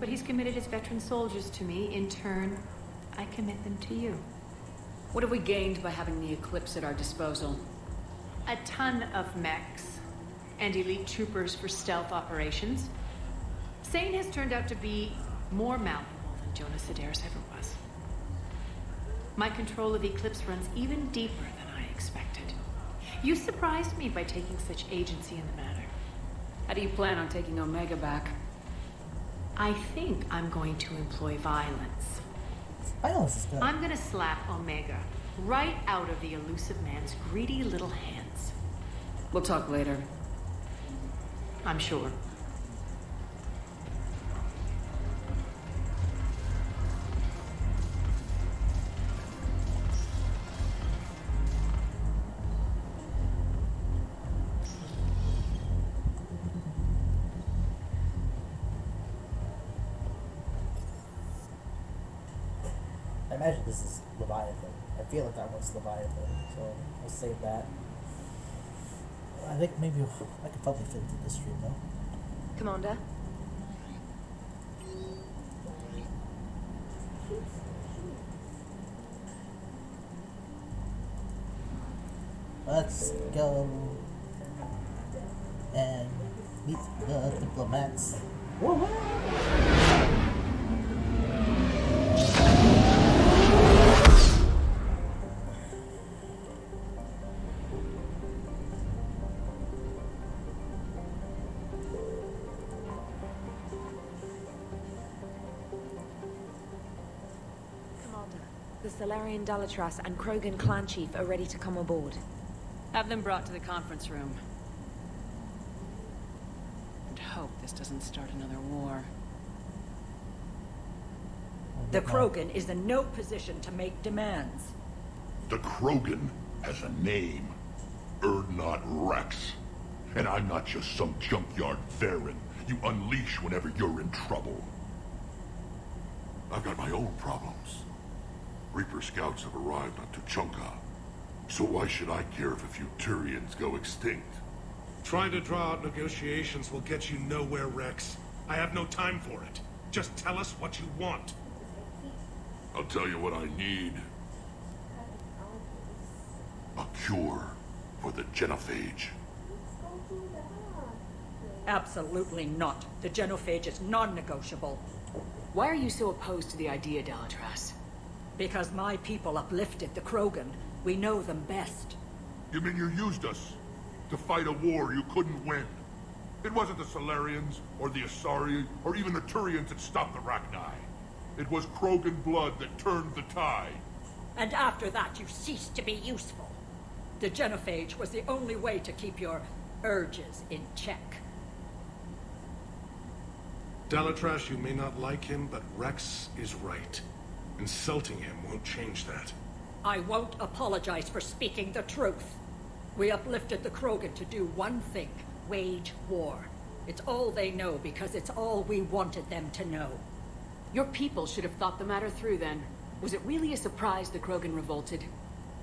But he's committed his veteran soldiers to me. In turn, I commit them to you. What have we gained by having the Eclipse at our disposal? A ton of mechs and elite troopers for stealth operations. Sane has turned out to be more malleable than Jonas Sedaris ever was. My control of Eclipse runs even deeper than I expected. You surprised me by taking such agency in the matter. How do you plan on taking Omega back? I think I'm going to employ violence. Violence is good. I'm gonna slap Omega right out of the elusive man's greedy little hands. We'll talk later. I'm sure. I imagine this is Leviathan. I feel like that one's Leviathan, so we'll save that. I think maybe I could probably fit into this stream though. Commander? Let's go and meet the diplomats. Woo-hoo! The Solarian Dalatras and Krogan clan chief are ready to come aboard. Have them brought to the conference room. And hope this doesn't start another war. The Krogan is in no position to make demands. The Krogan has a name. Erdnot Rex. And I'm not just some junkyard Varen you unleash whenever you're in trouble. I've got my own problems. Reaper scouts have arrived on Tuchanka. So why should I care if a few Turians go extinct? Trying to draw out negotiations will get you nowhere, Rex. I have no time for it. Just tell us what you want. I'll tell you what I need. A cure for the genophage. Absolutely not. The genophage is non-negotiable. Why are you so opposed to the idea, Dalatras? Because my people uplifted the Krogan. We know them best. You mean you used us to fight a war you couldn't win? It wasn't the Solarians, or the Asari, or even the Turians that stopped the Rachni. It was Krogan blood that turned the tide. And after that, you ceased to be useful. The genophage was the only way to keep your urges in check. Dalatras, you may not like him, but Rex is right. Insulting him won't change that. I won't apologize for speaking the truth. We uplifted the Krogan to do one thing, wage war. It's all they know because it's all we wanted them to know. Your people should have thought the matter through then. Was it really a surprise the Krogan revolted?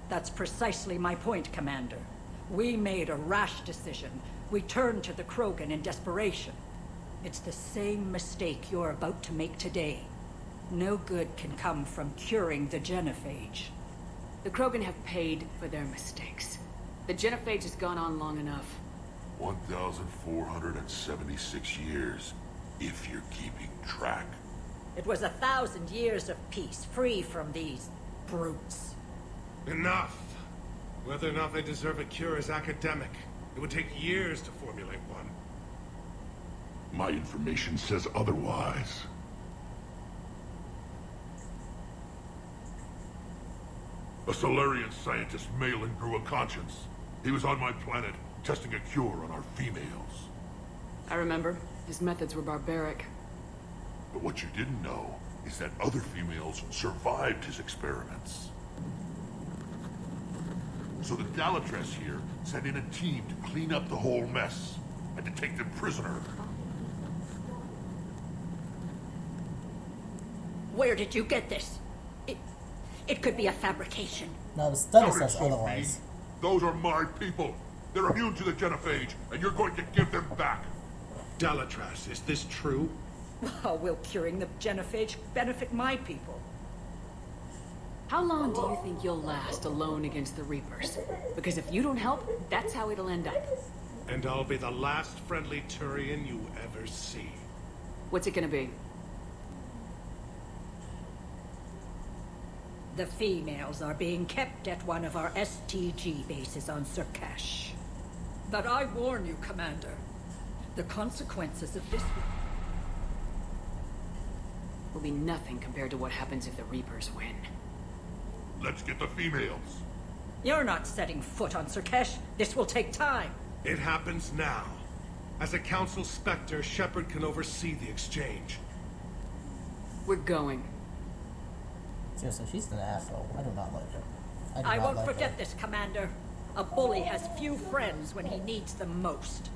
That's precisely my point, Commander. We made a rash decision. We turned to the Krogan in desperation. It's the same mistake you're about to make today. No good can come from curing the genophage. The Krogan have paid for their mistakes. The genophage has gone on long enough. 1,476 years, if you're keeping track. It was 1,000 years of peace, free from these brutes. Enough! Whether or not they deserve a cure is academic. It would take years to formulate one. My information says otherwise. A Solarian scientist, Malin, grew a conscience. He was on my planet, testing a cure on our females. I remember. His methods were barbaric. But what you didn't know is that other females survived his experiments. So the Dalatress here sent in a team to clean up the whole mess and to take them prisoner. Where did you get this? It could be a fabrication. No, the study Don't says insult otherwise. me. Those are my people. They're immune to the genophage, and you're going to give them back. Dalatrass, is this true? How will curing the genophage benefit my people? How long do you think you'll last alone against the Reapers? Because if you don't help, that's how it'll end up. And I'll be the last friendly Turian you ever see. What's it gonna be? The females are being kept at one of our STG bases on Surkash. But I warn you, Commander, the consequences of this Will be nothing compared to what happens if the Reapers win. Let's get the females. You're not setting foot on Surkash. This will take time. It happens now. As a Council Spectre, Shepard can oversee the exchange. We're going. Seriously, she's an asshole. I do not like her. I won't forget this, Commander. A bully has few friends when he needs them most.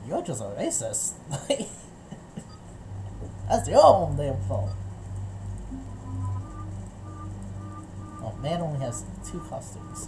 You're just a racist. That's your own damn fault. Oh, man only has 2 costumes.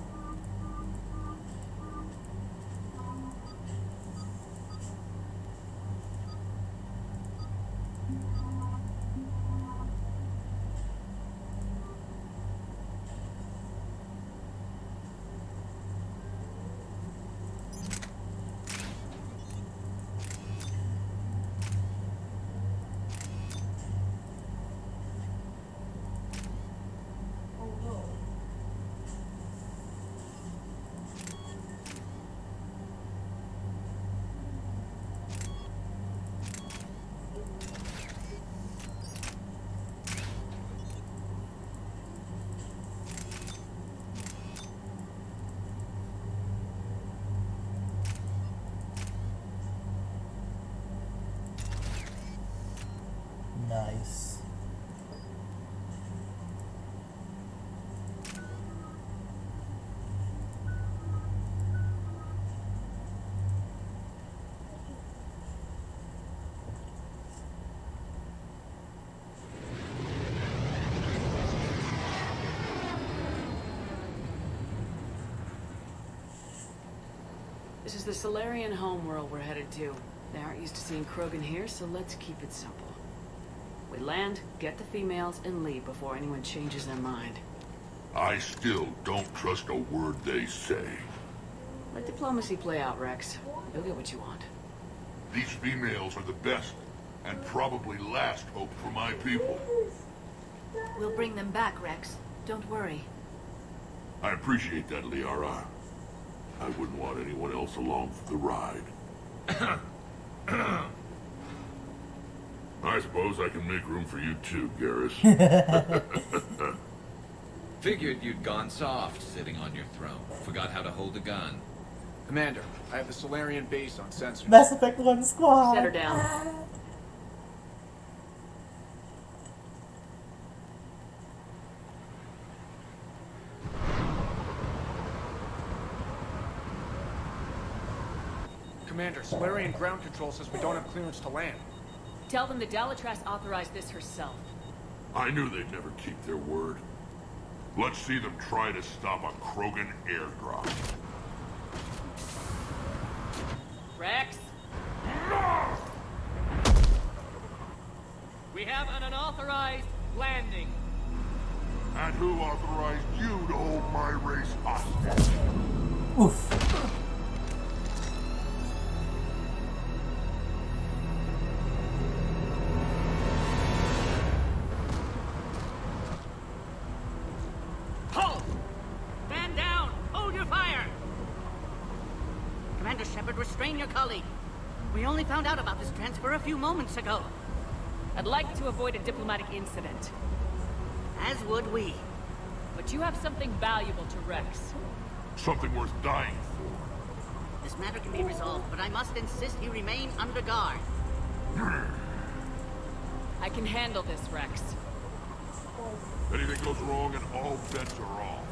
Nice. This is the Solarian homeworld we're headed to. They aren't used to seeing Krogan here, so let's keep it simple. We land, get the females, and leave before anyone changes their mind. I still don't trust a word they say. Let diplomacy play out, Rex. You'll get what you want. These females are the best, and probably last hope for my people. We'll bring them back, Rex. Don't worry. I appreciate that, Liara. I wouldn't want anyone else along for the ride. I suppose I can make room for you too, Garrus. Figured you'd gone soft sitting on your throne. Forgot how to hold a gun. Commander, I have the Solarian base on sensor. Mass Effect 1 squad! Set her down. Commander, Solarian ground control says we don't have clearance to land. Tell them the Dalatrass authorized this herself. I knew they'd never keep their word. Let's see them try to stop a Krogan airdrop. Rex? We have an unauthorized landing. And who authorized you to hold my race hostage? Oof. Halt! Stand down! Hold your fire! Commander Shepard, restrain your colleague. We only found out about this transfer a few moments ago. I'd like to avoid a diplomatic incident. As would we. But you have something valuable to Rex. Something worth dying for. This matter can be resolved, but I must insist he remain under guard. I can handle this, Rex. Anything goes wrong and all bets are off.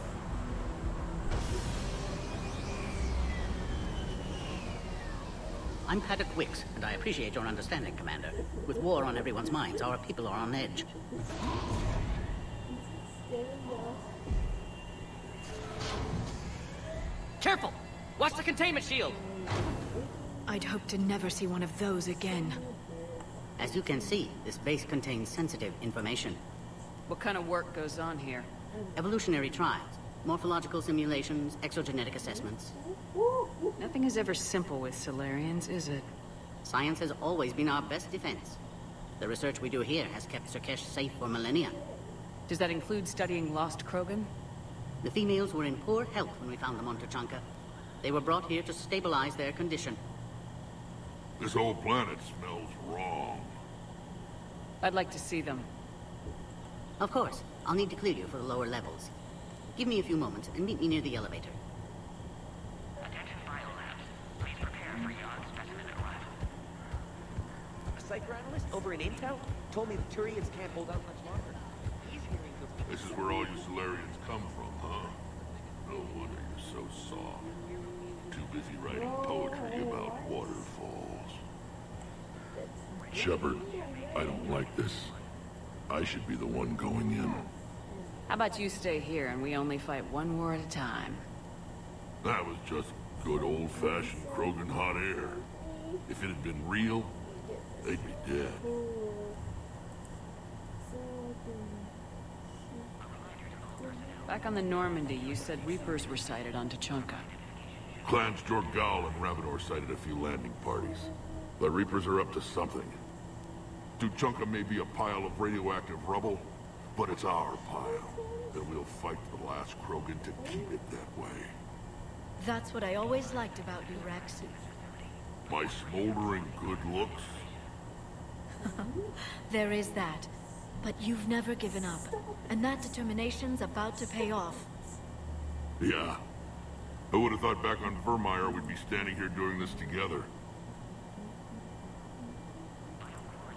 I'm Paddock Wicks, and I appreciate your understanding, Commander. With war on everyone's minds, our people are on edge. Careful! Watch the containment shield! I'd hope to never see one of those again. As you can see, this base contains sensitive information. What kind of work goes on here? Evolutionary trials, morphological simulations, exogenetic assessments. Nothing is ever simple with Solarians, is it? Science has always been our best defense. The research we do here has kept Surkesh safe for millennia. Does that include studying lost Krogan? The females were in poor health when we found them on Tuchanka. They were brought here to stabilize their condition. This whole planet smells wrong. I'd like to see them. Of course. I'll need to clear you for the lower levels. Give me a few moments and meet me near the elevator. Attention biolabs. Please prepare for yon specimen arrival. A Psyker analyst over in Intel told me the Turians can't hold out much longer. He's hearing the... This is where all you Solarians come from, huh? No wonder you're so soft. Too busy writing poetry about waterfalls. Shepard, I don't like this. I should be the one going in. How about you stay here and we only fight one war at a time? That was just good old-fashioned Krogan hot air. If it had been real, they'd be dead. Back on the Normandy, you said Reapers were sighted on Tuchanka. Clans Jorgal and Ravenor sighted a few landing parties. The Reapers are up to something. Tuchanka may be a pile of radioactive rubble, but it's our pile. And we'll fight to the last Krogan to keep it that way. That's what I always liked about you, Rex. My smoldering good looks? There is that. But you've never given up. And that determination's about to pay off. Yeah. Who would have thought back on Vermeer we'd be standing here doing this together?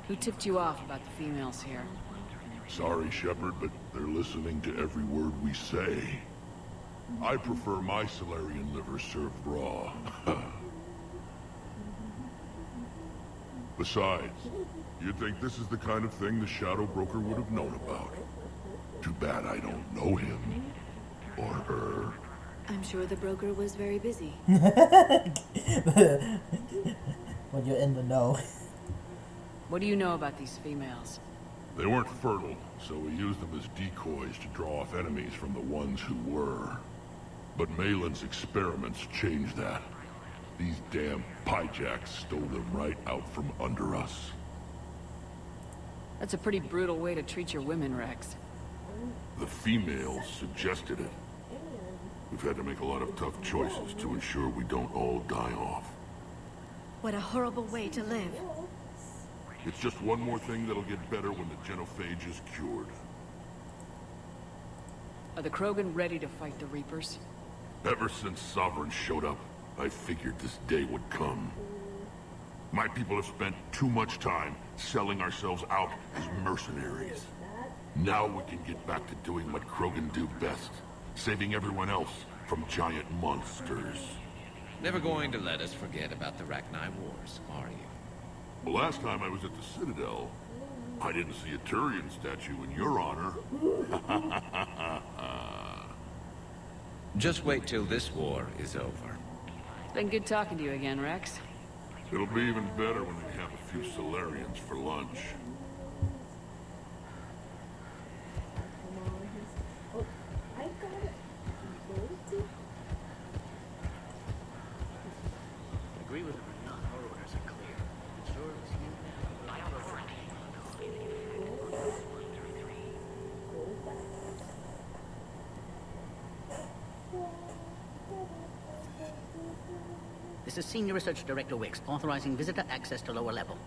Who tipped you off about the females here? Sorry, Shepard, but they're listening to every word we say. I prefer my Solarian liver served raw. Besides, you'd think this is the kind of thing the Shadow Broker would have known about. Too bad I don't know him. Or her. I'm sure the broker was very busy. When you're in the know. What do you know about these females? They weren't fertile, so we used them as decoys to draw off enemies from the ones who were. But Malin's experiments changed that. These damn Pyjaks stole them right out from under us. That's a pretty brutal way to treat your women, Rex. The females suggested it. We've had to make a lot of tough choices to ensure we don't all die off. What a horrible way to live. It's just one more thing that'll get better when the genophage is cured. Are the Krogan ready to fight the Reapers? Ever since Sovereign showed up, I figured this day would come. My people have spent too much time selling ourselves out as mercenaries. Now we can get back to doing what Krogan do best, saving everyone else from giant monsters. Never going to let us forget about the Rachni Wars, are you? The last time I was at the Citadel, I didn't see a Turian statue in your honor. Just wait till this war is over. Been good talking to you again, Rex. It'll be even better when we have a few Solarians for lunch. Agree with him or not, our orders are clear. Sure, it was you. I don't know for This is Senior Research Director Wicks, authorizing visitor access to lower level.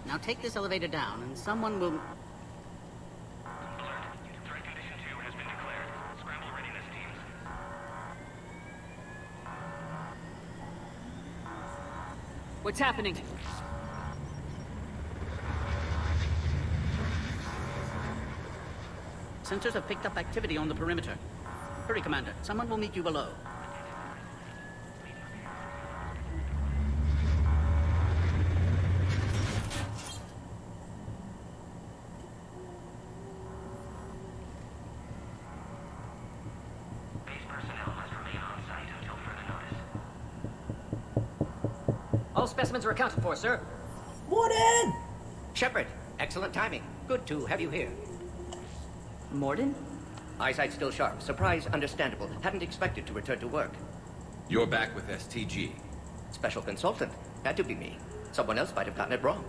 Now take this elevator down, and someone will... Threat condition 2 has been declared. Scramble readiness teams. What's happening? Sensors have picked up activity on the perimeter. Hurry, Commander. Someone will meet you below. All specimens are accounted for, sir. Morden! Shepard, excellent timing. Good to have you here. Morden? Eyesight still sharp. Surprise understandable. Hadn't expected to return to work. You're back with STG. Special consultant. Had to be me. Someone else might have gotten it wrong.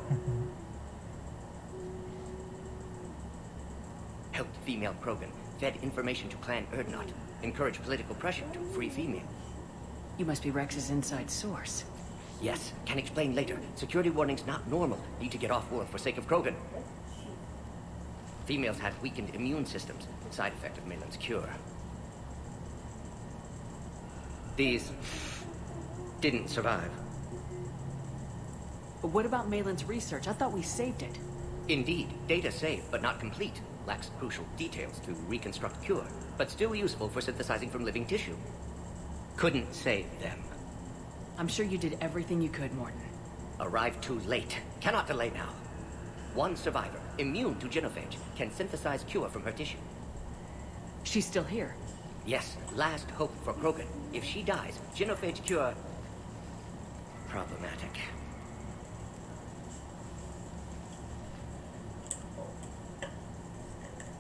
Helped female Krogan. Fed information to Clan Erdnot. Encouraged political pressure to free female. You must be Rex's inside source. Yes, can explain later. Security warnings not normal. Need to get off world for sake of Krogan. Females had weakened immune systems. Side effect of Malin's cure. These didn't survive. But what about Malin's research? I thought we saved it. Indeed, data saved, but not complete. Lacks crucial details to reconstruct cure, but still useful for synthesizing from living tissue. Couldn't save them. I'm sure you did everything you could, Morden. Arrived too late. Cannot delay now. One survivor, immune to genophage, can synthesize cure from her tissue. She's still here. Yes, last hope for Krogan. If she dies, genophage cure... problematic.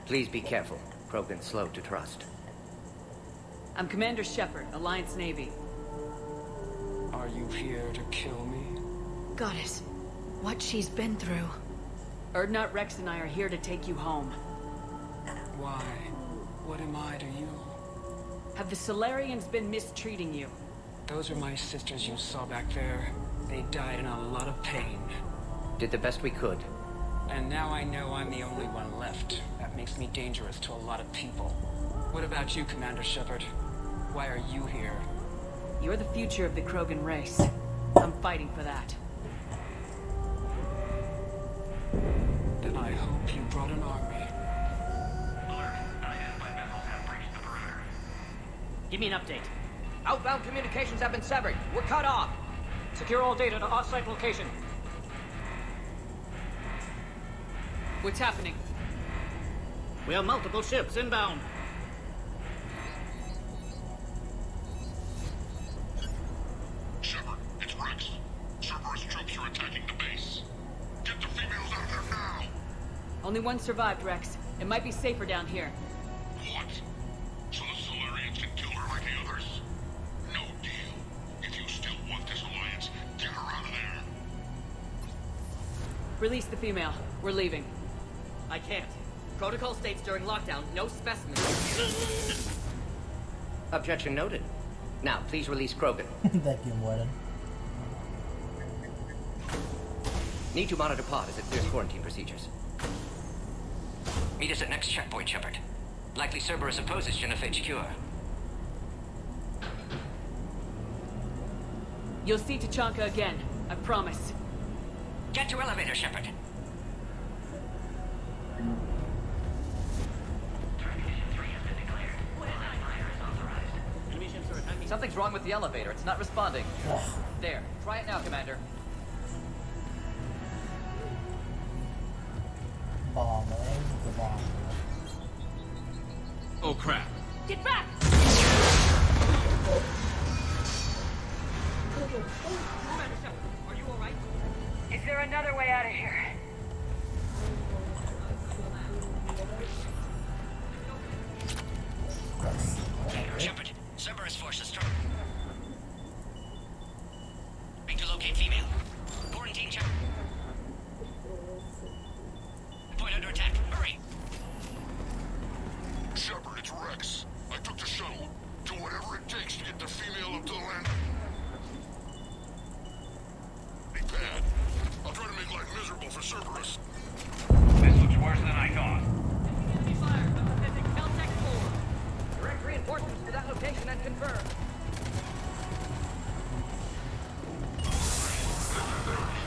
Please be careful. Krogan's slow to trust. I'm Commander Shepard, Alliance Navy. Are you here to kill me? Goddess, what she's been through. Erdnot, Rex, and I are here to take you home. Why? What am I to you? Have the Solarians been mistreating you? Those are my sisters you saw back there. They died in a lot of pain. Did the best we could. And now I know I'm the only one left. That makes me dangerous to a lot of people. What about you, Commander Shepard? Why are you here? You're the future of the Krogan race. I'm fighting for that. Then I hope you brought an army. Give me an update. Outbound communications have been severed. We're cut off. Secure all data to off-site location. What's happening? We have multiple ships inbound. Shepard, it's Rex. Cerberus troops are attacking the base. Get the females out of there now! Only one survived, Rex. It might be safer down here. What? So the Solarians can kill her like the others? No deal. If you still want this alliance, get her out of there. Release the female. We're leaving. I can't. Protocol states during lockdown, no specimens. Objection noted. Now, please release Krogan. Thank you, Morden. Need to monitor pod as it clears quarantine procedures. Meet us at next checkpoint, Shepard. Likely Cerberus opposes genophage cure. You'll see Tachanka again. I promise. Get to elevator, Shepard. Something's wrong with the elevator. It's not responding. There. Try it now, Commander. crap. Get back! Are you alright? Is there another way out of here? Shepard, Cerberus forces strong. Trying to locate female. Quarantine check. Point under attack. Hurry! Shepard, it's Rex. I took the shuttle. Do whatever it takes to get the female up to the land. Be bad. I'll try to make life miserable for Cerberus. This looks worse than I thought. Enemy fire. I'm sending Caltech 4. Direct reinforcements to that location and confirm.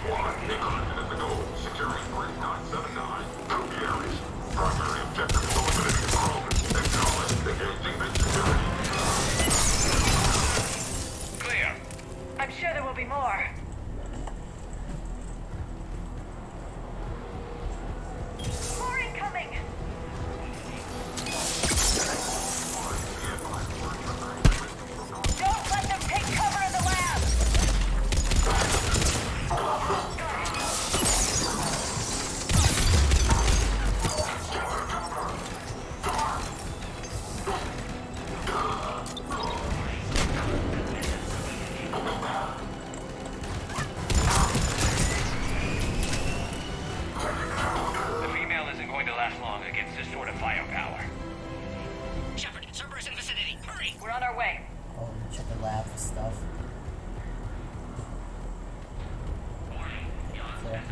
Squad, increment at the goal. Securing 3979. Copy areas. Primary objective is eliminating the Krogan. Acknowledge. Engaging mid security. Clear. I'm sure there will be more. More incoming! Don't let them take cover in the lab! The female isn't going to last long against this sort of firepower. Shepard, Cerberus in vicinity. Hurry! We're on our way. Oh, you check the lab and stuff. Clear.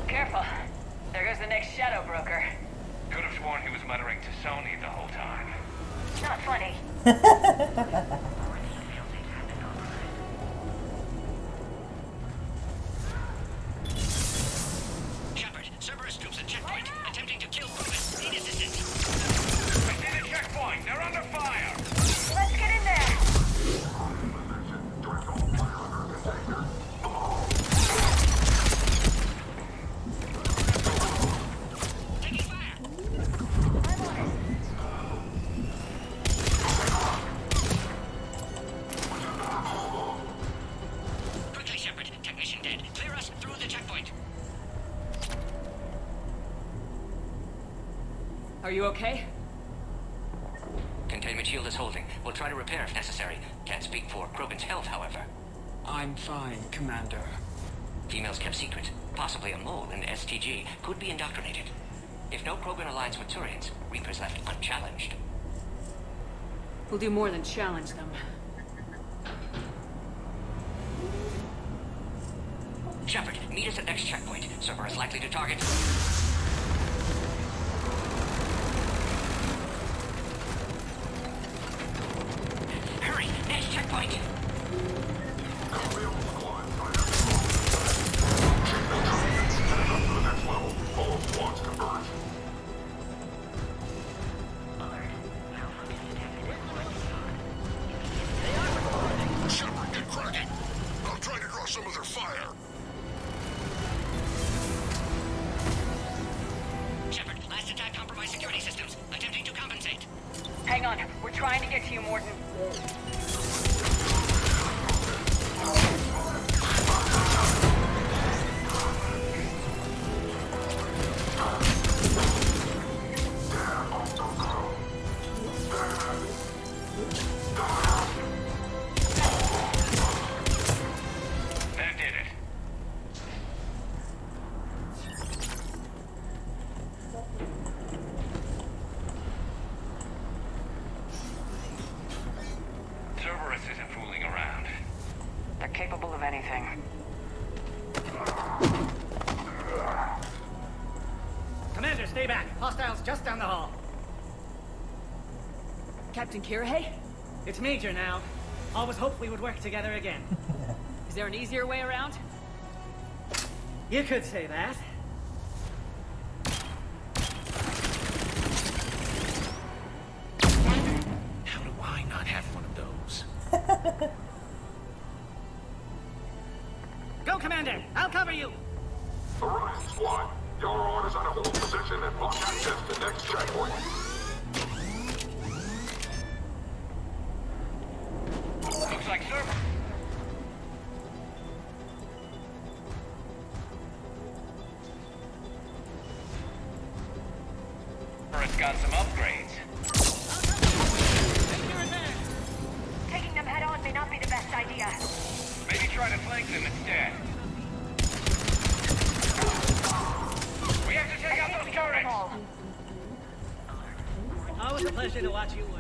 Careful. There goes the next shadow broker. Could have sworn he was muttering to Sony the whole time. Not funny. Shepard, Cerberus troops at checkpoint. Attempting to kill Krogan. Need assistance. I see the checkpoint. They're under fire. Let's get in there. Taking fire. I'm on it. Quickly, Shepard. Technician dead. Clear us through the checkpoint. Are you okay? Containment shield is holding. We'll try to repair if necessary. Can't speak for Krogan's health, however. I'm fine, Commander. Females kept secret. Possibly a mole in the STG. Could be indoctrinated. If no Krogan aligns with Turians, Reaper's left unchallenged. We'll do more than challenge them. Shepard, meet us at next checkpoint. Cerberus likely to target. Hurry! Next checkpoint! Shepard, get cracking. I'm trying to draw some of their fire. Shepard, last attack compromised security systems. Attempting to compensate. Hang on. We're trying to get to you, Morton. That did it. Cerberus isn't fooling around. They're capable of anything. Commander, stay back. Hostiles just down the hall. Captain Kirihei? It's Major now. Always hoped we would work together again. Is there an easier way around? You could say that. How do I not have one of those? you? Orion Squad, your orders are to hold position and block access to next checkpoint. Looks like server. It's got some upgrades. Taking them head on may not be the best idea. Maybe try to flank them instead. We have to take out those turrets! Always a pleasure to watch you work.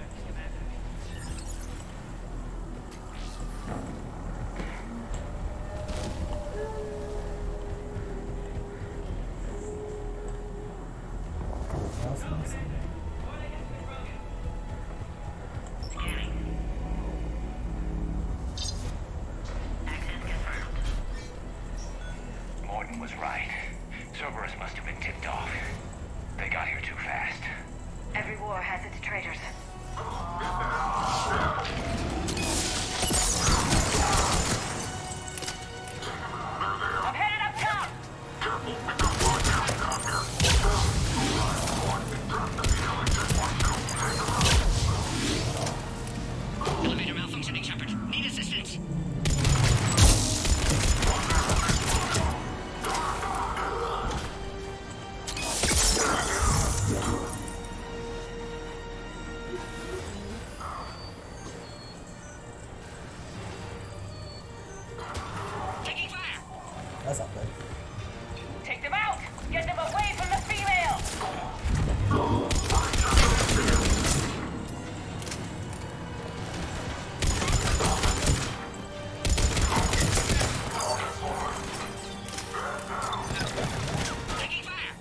Morton was right. Cerberus must have been tipped off. They got here too fast. Every war has its traitors. I'm headed up top! Elevator malfunctioning, Shepard. Need assistance. Taking fire. That's not good. Take them out! Get them away from the female! Taking fire.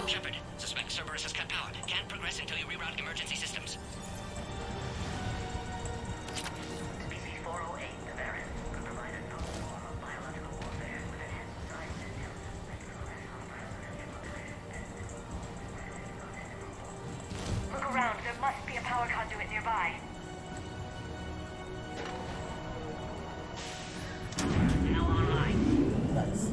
Shepard, suspect Cerberus has cut power. Can't progress until you reroute emergency systems. Species 408, the Varus, could provide a novel form of biological warfare with enhanced science and Look around, there must be a power conduit nearby. Now online. Nice.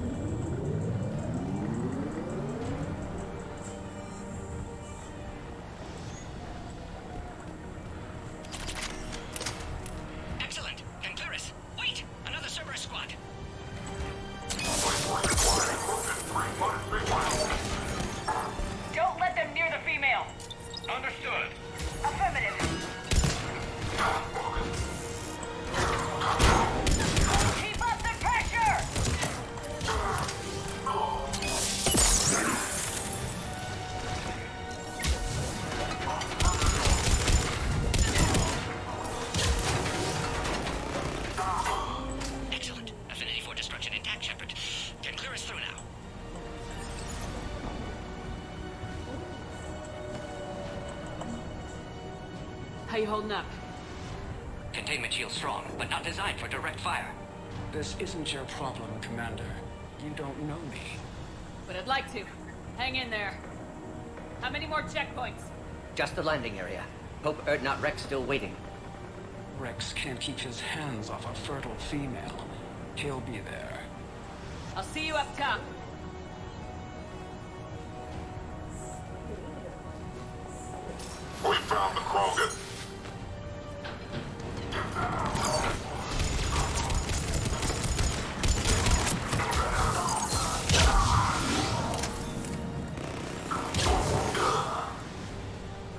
Excellent. Concurus. Wait! Another Cerberus squad. Don't let them near the female! Understood. Affirmative. Keep up the pressure! Excellent. Affinity for destruction intact, Shepard. Can clear us through now. How you holding up? Containment shield strong, but not designed for direct fire. This isn't your problem, Commander. You don't know me. But I'd like to. Hang in there. How many more checkpoints? Just the landing area. Hope not Rex still waiting. Rex can't keep his hands off a fertile female. He'll be there. I'll see you up top. We found the Krogan.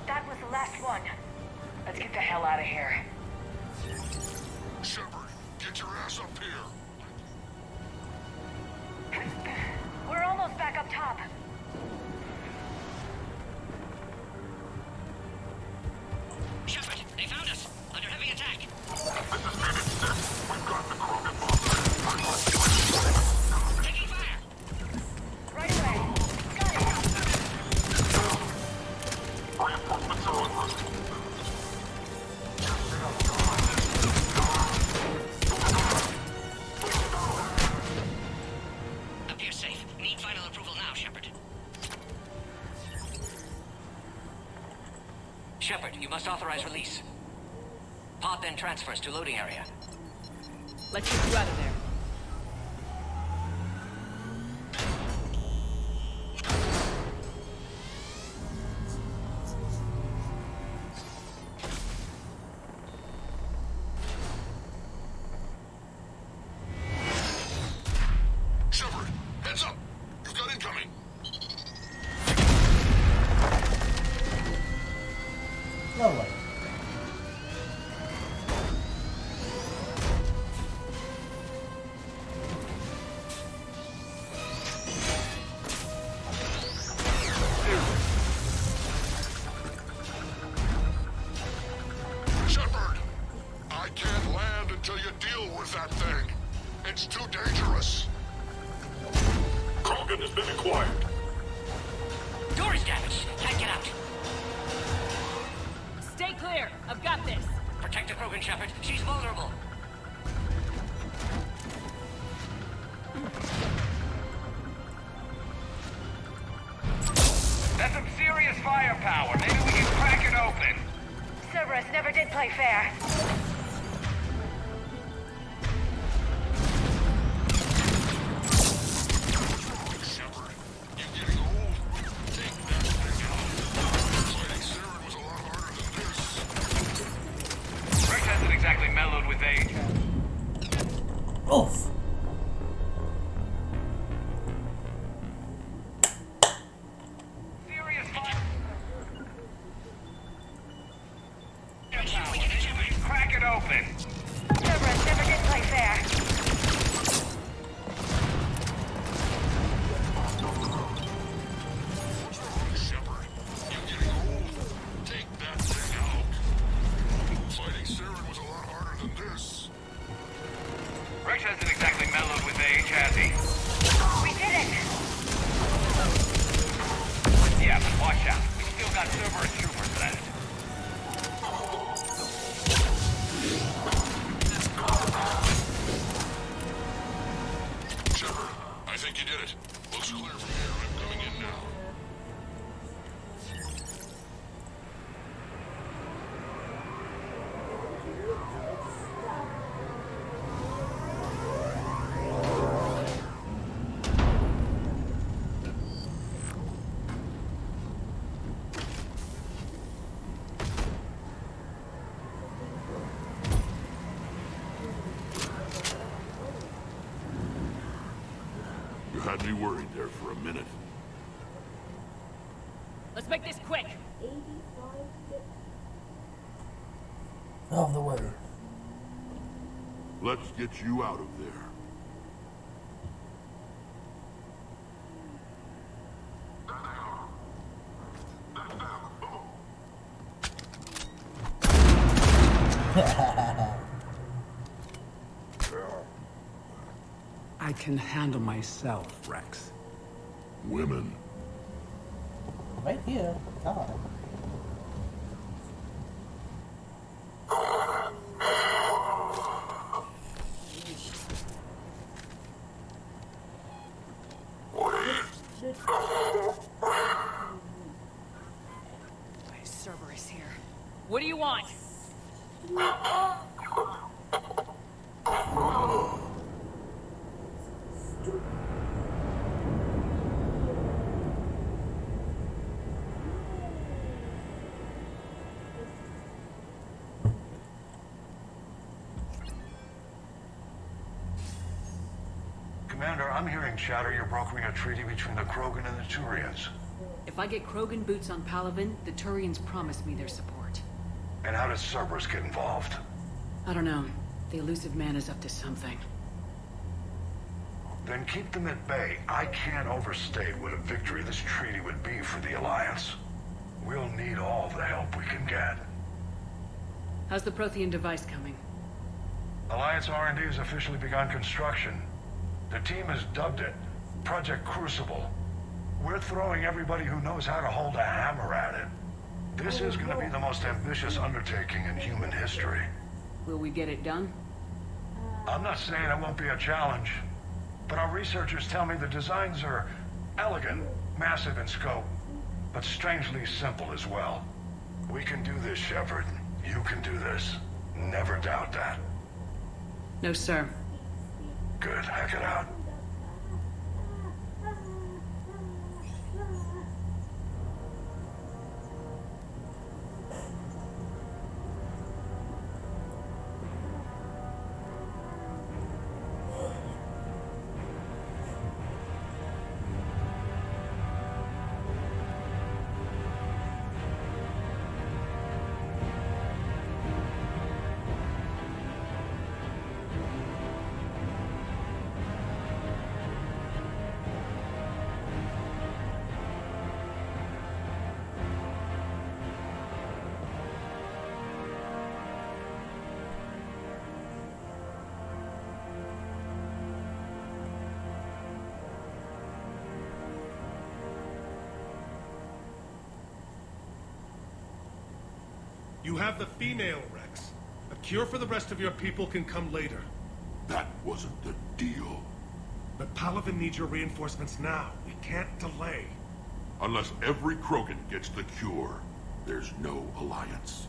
That was the last one. Let's get the hell out of here. Shepard, get your ass up here. We're almost back up top. Shepard, they found us. Under heavy attack. This is Unit 6. We've got the Krogan monster. Taking fire. Right away. Got it. Reinforcements are on route. Appears safe. Need final approval now, Shepard. Shepard, you must authorize release. Pod then transfers to loading area. Let's get you out of there. Shepard, heads up! You've got incoming! No way. Shepard! I can't land until you deal with that thing. It's too dangerous. Krogan has been acquired. Door is damaged. Can't get out. Stay clear. I've got this. Protect the Krogan, Shepard. She's vulnerable. That's some serious firepower. Maybe we can crack it open. Cerberus never did play fair. Shepard, you getting old? Take that thing out. Fighting Saren was a lot harder than this. Rex hasn't exactly mellowed with age. Oof. Serious firepower. Maybe we can crack it open. Cerberus never did play fair. Shepard, you getting old? Take that thing out. Fighting Saren was a lot harder than this. Rex hasn't exactly mellowed with age, has he? We did it! Yeah, but watch out. We still got Cerberus troopers left. Shepard, I think you did it. Looks clear from here. I'm coming in now. You had me worried there for a minute. Let's make this quick. Out of the way. Let's get you out of there. I can handle myself, Rex. Women. Right here. God. Cerberus here. What do you want? Commander, I'm hearing chatter you're brokering a treaty between the Krogan and the Turians. If I get Krogan boots on Palaven, the Turians promise me their support. And how does Cerberus get involved? I don't know. The elusive man is up to something. Then keep them at bay. I can't overstate what a victory this treaty would be for the Alliance. We'll need all the help we can get. How's the Prothean device coming? Alliance R&D has officially begun construction. The team has dubbed it Project Crucible. We're throwing everybody who knows how to hold a hammer at it. This is going to be the most ambitious undertaking in human history. Will we get it done? I'm not saying it won't be a challenge, but our researchers tell me the designs are elegant, massive in scope, but strangely simple as well. We can do this, Shepard. You can do this. Never doubt that. No, sir. Good, heck it out. You have the female, Rex. A cure for the rest of your people can come later. That wasn't the deal. But Palaven needs your reinforcements now. We can't delay. Unless every Krogan gets the cure, there's no alliance.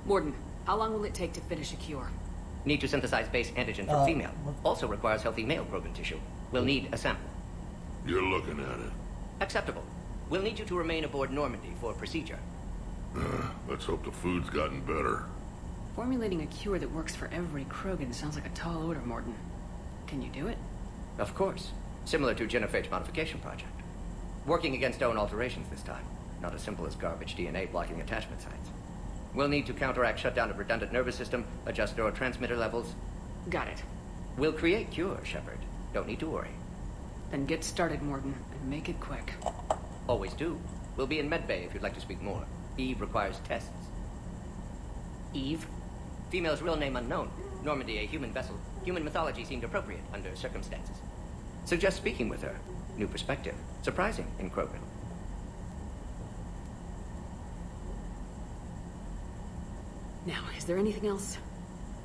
Morden, how long will it take to finish a cure? Need to synthesize base antigen from female. Also requires healthy male Krogan tissue. We'll need a sample. You're looking at it. Acceptable. We'll need you to remain aboard Normandy for procedure. Let's hope the food's gotten better. Formulating a cure that works for every Krogan sounds like a tall order, Morden. Can you do it? Of course. Similar to Genophage modification project. Working against own alterations this time. Not as simple as garbage DNA blocking attachment sites. We'll need to counteract shutdown of redundant nervous system, adjust neurotransmitter levels. Got it. We'll create cure, Shepard. Don't need to worry. Then get started, Morden, and make it quick. Always do. We'll be in medbay if you'd like to speak more. Eve requires tests. Eve? Female's real name unknown. Normandy, a human vessel. Human mythology seemed appropriate under circumstances. Suggest speaking with her. New perspective. Surprising in Krogan. Now, is there anything else?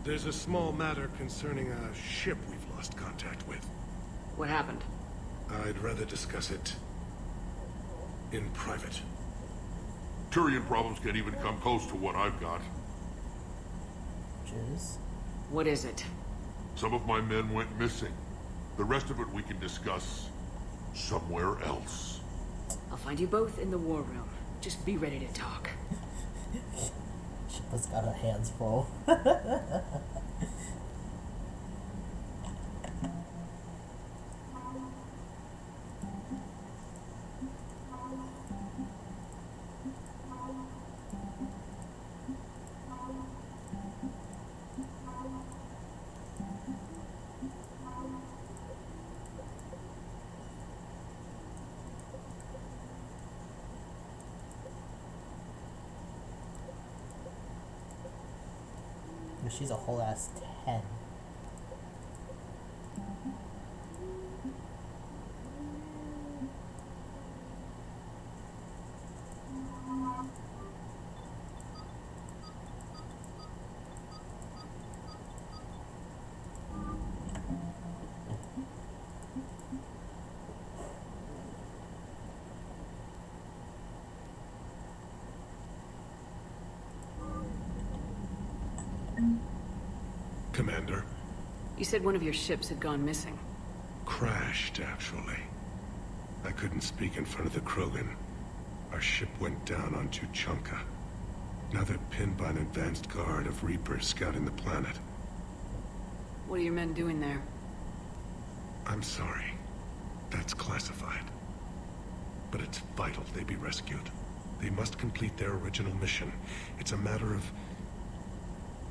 There's a small matter concerning a ship we've lost contact with. What happened? I'd rather discuss it in private. Turian problems can't even come close to what I've got. Jizz? What is it? Some of my men went missing. The rest of it we can discuss somewhere else. I'll find you both in the war room. Just be ready to talk. Shippa's got her hands full. She's a whole ass 10. Commander. You said one of your ships had gone missing. Crashed, actually. I couldn't speak in front of the Krogan. Our ship went down on Tuchanka. Now they're pinned by an advanced guard of Reapers scouting the planet. What are your men doing there? I'm sorry. That's classified. But it's vital they be rescued. They must complete their original mission. It's a matter of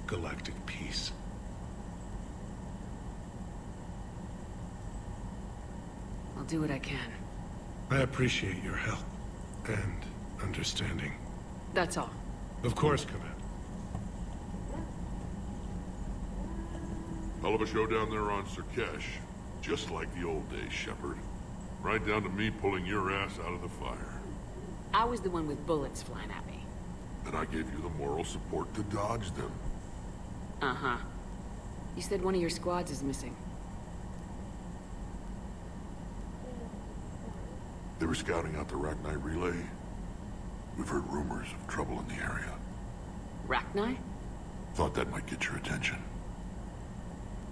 galactic peace. I'll do what I can. I appreciate your help and understanding. That's all. Of course, Commander. Hell of a show down there on Surkesh. Just like the old days, Shepard. Right down to me pulling your ass out of the fire. I was the one with bullets flying at me. And I gave you the moral support to dodge them. Uh-huh. You said one of your squads is missing. They were scouting out the Rachni relay. We've heard rumors of trouble in the area. Rachni? Thought that might get your attention.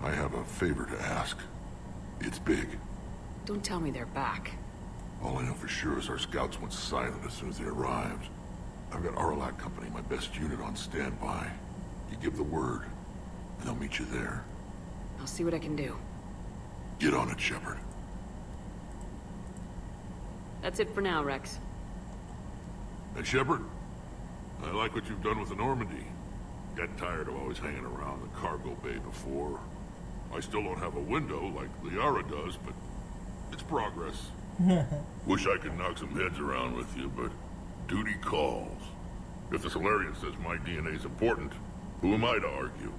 I have a favor to ask. It's big. Don't tell me they're back. All I know for sure is our scouts went silent as soon as they arrived. I've got Arlac Company, my best unit, on standby. You give the word, and I'll meet you there. I'll see what I can do. Get on it, Shepard. That's it for now, Rex. And Shepard, I like what you've done with the Normandy. Got tired of always hanging around the cargo bay before. I still don't have a window like Liara does, but it's progress. Wish I could knock some heads around with you, but duty calls. If the Solarian says my DNA's important, who am I to argue?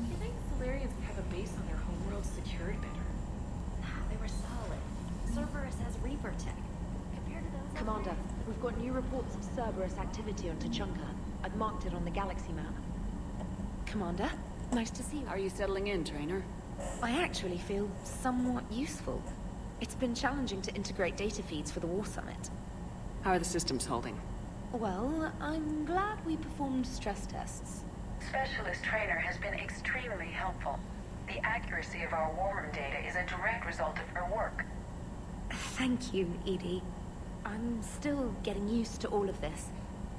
You think Solarians would have a base on their homeworld secured better? They were solid. Cerberus has Reaper tech. Compared to those... Commander, we've got new reports of Cerberus activity on Tuchanka. I've marked it on the galaxy map. Commander, nice to see you. How are you settling in, Trainer? I actually feel somewhat useful. It's been challenging to integrate data feeds for the War Summit. How are the systems holding? Well, I'm glad we performed stress tests. Specialist Trainer has been extremely helpful. The accuracy of our war room data is a direct result of her work. Thank you, Edie. I'm still getting used to all of this.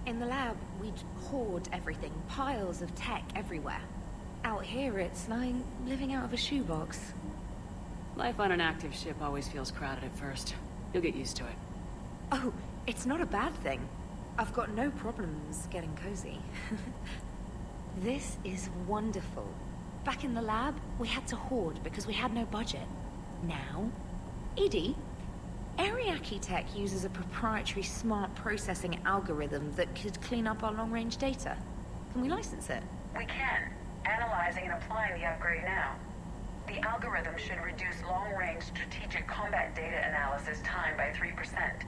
In the lab, we'd hoard everything, piles of tech everywhere. Out here, it's like living out of a shoebox. Life on an active ship always feels crowded at first. You'll get used to it. Oh, it's not a bad thing. I've got no problems getting cozy. This is wonderful. Back in the lab, we had to hoard because we had no budget. Now, Edie, Ariake Tech uses a proprietary smart processing algorithm that could clean up our long-range data. Can we license it? We can. Analyzing and applying the upgrade now. The algorithm should reduce long-range strategic combat data analysis time by 3%.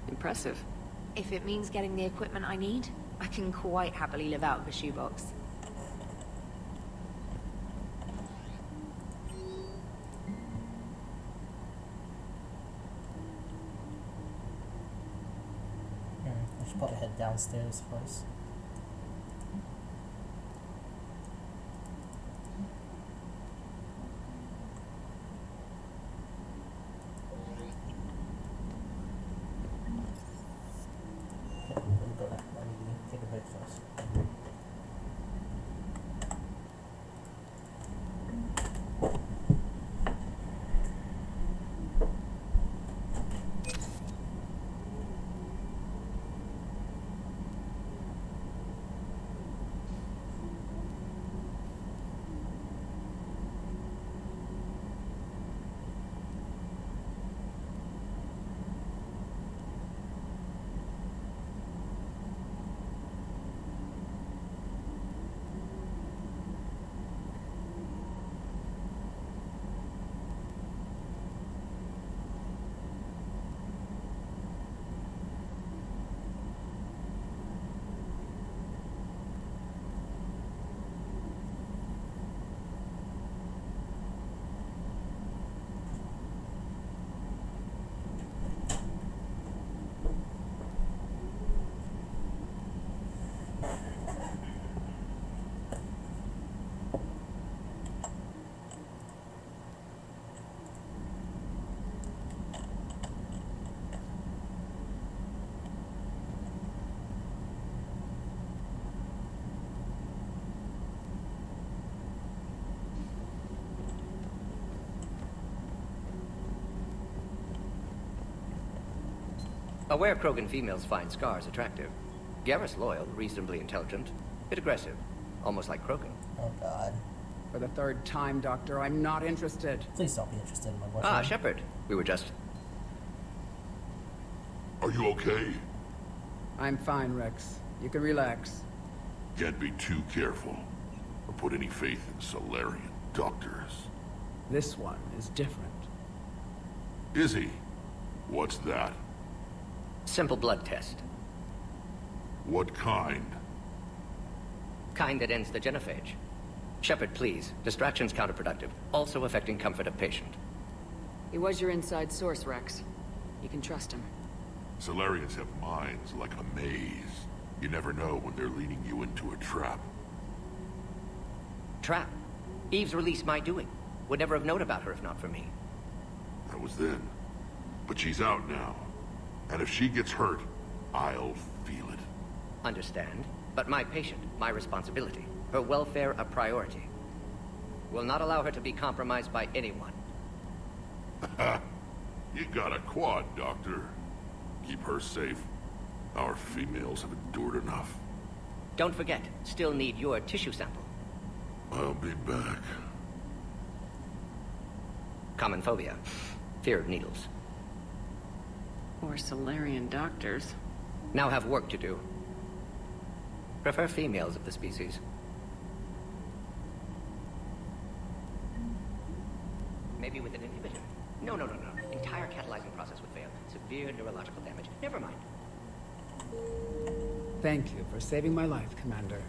Impressive. If it means getting the equipment I need, I can quite happily live out of a shoebox. I should probably head downstairs first. Okay, let me go back. Let me take a break first. Aware Krogan females find scars attractive. Garrus loyal, reasonably intelligent, bit aggressive, almost like Krogan. Oh god. For the third time, Doctor, I'm not interested. Please don't be interested in my boyfriend. Ah, Shepard. We were just... Are you okay? I'm fine, Rex. You can relax. Can't be too careful, or put any faith in Solarian doctors. This one is different. Is he? What's that? Simple blood test. What kind? Kind that ends the genophage. Shepard, please. Distraction's counterproductive, also affecting comfort of patient. He was your inside source, Rex. You can trust him. Solarians have minds like a maze. You never know when they're leading you into a trap. Trap? Eve's release my doing. Would never have known about her if not for me. That was then. But she's out now. And if she gets hurt, I'll feel it. Understand. But my patient, my responsibility. Her welfare a priority. Will not allow her to be compromised by anyone. You got a quad, Doctor. Keep her safe. Our females have endured enough. Don't forget, still need your tissue sample. I'll be back. Common phobia. Fear of needles. Or Solarian doctors. Now have work to do. Prefer females of the species. Maybe with an inhibitor. No. Entire catalyzing process would fail. Severe neurological damage. Never mind. Thank you for saving my life, Commander.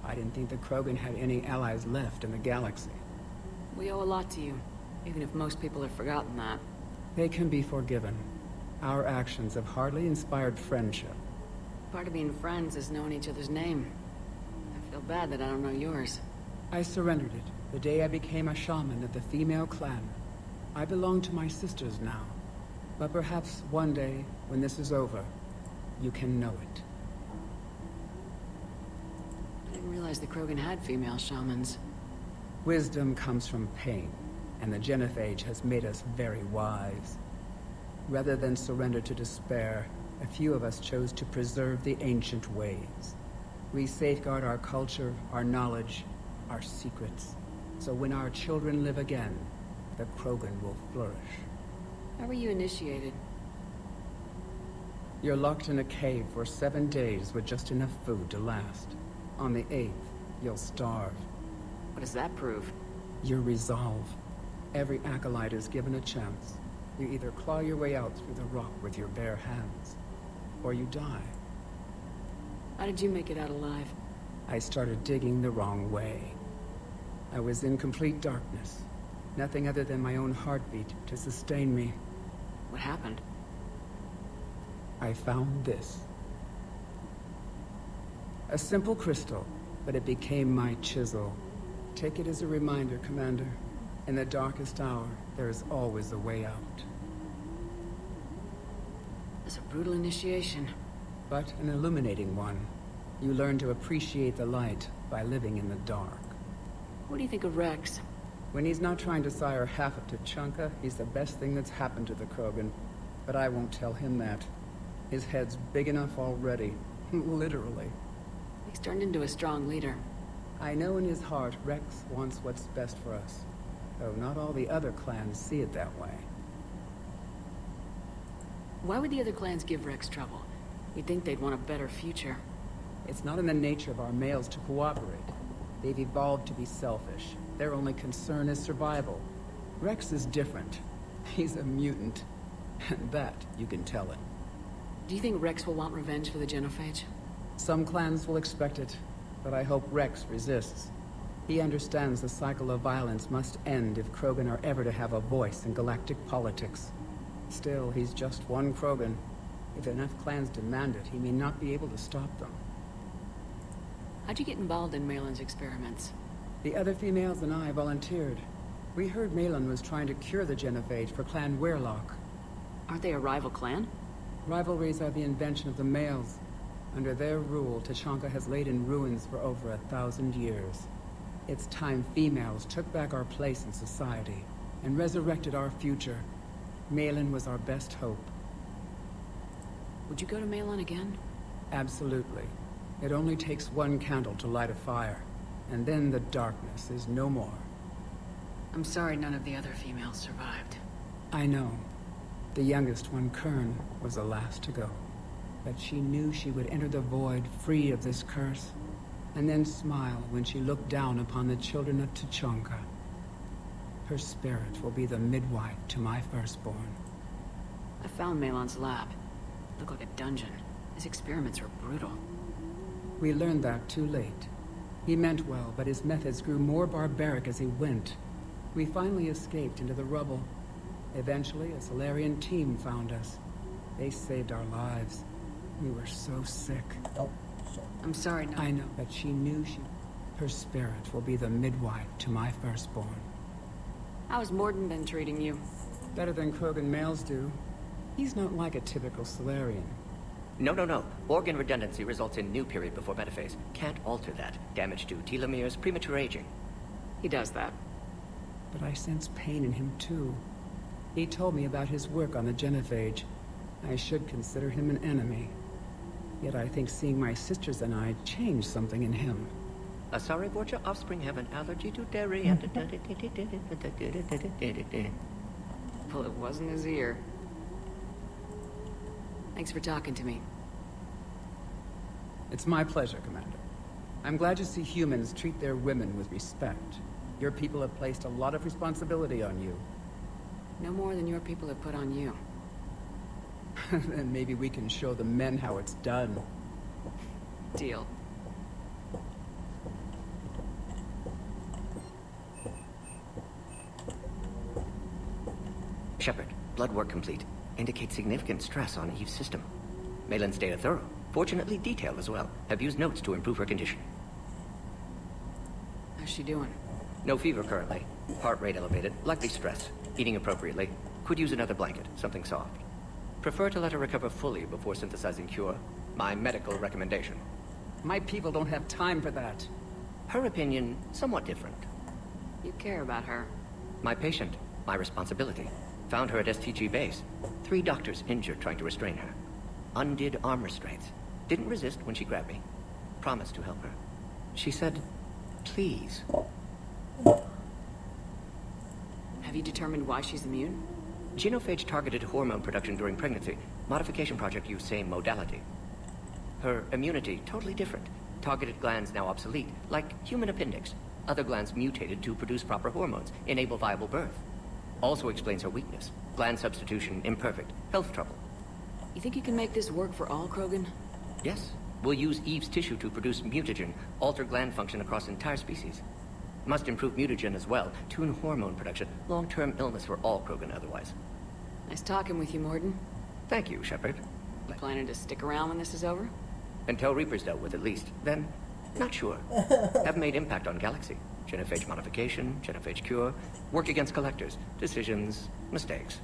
I didn't think the Krogan had any allies left in the galaxy. We owe a lot to you, even if most people have forgotten that. They can be forgiven. Our actions have hardly inspired friendship. Part of being friends is knowing each other's name. I feel bad that I don't know yours. I surrendered it the day I became a shaman of the female clan. I belong to my sisters now. But perhaps one day, when this is over, you can know it. I didn't realize the Krogan had female shamans. Wisdom comes from pain, and the Genophage has made us very wise. Rather than surrender to despair, a few of us chose to preserve the ancient ways. We safeguard our culture, our knowledge, our secrets. So when our children live again, the Krogan will flourish. How were you initiated? You're locked in a cave for 7 days with just enough food to last. On the 8th, you'll starve. What does that prove? Your resolve. Every acolyte is given a chance. You either claw your way out through the rock with your bare hands, or you die. How did you make it out alive? I started digging the wrong way. I was in complete darkness. Nothing other than my own heartbeat to sustain me. What happened? I found this. A simple crystal, but it became my chisel. Take it as a reminder, Commander. In the darkest hour, there is always a way out. It's a brutal initiation. But an illuminating one. You learn to appreciate the light by living in the dark. What do you think of Rex? When he's not trying to sire half of Tuchanka, he's the best thing that's happened to the Krogan. But I won't tell him that. His head's big enough already. Literally. He's turned into a strong leader. I know in his heart Rex wants what's best for us. Though not all the other clans see it that way. Why would the other clans give Rex trouble? You'd think they'd want a better future. It's not in the nature of our males to cooperate. They've evolved to be selfish. Their only concern is survival. Rex is different. He's a mutant. And that you can tell him. Do you think Rex will want revenge for the Genophage? Some clans will expect it, but I hope Rex resists. He understands the cycle of violence must end if Krogan are ever to have a voice in galactic politics. Still, he's just one Krogan. If enough clans demand it, he may not be able to stop them. How'd you get involved in Malin's experiments? The other females and I volunteered. We heard Malin was trying to cure the Genophage for Clan Weirlock. Aren't they a rival clan? Rivalries are the invention of the males. Under their rule, Tuchanka has laid in ruins for over 1,000 years. It's time females took back our place in society and resurrected our future. Malin was our best hope. Would you go to Malin again? Absolutely. It only takes one candle to light a fire, and then the darkness is no more. I'm sorry none of the other females survived. I know. The youngest one, Kern, was the last to go. But she knew she would enter the void free of this curse, and then smile when she looked down upon the children of Tuchanka. Her spirit will be the midwife to my firstborn. I found Malin's lab. It looked like a dungeon. His experiments were brutal. We learned that too late. He meant well, but his methods grew more barbaric as he went. We finally escaped into the rubble. Eventually, a Solarian team found us. They saved our lives. We were so sick. Oh, shit. I'm sorry, no. I know, but she knew her spirit will be the midwife to my firstborn. How's Morden been treating you? Better than Krogan males do. He's not like a typical Solarian. No. Organ redundancy results in new period before metaphase. Can't alter that. Damage to telomeres, premature aging. He does that. But I sense pain in him too. He told me about his work on the genophage. I should consider him an enemy. Yet I think seeing my sisters and I changed something in him. Asari Borgia offspring have an allergy to dairy and... Well, it wasn't his ear. Thanks for talking to me. It's my pleasure, Commander. I'm glad to see humans treat their women with respect. Your people have placed a lot of responsibility on you. No more than your people have put on you. Then maybe we can show the men how it's done. Deal. Shepard, blood work complete. Indicates significant stress on Eve's system. Malin's data thorough. Fortunately detailed as well. Have used notes to improve her condition. How's she doing? No fever currently. Heart rate elevated. Likely stress. Eating appropriately. Could use another blanket. Something soft. Prefer to let her recover fully before synthesizing cure. My medical recommendation. My people don't have time for that. Her opinion, somewhat different. You care about her. My patient. My responsibility. Found her at STG base. 3 doctors injured trying to restrain her. Undid arm restraints. Didn't resist when she grabbed me. Promised to help her. She said, please. Have you determined why she's immune? Genophage targeted hormone production during pregnancy. Modification project used same modality. Her immunity, totally different. Targeted glands now obsolete, like human appendix. Other glands mutated to produce proper hormones, enable viable birth. Also explains her weakness. Gland substitution imperfect. Health trouble. You think you can make this work for all Krogan? Yes. We'll use Eve's tissue to produce mutagen, alter gland function across entire species. Must improve mutagen as well, tune hormone production. Long-term illness for all Krogan otherwise. Nice talking with you, Morden. Thank you, Shepard. You planning to stick around when this is over? Until Reaper's dealt with, at least. Then, not sure. Have made impact on Galaxy. Genophage modification, genophage cure, work against collectors, decisions, mistakes.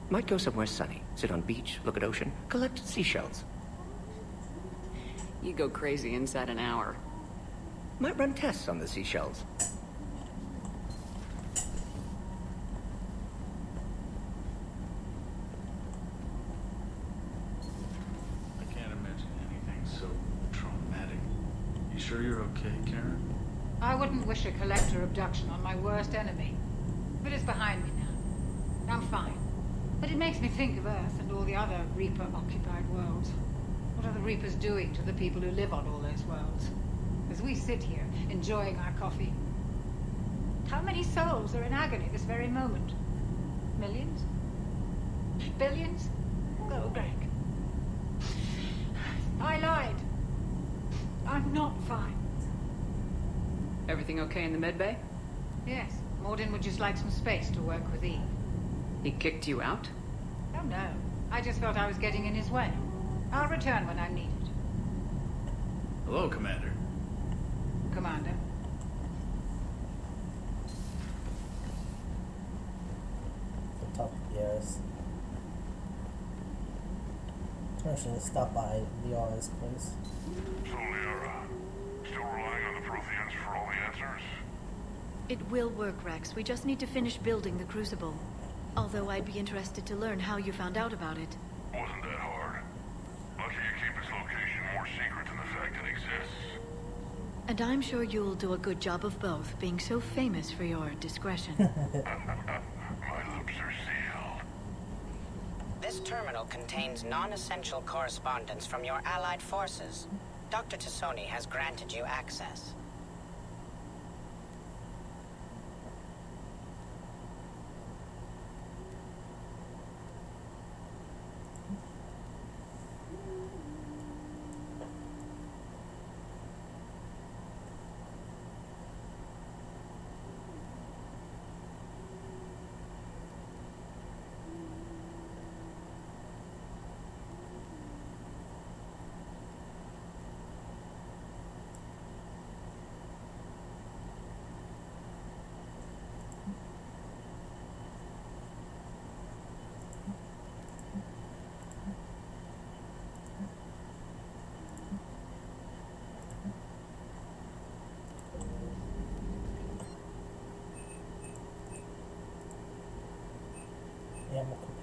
Might go somewhere sunny, sit on beach, look at ocean, collect seashells. You go crazy inside an hour. Might run tests on the seashells. I can't imagine anything so traumatic. You sure you're okay, Karen? I wouldn't wish a collector abduction on my worst enemy. But it's behind me now. I'm fine. But it makes me think of Earth and all the other Reaper-occupied worlds. What are the Reapers doing to the people who live on all those worlds? As we sit here, enjoying our coffee. How many souls are in agony this very moment? Millions? Billions? Oh, Greg. I lied. I'm not fine. Everything okay in the medbay? Yes. Morden would just like some space to work with Eve. He kicked you out? Oh, no. I just felt I was getting in his way. I'll return when I'm needed. Hello, Commander. Commander. The top gears. I should stop by Liara's place. So, Liara, still relying on the Protheans for all the answers? It will work, Rex. We just need to finish building the Crucible. Although I'd be interested to learn how you found out about it. Wasn't that hard. Lucky you keep its location more secret than the fact it exists. And I'm sure you'll do a good job of both, being so famous for your discretion. My lips are sealed. This terminal contains non-essential correspondence from your allied forces. Dr. Tassoni has granted you access.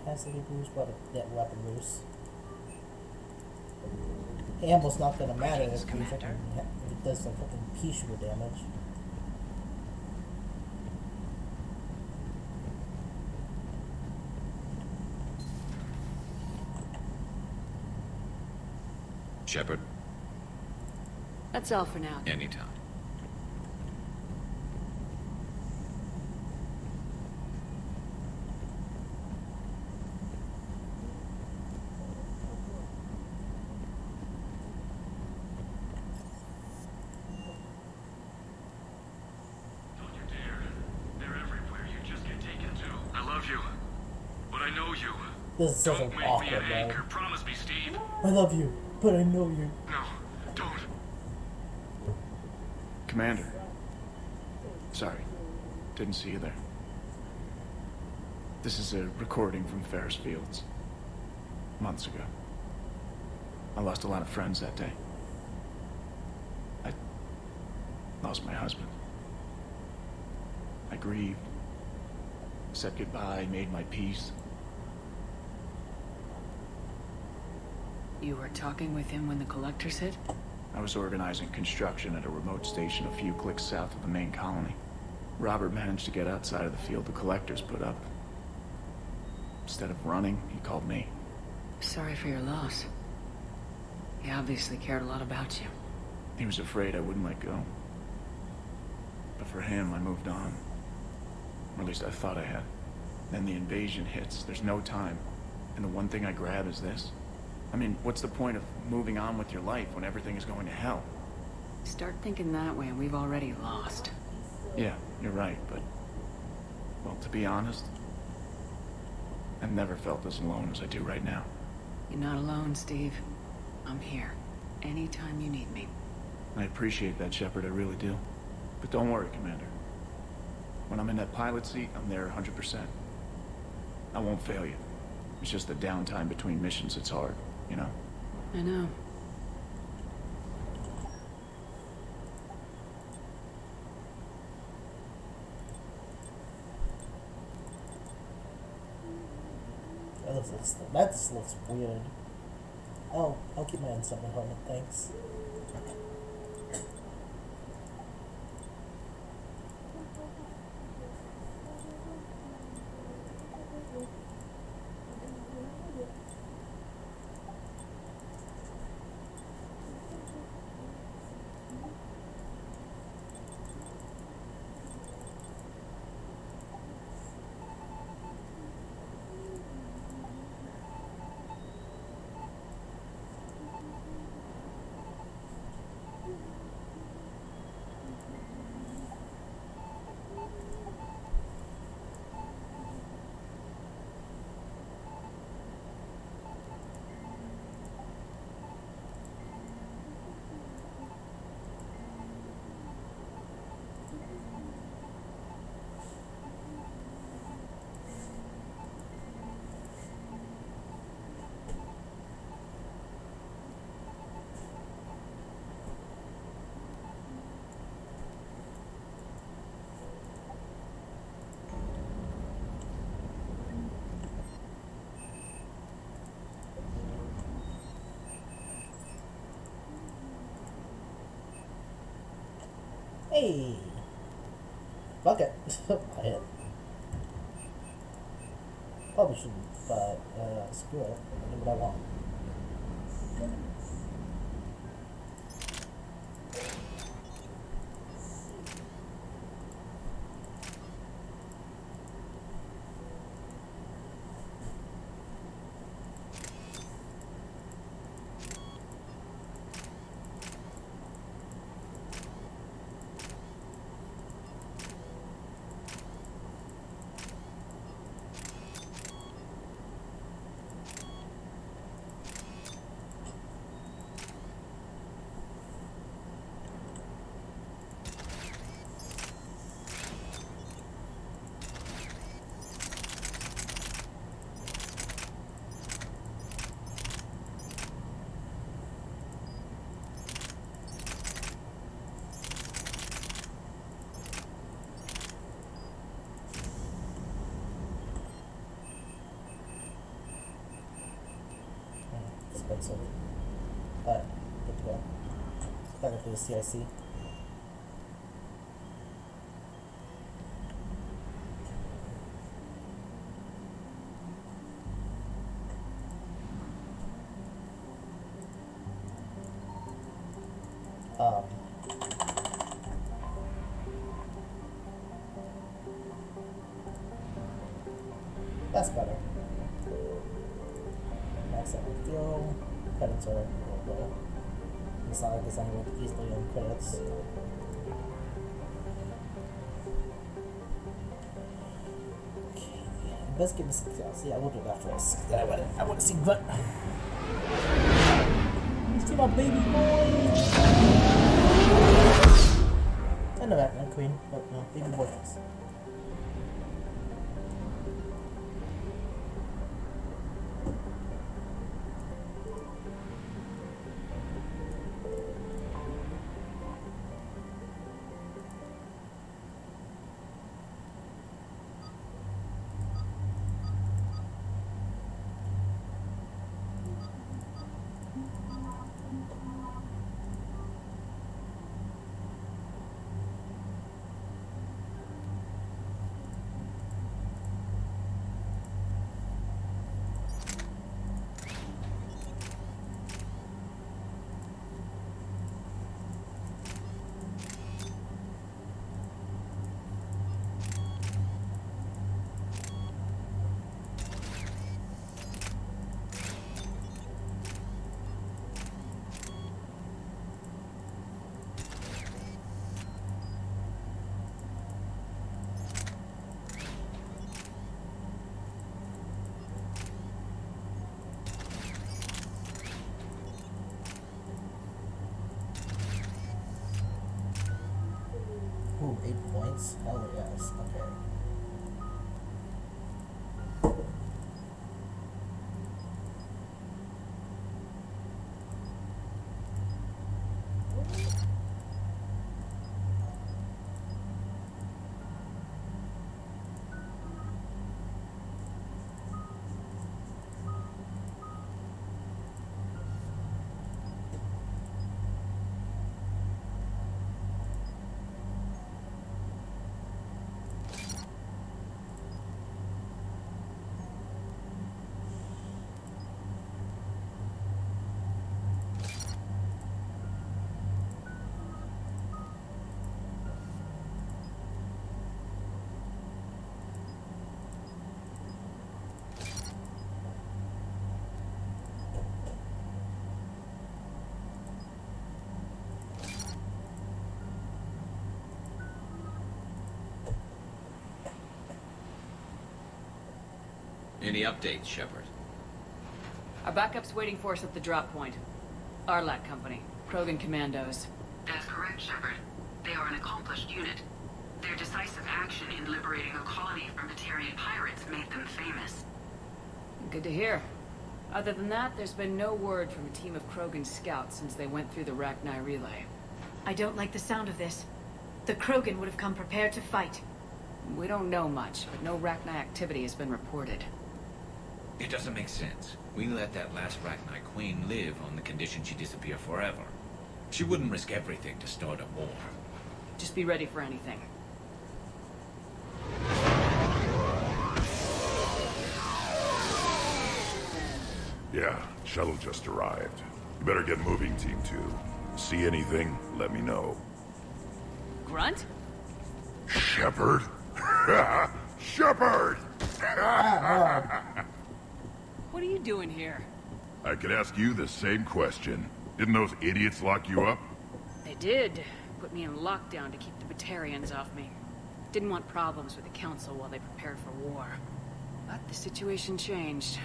has to be Bruce, but that weapon loose. Ammo's not gonna matter if it does some fucking pea shooter damage. Shepard? That's all for now. Anytime. This is such an awkward, man. I love you, but I know you. No, don't. Commander. Sorry. Didn't see you there. This is a recording from Ferris Fields. Months ago. I lost a lot of friends that day. I lost my husband. I grieved. Said goodbye, made my peace. You were talking with him when the collectors hit? I was organizing construction at a remote station a few clicks south of the main colony. Robert managed to get outside of the field the collectors put up. Instead of running, he called me. Sorry for your loss. He obviously cared a lot about you. He was afraid I wouldn't let go. But for him, I moved on. Or at least I thought I had. Then the invasion hits. There's no time. And the one thing I grab is this. I mean, what's the point of moving on with your life when everything is going to hell? Start thinking that way and we've already lost. Yeah, you're right, but... well, to be honest, I've never felt as alone as I do right now. You're not alone, Steve. I'm here. Anytime you need me. I appreciate that, Shepard, I really do. But don't worry, Commander. When I'm in that pilot seat, I'm there 100%. I won't fail you. It's just the downtime between missions that's hard, you know? I know. That just looks weird. I'll keep my N7 helmet, thanks. Hey! Fuck it. I hit. Probably shouldn't, but screw it. I'll do what I want. expensive. Alright, good to go. Back up to the CIC. That's better. Max out fuel. Credits are a little low. It's not like there's anyone easily on credits. Okay. Investigate the success. Yeah, we'll do that first. I want to see Grunt. See my baby boy. And the Batman Queen, but no, baby boy first. Ooh, 8 points? Hell yes. Okay. Any updates, Shepard? Our backup's waiting for us at the drop point. Arlac Company, Krogan Commandos. That's correct, Shepard. They are an accomplished unit. Their decisive action in liberating a colony from Batarian pirates made them famous. Good to hear. Other than that, there's been no word from a team of Krogan scouts since they went through the Rachni relay. I don't like the sound of this. The Krogan would have come prepared to fight. We don't know much, but no Rachni activity has been reported. It doesn't make sense. We let that last Rachni Queen live on the condition she disappear forever. She wouldn't risk everything to start a war. Just be ready for anything. Yeah, shuttle just arrived. You better get moving, Team 2. See anything, let me know. Grunt? Shepard? Shepard! What are you doing here? I could ask you the same question. Didn't those idiots lock you up? They did. Put me in lockdown to keep the Batarians off me. Didn't want problems with the Council while they prepared for war. But the situation changed.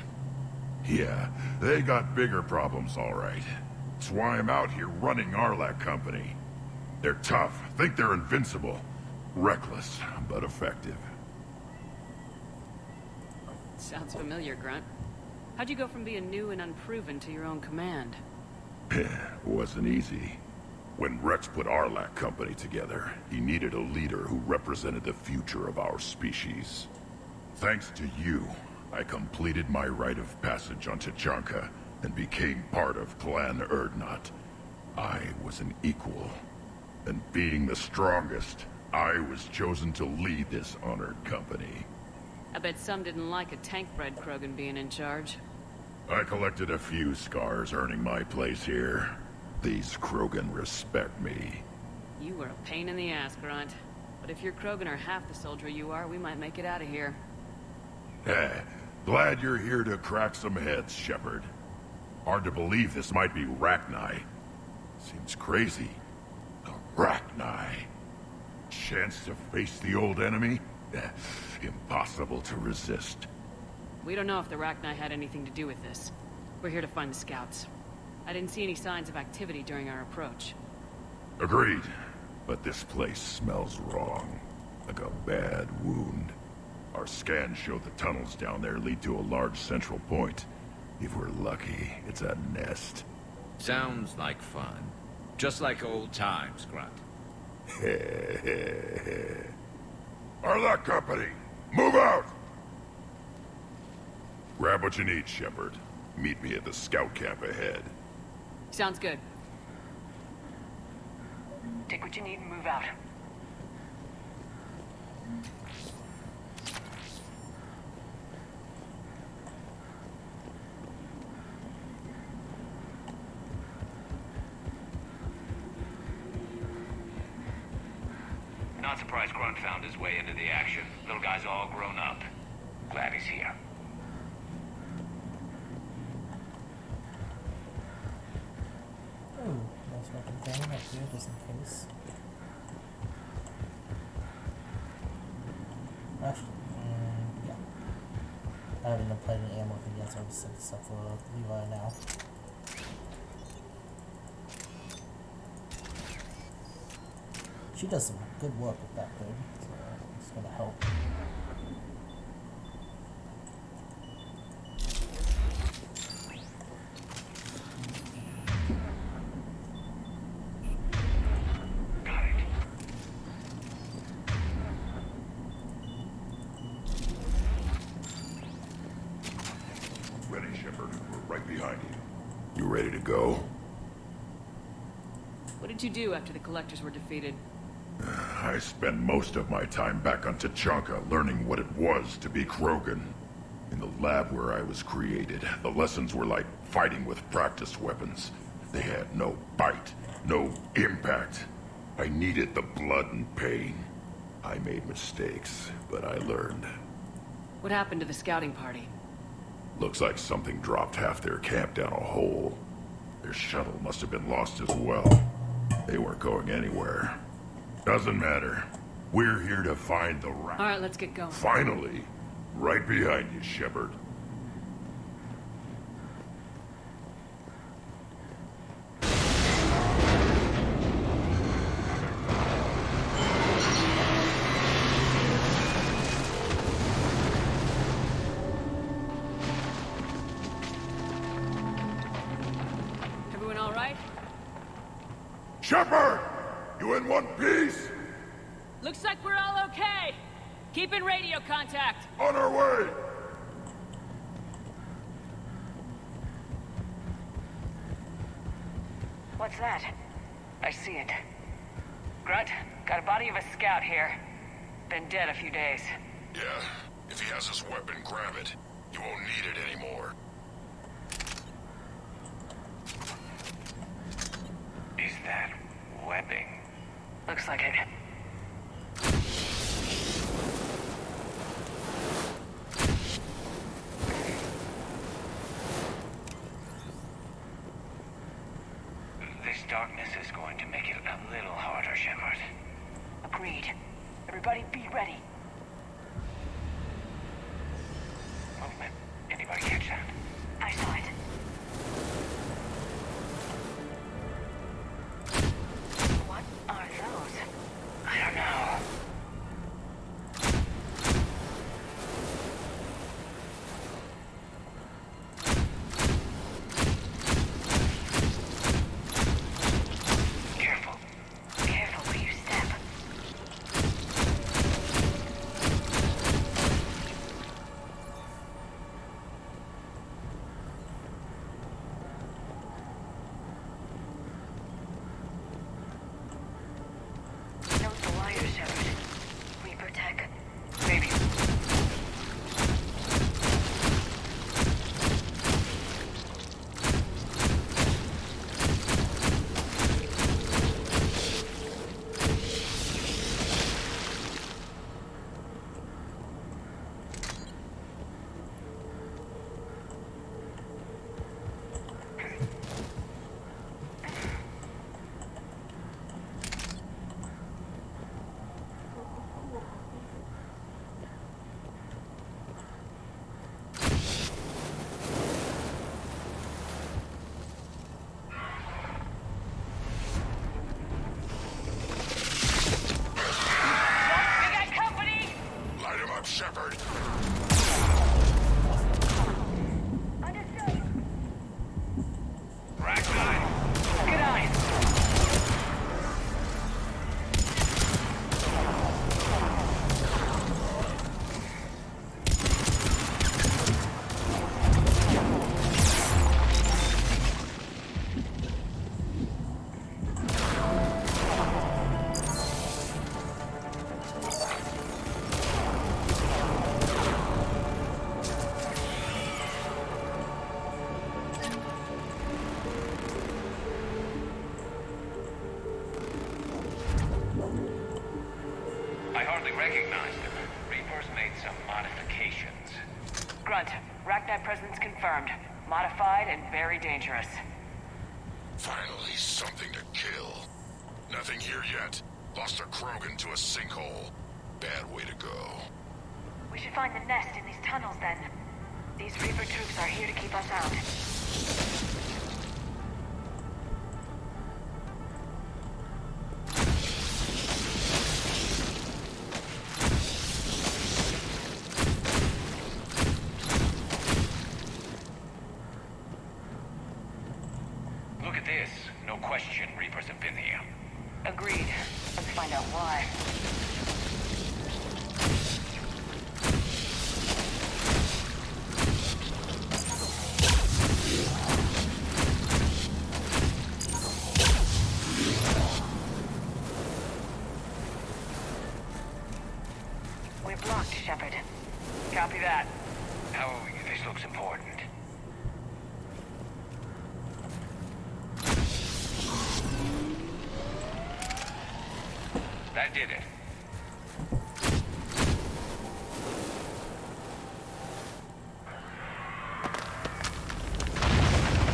Yeah, they got bigger problems, all right. That's why I'm out here running Arlac Company. They're tough, think they're invincible. Reckless, but effective. Sounds familiar, Grunt. How'd you go from being new and unproven to your own command? Wasn't easy. When Rex put Arlac Company together, he needed a leader who represented the future of our species. Thanks to you, I completed my rite of passage on Tachanka and became part of Clan Erdnot. I was an equal. And being the strongest, I was chosen to lead this honored company. I bet some didn't like a tank-bred Krogan being in charge. I collected a few scars earning my place here. These Krogan respect me. You were a pain in the ass, Grunt. But if your Krogan are half the soldier you are, we might make it out of here. Glad you're here to crack some heads, Shepard. Hard to believe this might be Rachni. Seems crazy. The Rachni. Chance to face the old enemy? Impossible to resist. We don't know if the Rachni had anything to do with this. We're here to find the scouts. I didn't see any signs of activity during our approach. Agreed. But this place smells wrong. Like a bad wound. Our scans show the tunnels down there lead to a large central point. If we're lucky, it's a nest. Sounds like fun. Just like old times, Grunt. Arlec Company, move out! Grab what you need, Shepard. Meet me at the scout camp ahead. Sounds good. Take what you need and move out. Not surprised Grunt found his way into the action. Little guy's all grown up. Glad he's here. Oh, nice weapon thing up here just in case. Actually, yeah. I haven't been playing any ammo thing yet, so I'll just set this up for Levi now. She does some good work with that thing, so it's gonna help. Ready, Shepard. We're right behind you. You ready to go? What did you do after the Collectors were defeated? I spent most of my time back on Tachanka learning what it was to be Krogan. In the lab where I was created, the lessons were like fighting with practice weapons. They had no bite, no impact. I needed the blood and pain. I made mistakes, but I learned. What happened to the scouting party? Looks like something dropped half their camp down a hole. Their shuttle must have been lost as well. They weren't going anywhere. Doesn't matter. We're here to find the rat. All right, let's get going. Finally. Right behind you, Shepard. Everyone all right? Shepard! You in one piece? Looks like we're all okay. Keep in radio contact. On our way! What's that? I see it. Grunt, got a body of a scout here. Been dead a few days. Yeah, if he has his weapon, grab it. You won't need it anymore. Is that webbing? Looks like it. This darkness is going to make it a little harder, Shepard. Agreed. Everybody be ready. Movement. Anybody catch that? I saw it. What are those? I don't know. Careful. Careful where you step. recognize them. Reapers made some modifications. Grunt, Rachni presence confirmed. Modified and very dangerous. Finally, something to kill. Nothing here yet. Lost a Krogan to a sinkhole. Bad way to go. We should find the nest in these tunnels then. These Reaper troops are here to keep us out. Look at this. No question Reapers have been here. Agreed. Let's find out why. We're blocked, Shepard. Copy that. Oh, this looks important. That did it.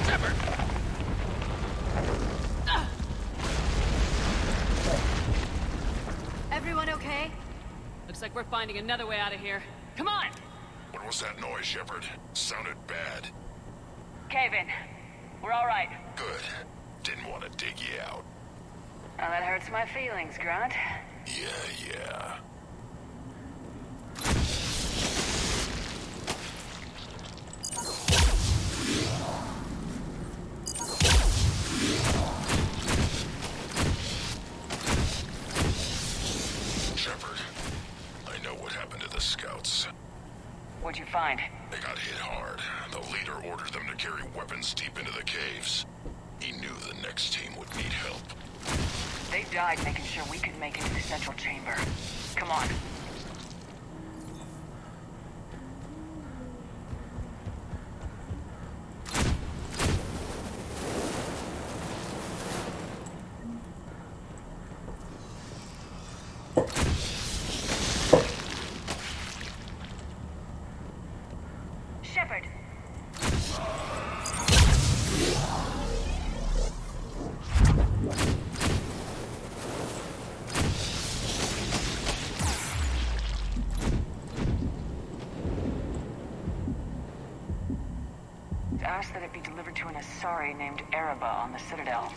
Shepard! Everyone okay? Looks like we're finding another way out of here. Come on! What was that noise, Shepard? Sounded bad. Cave in. We're all right. Good. Didn't want to dig you out. Now that hurts my feelings, Grunt. Yeah. Shepard, I know what happened to the scouts. What'd you find? They got hit hard. The leader ordered them to carry weapons deep into the caves. He knew the next team would need help. They died making sure we could make it to the central chamber. Come on. Shepard! Asked that it be delivered to an Asari named Araba on the Citadel.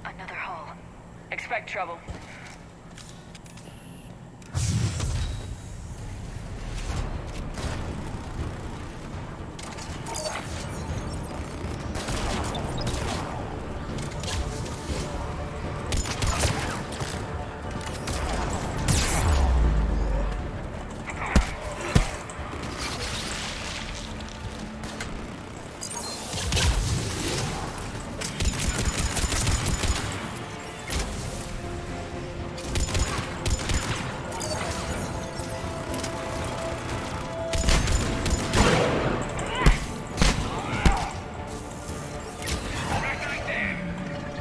Another hole. Expect trouble.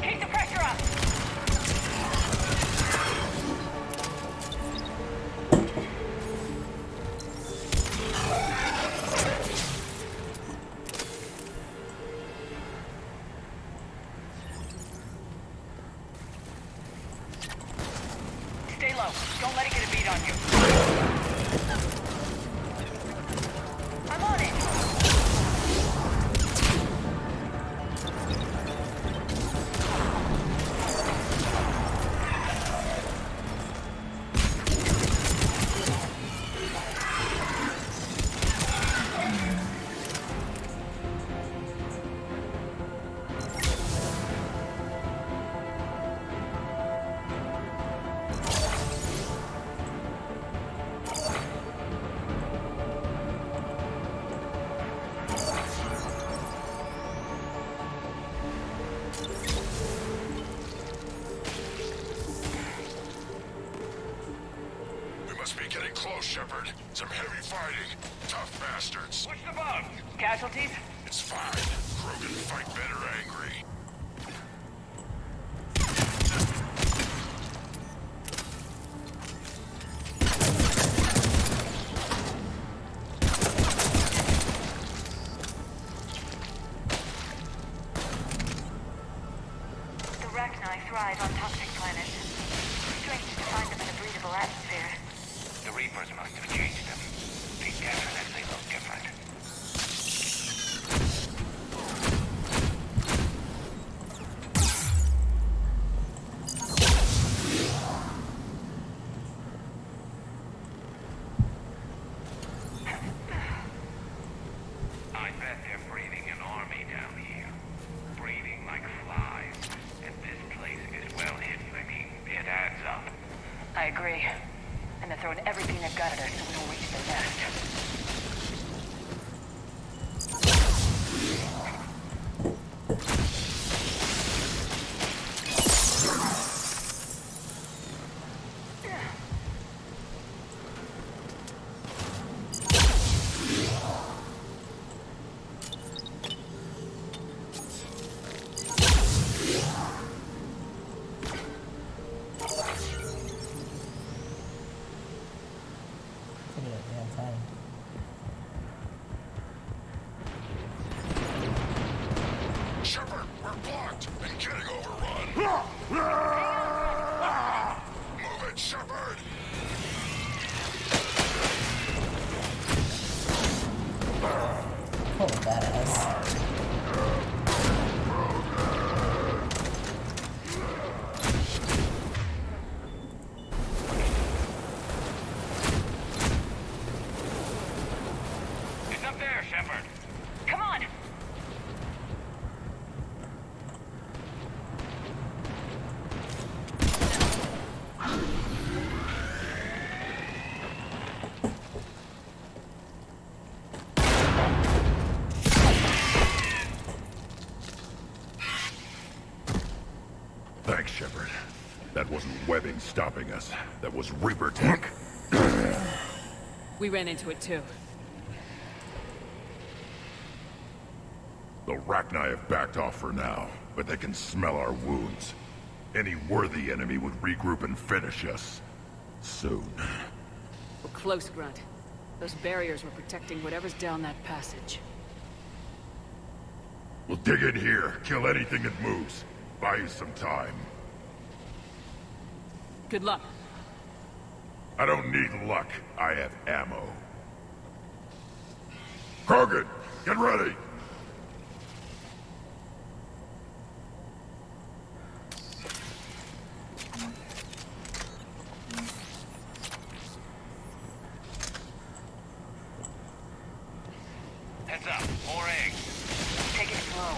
Keep the pressure up! Stay low. Don't let it get a beat on you. I'm on it! must be getting close, Shepard. Some heavy fighting. Tough bastards. Push the bug. Casualties? It's fine. Krogan fight better angry. The Rachni thrive on toxic planets. Strange to find them in a breathable atmosphere. The Reapers must have changed them. They definitely look different. I bet they're breeding an army down here. Breeding like flies. And this place is well hidden. I mean, it adds up. I agree. And they're throwing everything they've got at us so we don't reach their nest. Look at that damn time. Shepard, we're blocked and getting overrun. Move it, Shepard. Total badass. It's up there, Shepard. Come on! Thanks, Shepard. That wasn't webbing stopping us. That was Reaper tech. We ran into it too. The Rachni have backed off for now, but they can smell our wounds. Any worthy enemy would regroup and finish us. Soon. We're close, Grunt. Those barriers were protecting whatever's down that passage. We'll dig in here, kill anything that moves. Buy you some time. Good luck. I don't need luck. I have ammo. Krogan, get ready! Heads up. More eggs. Take it slow.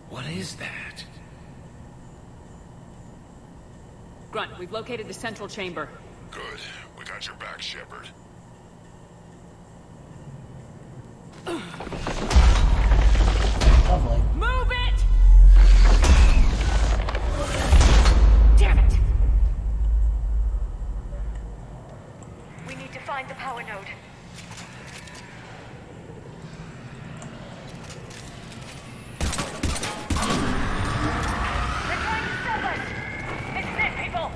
What is that? Grunt, we've located the central chamber. Good. We got your back, Shepard. Lovely. Move it! Damn it! We need to find the power node. They're trying to stop us! This is it, people!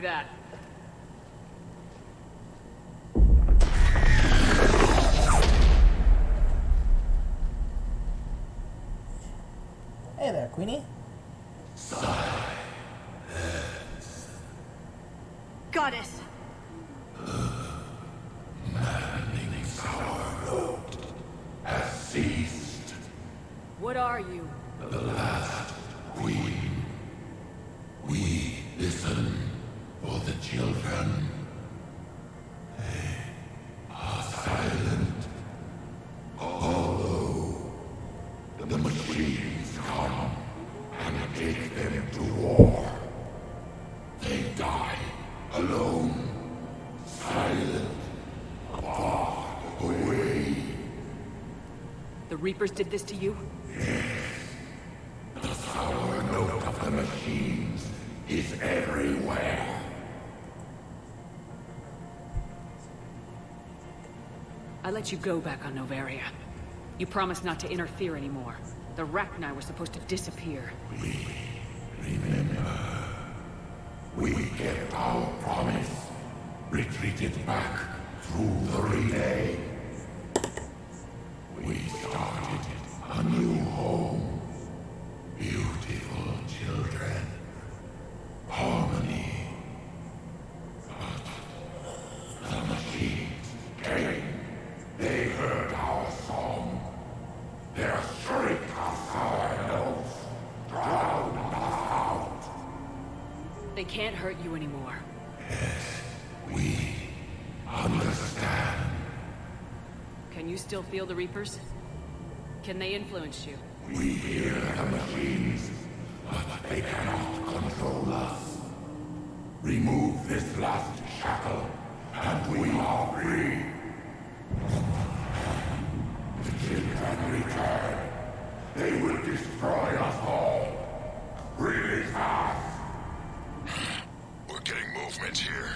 that. Hey there, Queenie. Goddess! Has ceased. What are you? The last queen. We listen for the children. They are silent. Although the machines come and take them to war, they die alone, silent, far away. The Reapers did this to you? The sour note of the machines is everywhere. I let you go back on Novaria. You promised not to interfere anymore. The Rachni were supposed to disappear. Remember, we kept our promise, retreated back through the relay. We started a new home. Beautiful children. Harmony. But the machines came. They heard our song. Their shriek of sour notes drowned us out. They can't hurt you anymore. We understand. Can you still feel the Reapers? Can they influence you? We hear the machines, but they cannot control us. Remove this last shackle, and we are free. The children return. They will destroy us all. Release us. We're getting movement here.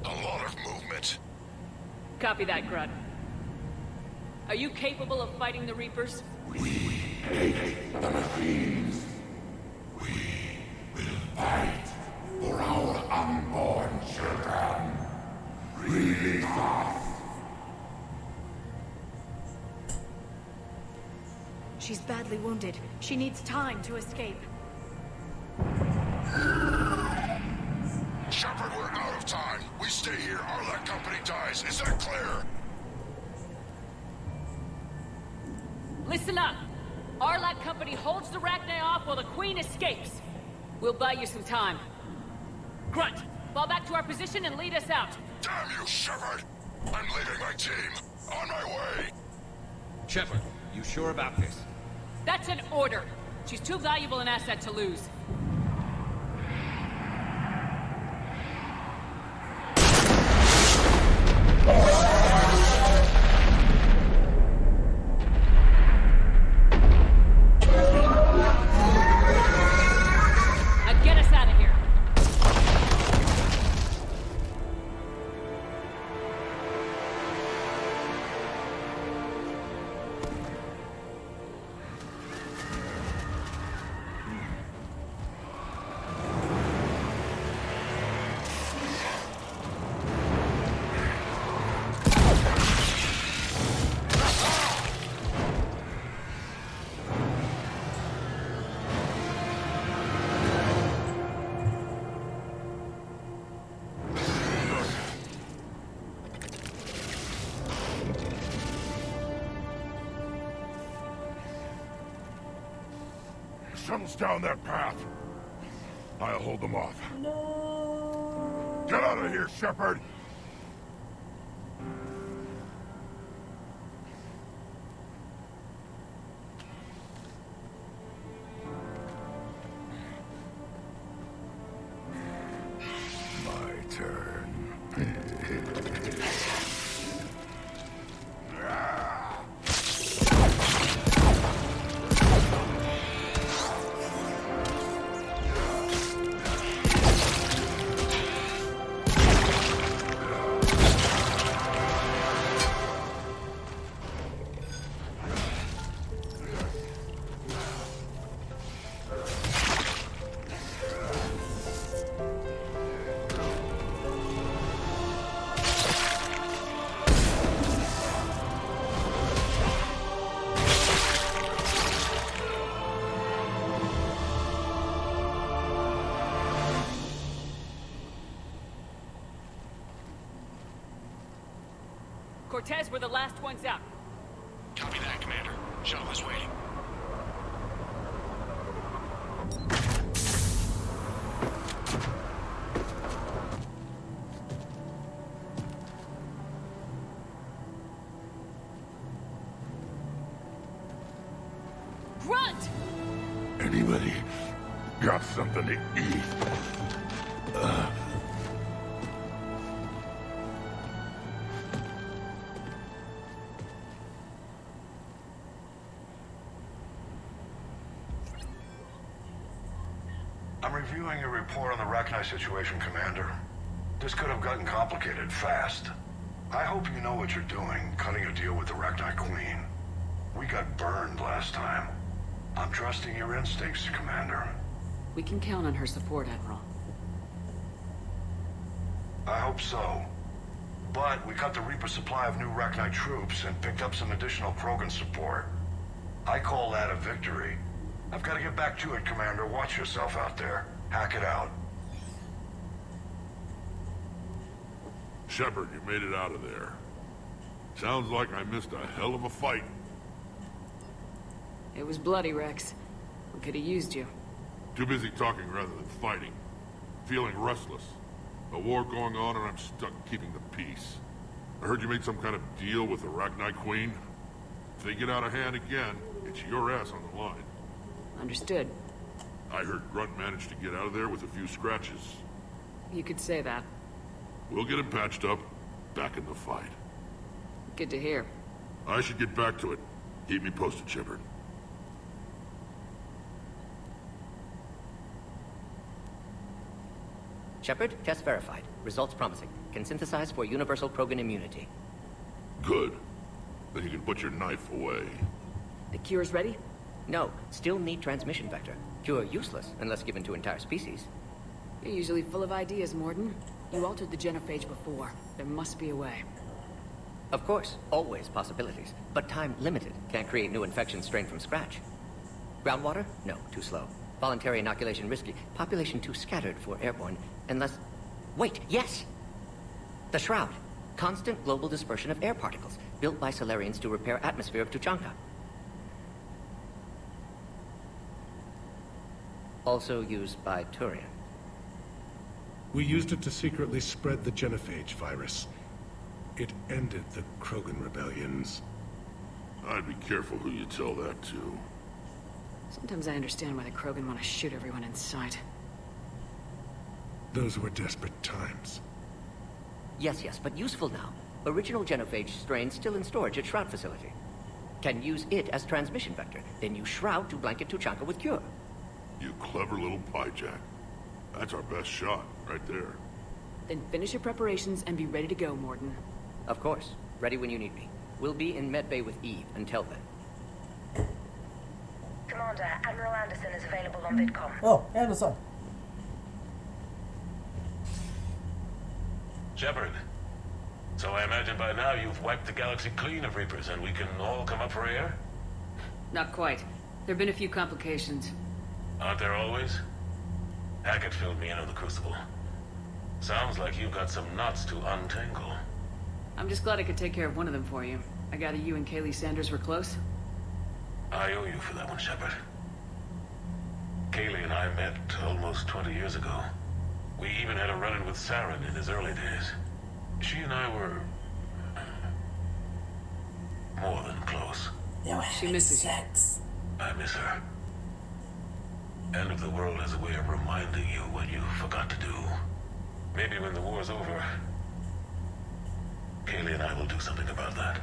A lot of movement. Copy that, Grunt. Are you capable of fighting the Reapers? We hate the machines. We will fight for our unborn children. Release us. She's badly wounded. She needs time to escape. Shepard, we're out of time. We stay here, our Let company dies. Is that clear? Listen up! Arlat Company holds the Rachni off while the Queen escapes. We'll buy you some time. Grunt, fall back to our position and lead us out. Damn you, Shepard! I'm leaving my team. On my way. Shepard, you sure about this? That's an order. She's too valuable an asset to lose. Now get us out of here. Shuttle's down that path. I'll hold them off. No. Get out of here, Shepard! My turn. Cortez, we're the last ones out. Copy that, Commander. Shuttle is waiting. Grunt! Anybody got something to eat? I'm reviewing your report on the Rachni situation, Commander. This could have gotten complicated fast. I hope you know what you're doing, cutting a deal with the Rachni Queen. We got burned last time. I'm trusting your instincts, Commander. We can count on her support, Admiral. I hope so. But we cut the Reaper supply of new Rachni troops and picked up some additional Krogan support. I call that a victory. I've got to get back to it, Commander. Watch yourself out there. Hack it out. Shepard, you made it out of there. Sounds like I missed a hell of a fight. It was bloody, Rex. We could have used you. Too busy talking rather than fighting. Feeling restless. A war going on and I'm stuck keeping the peace. I heard you made some kind of deal with the Rachni Queen. If they get out of hand again, it's your ass on the line. Understood. I heard Grunt managed to get out of there with a few scratches. You could say that. We'll get him patched up, back in the fight. Good to hear. I should get back to it. Keep me posted, Shepard. Shepard, test verified. Results promising. Can synthesize for universal Krogan immunity. Good. Then you can put your knife away. The cure's ready? No, still need transmission vector. Cure useless unless given to entire species. You're usually full of ideas, Morden. You altered the genophage before. There must be a way. Of course, always possibilities. But time limited. Can't create new infection strain from scratch. Groundwater? No, too slow. Voluntary inoculation risky. Population too scattered for airborne. Unless... Wait, yes! The Shroud. Constant global dispersion of air particles. Built by Solarians to repair atmosphere of Tuchanka. Also used by Turian. We used it to secretly spread the genophage virus. It ended the Krogan rebellions. I'd be careful who you tell that to. Sometimes I understand why the Krogan want to shoot everyone in sight. Those were desperate times. Yes, but useful now. Original genophage strain still in storage at Shroud facility. Can use it as transmission vector, then use Shroud to blanket Tuchanka with cure. You clever little piejack. That's our best shot, right there. Then finish your preparations and be ready to go, Morden. Of course. Ready when you need me. We'll be in medbay with Eve until then. Commander, Admiral Anderson is available on VidCom. Oh, Anderson. Shepard. So I imagine by now you've wiped the galaxy clean of Reapers and we can all come up for air? Not quite. There have been a few complications. Aren't there always? Hackett filled me in on the Crucible. Sounds like you've got some knots to untangle. I'm just glad I could take care of one of them for you. I gather you and Kaylee Sanders were close? I owe you for that one, Shepard. Kaylee and I met almost 20 years ago. We even had a run-in with Saren in his early days. She and I were... more than close. She misses sex. I miss her. End of the world has a way of reminding you what you forgot to do. Maybe when the war's over, Kaylee and I will do something about that.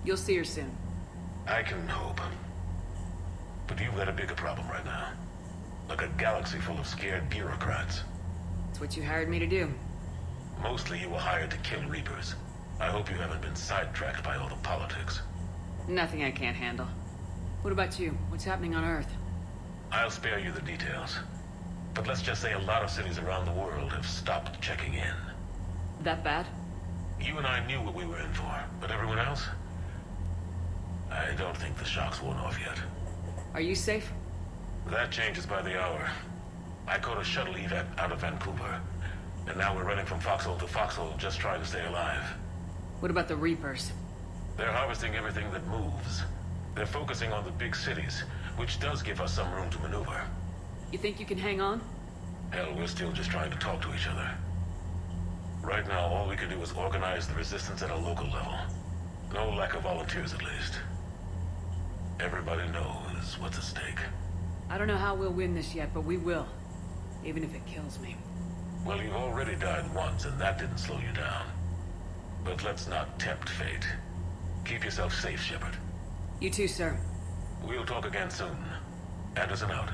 You'll see her soon. I can hope. But you've got a bigger problem right now. Like a galaxy full of scared bureaucrats. It's what you hired me to do. Mostly you were hired to kill Reapers. I hope you haven't been sidetracked by all the politics. Nothing I can't handle. What about you? What's happening on Earth? I'll spare you the details. But let's just say a lot of cities around the world have stopped checking in. That bad? You and I knew what we were in for, but everyone else? I don't think the shock's worn off yet. Are you safe? That changes by the hour. I caught a shuttle evac out of Vancouver, and now we're running from foxhole to foxhole just trying to stay alive. What about the Reapers? They're harvesting everything that moves. They're focusing on the big cities, which does give us some room to maneuver. You think you can hang on? Hell, we're still just trying to talk to each other. Right now, all we can do is organize the resistance at a local level. No lack of volunteers, at least. Everybody knows what's at stake. I don't know how we'll win this yet, but we will. Even if it kills me. Well, you've already died once, and that didn't slow you down. But let's not tempt fate. Keep yourself safe, Shepard. You too, sir. We'll talk again soon. Anderson out.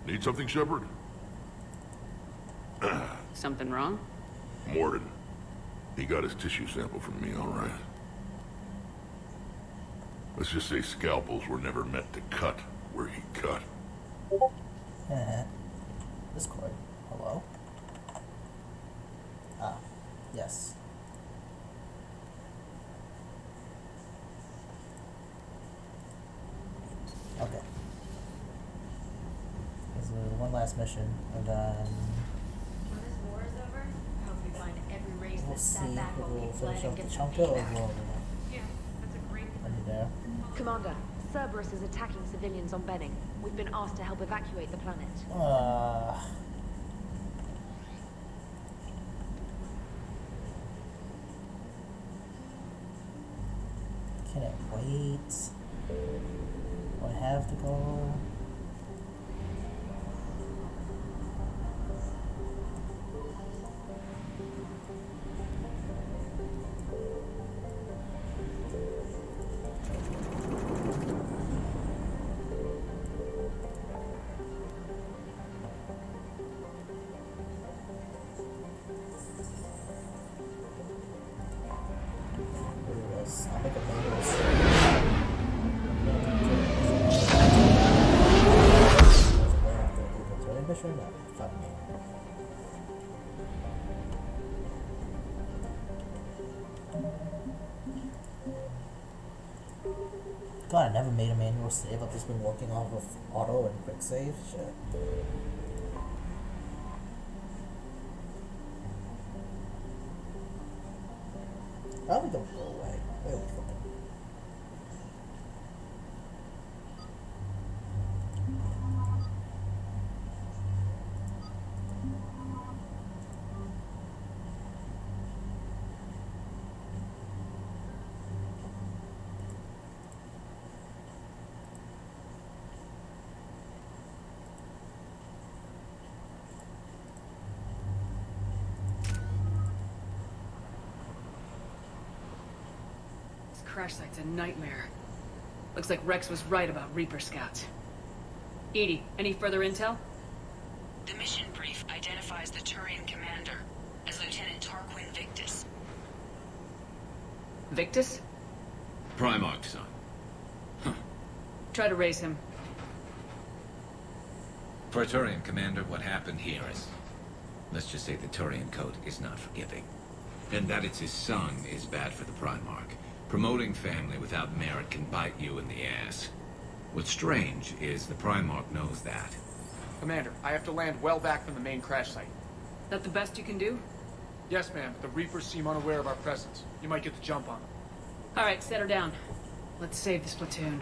Need something, Shepard? Something wrong? Morden. He got his tissue sample from me, all right. Let's just say scalpels were never meant to cut where he cut. Discord. Hello? Ah, yes. Okay. There's one last mission, and then When this war is over, I hope we find every race we'll that see sat back if while we'll we fled finish and off the get chunk some of feedback. Yeah, that's a great... Are you there? Commander, Cerberus is attacking civilians on Benning. We've been asked to help evacuate the planet. Can it wait? Do I have to go? I'll make a manual mission? No, fuck me. God, I never made a manual save. I've just been working off of auto and quick save. Shit. Probably don't go away. It'll be fine. Crash site's a nightmare. Looks like Rex was right about Reaper scouts. Edie, any further intel? The mission brief identifies the Turian commander as Lieutenant Tarquin Victus. Victus? Primarch, son. Try to raise him. For a Turian commander, what happened here is... Let's just say the Turian code is not forgiving. And that it's his son is bad for the Primarch. Promoting family without merit can bite you in the ass. What's strange is the Primarch knows that. Commander, I have to land well back from the main crash site. That the best you can do? Yes, ma'am, but the Reapers seem unaware of our presence. You might get the jump on them. Alright, set her down. Let's save this platoon.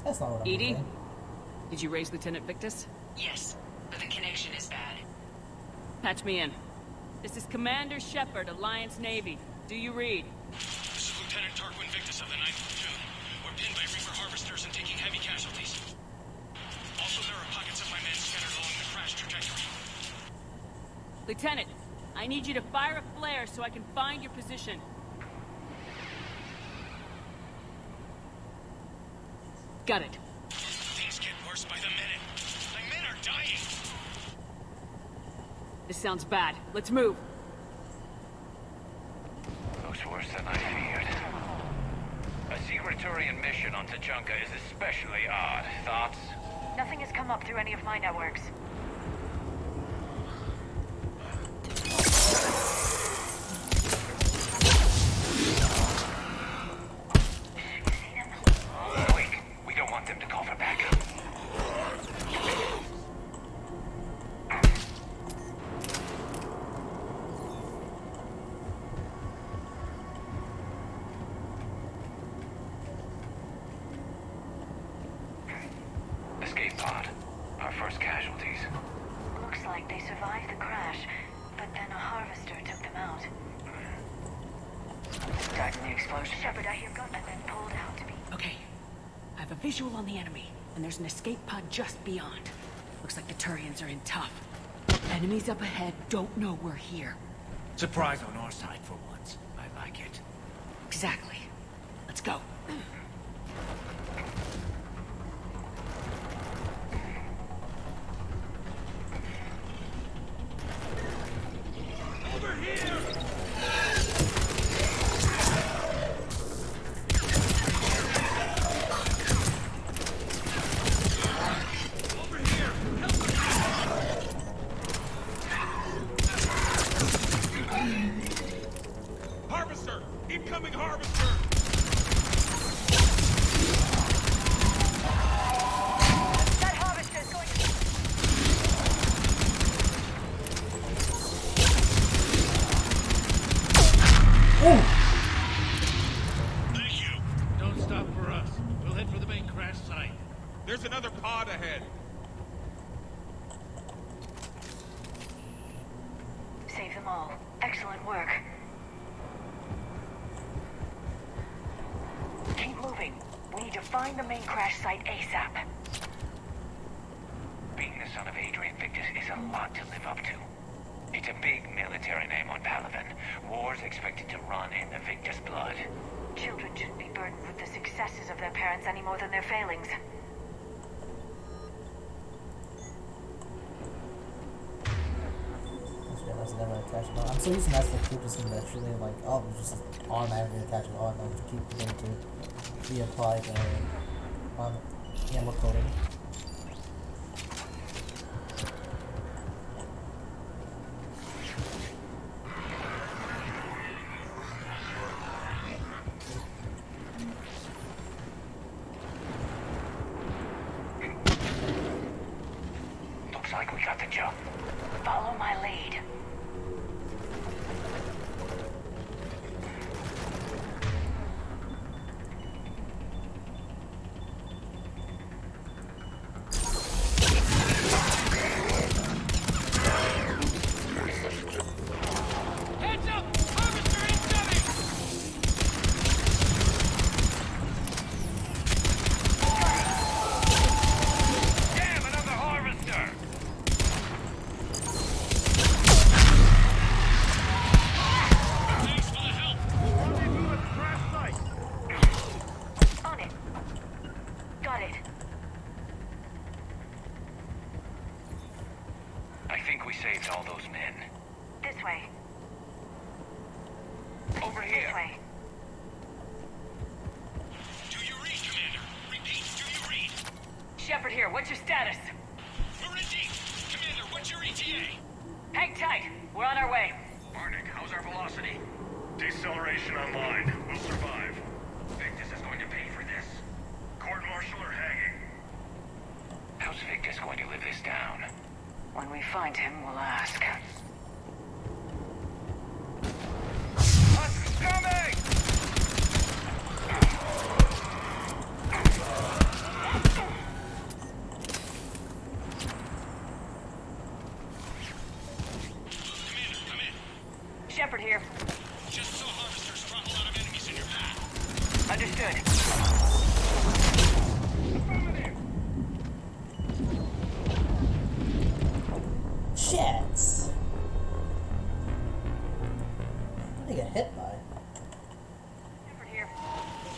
That's not what I'm Edie? doing. Did you raise Lieutenant Victus? Yes, but the connection is bad. Patch me in. This is Commander Shepard, Alliance Navy. Do you read? This is Lieutenant Tarquin Victus of the 9th Platoon. We're pinned by Reaper harvesters and taking heavy casualties. Also, there are pockets of my men scattered along the crash trajectory. Lieutenant, I need you to fire a flare so I can find your position. Got it. Things get worse by the minute. My men are dying. This sounds bad. Let's move. Looks worse than I feared. A secret Turian mission on Tachanka is especially odd. Thoughts? Nothing has come up through any of my networks. Quick, we don't want them to call for backup. Escape pod. Our first casualties. Looks like they survived the crash, but then a harvester took them out. Starting the explosion. Shepard, I hear gunmen and then pulled out to be... Okay. I have a visual on the enemy, and there's an escape pod just beyond. Looks like the Turians are in tough. Enemies up ahead don't know we're here. Surprise on our side for once. I like it. Exactly. Let's go. Over here! Harvester! Incoming harvester! That harvester is going Thank you. Don't stop for us. We'll head for the main crash site. There's another pod ahead. Save them all. Excellent work. Keep moving. We need to find the main crash site ASAP. Being the son of Adrian Victus is a lot to live up to. It's a big military name on Palaven. War's expected to run in the Victus blood. Children shouldn't be burdened with the successes of their parents any more than their failings. That's never attached. No, I'm so used to Mass Effect 2 just naturally like, oh, it's just automatically attached. Oh, I have to keep going to reapply the ammo coding. Looks like we got the jump. Follow my lead. Heads up! Harvester incoming! Damn, another harvester! Thanks for the help. Rendezvous at the crash site. On it. Got it. I think we saved all those men. This way. Over here. This way. Do you read, Commander? Repeat, do you read? Shepard here. What's your status? We're in deep. Commander, what's your ETA? Hang tight. We're on our way. Arctic, how's our velocity? Deceleration online. We'll survive. Victus is going to pay for this. Court-martial or hanging? How's Victus going to live this down? When we find him, we'll ask. Coming! Commander, come in. Shepard here. Just saw harvesters throttle out of enemies in your path. Understood. Shit! What did I get hit by? Shepard here.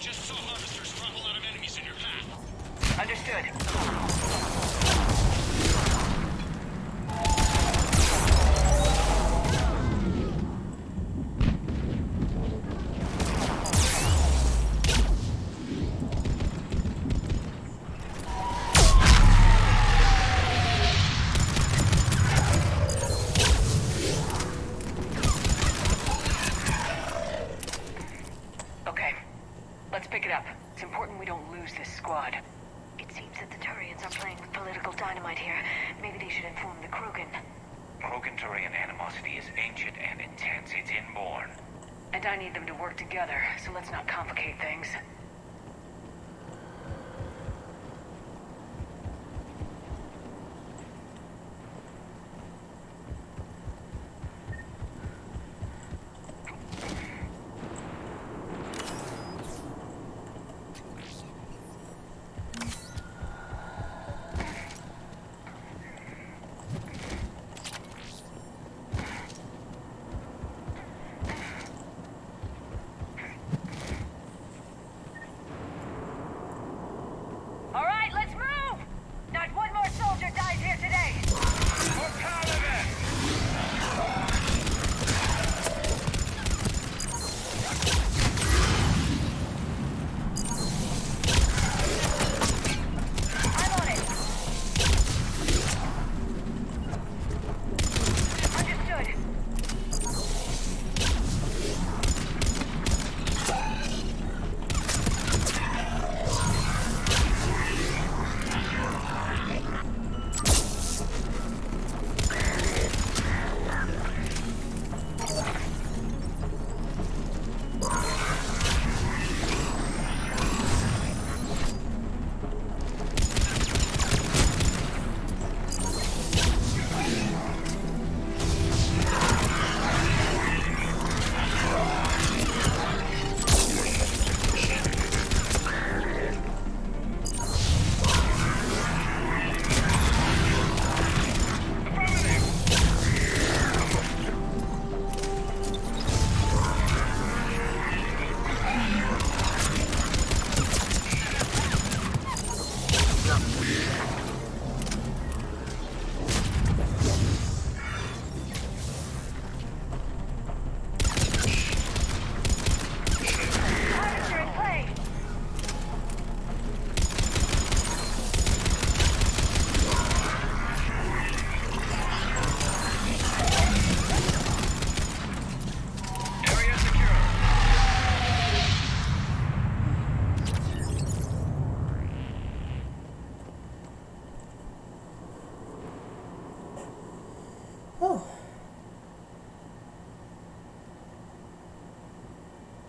Just saw harvesters throttle out of enemies in your path. Understood. animosity is ancient and intense. It's inborn. And I need them to work together, so let's not complicate things.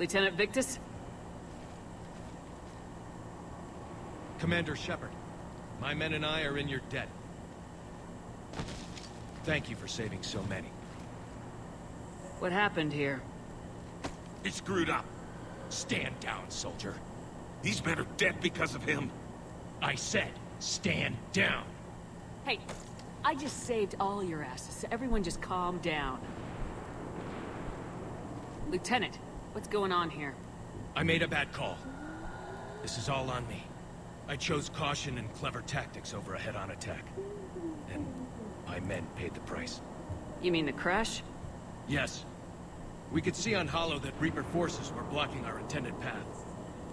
Lieutenant Victus? Commander Shepard, my men and I are in your debt. Thank you for saving so many. What happened here? He screwed up. Stand down, soldier. These men are dead because of him. I said, stand down. Hey, I just saved all your asses, so everyone just calm down. Lieutenant, what's going on here? I made a bad call. This is all on me. I chose caution and clever tactics over a head-on attack. And my men paid the price. You mean the crash? Yes. We could see on Hollow that Reaper forces were blocking our intended path.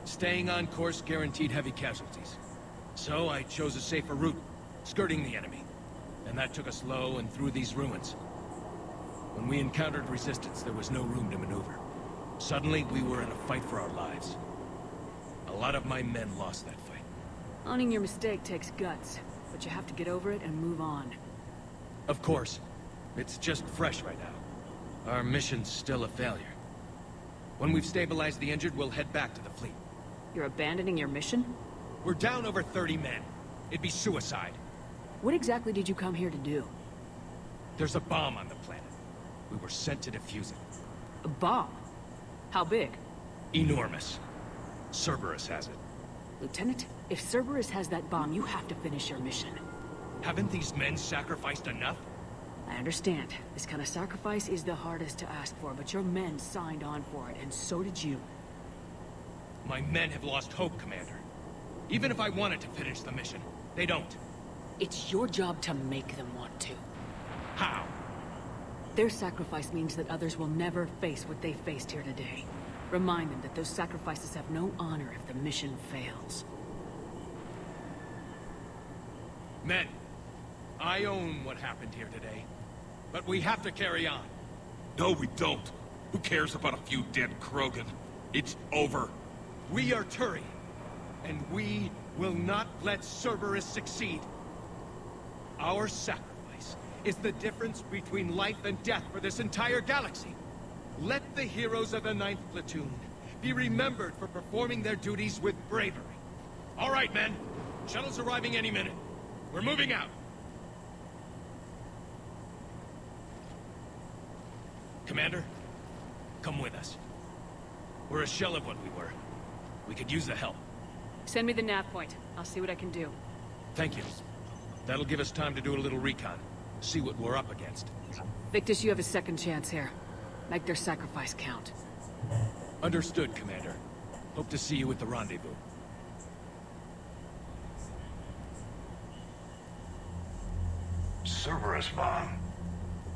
Staying on course guaranteed heavy casualties. So I chose a safer route, skirting the enemy. And that took us low and through these ruins. When we encountered resistance, there was no room to maneuver. Suddenly, we were in a fight for our lives. A lot of my men lost that fight. Owning your mistake takes guts, but you have to get over it and move on. Of course. It's just fresh right now. Our mission's still a failure. When we've stabilized the injured, we'll head back to the fleet. You're abandoning your mission? We're down over 30 men. It'd be suicide. What exactly did you come here to do? There's a bomb on the planet. We were sent to defuse it. A bomb? How big? Enormous. Cerberus has it. Lieutenant, if Cerberus has that bomb, you have to finish your mission. Haven't these men sacrificed enough? I understand. This kind of sacrifice is the hardest to ask for, but your men signed on for it, and so did you. My men have lost hope, Commander. Even if I wanted to finish the mission, they don't. It's your job to make them want to. How? Their sacrifice means that others will never face what they faced here today. Remind them that those sacrifices have no honor if the mission fails. Men, I own what happened here today. But we have to carry on. No, we don't. Who cares about a few dead Krogan? It's over. We are Turian, and we will not let Cerberus succeed. Our sacrifice is the difference between life and death for this entire galaxy. Let the heroes of the 9th Platoon be remembered for performing their duties with bravery. All right, men. Shuttle's arriving any minute. We're moving out. Commander, come with us. We're a shell of what we were. We could use the help. Send me the nav point. I'll see what I can do. Thank you. That'll give us time to do a little recon. See what we're up against. Victus, you have a second chance here. Make their sacrifice count. Understood, Commander. Hope to see you at the rendezvous. Cerberus bomb.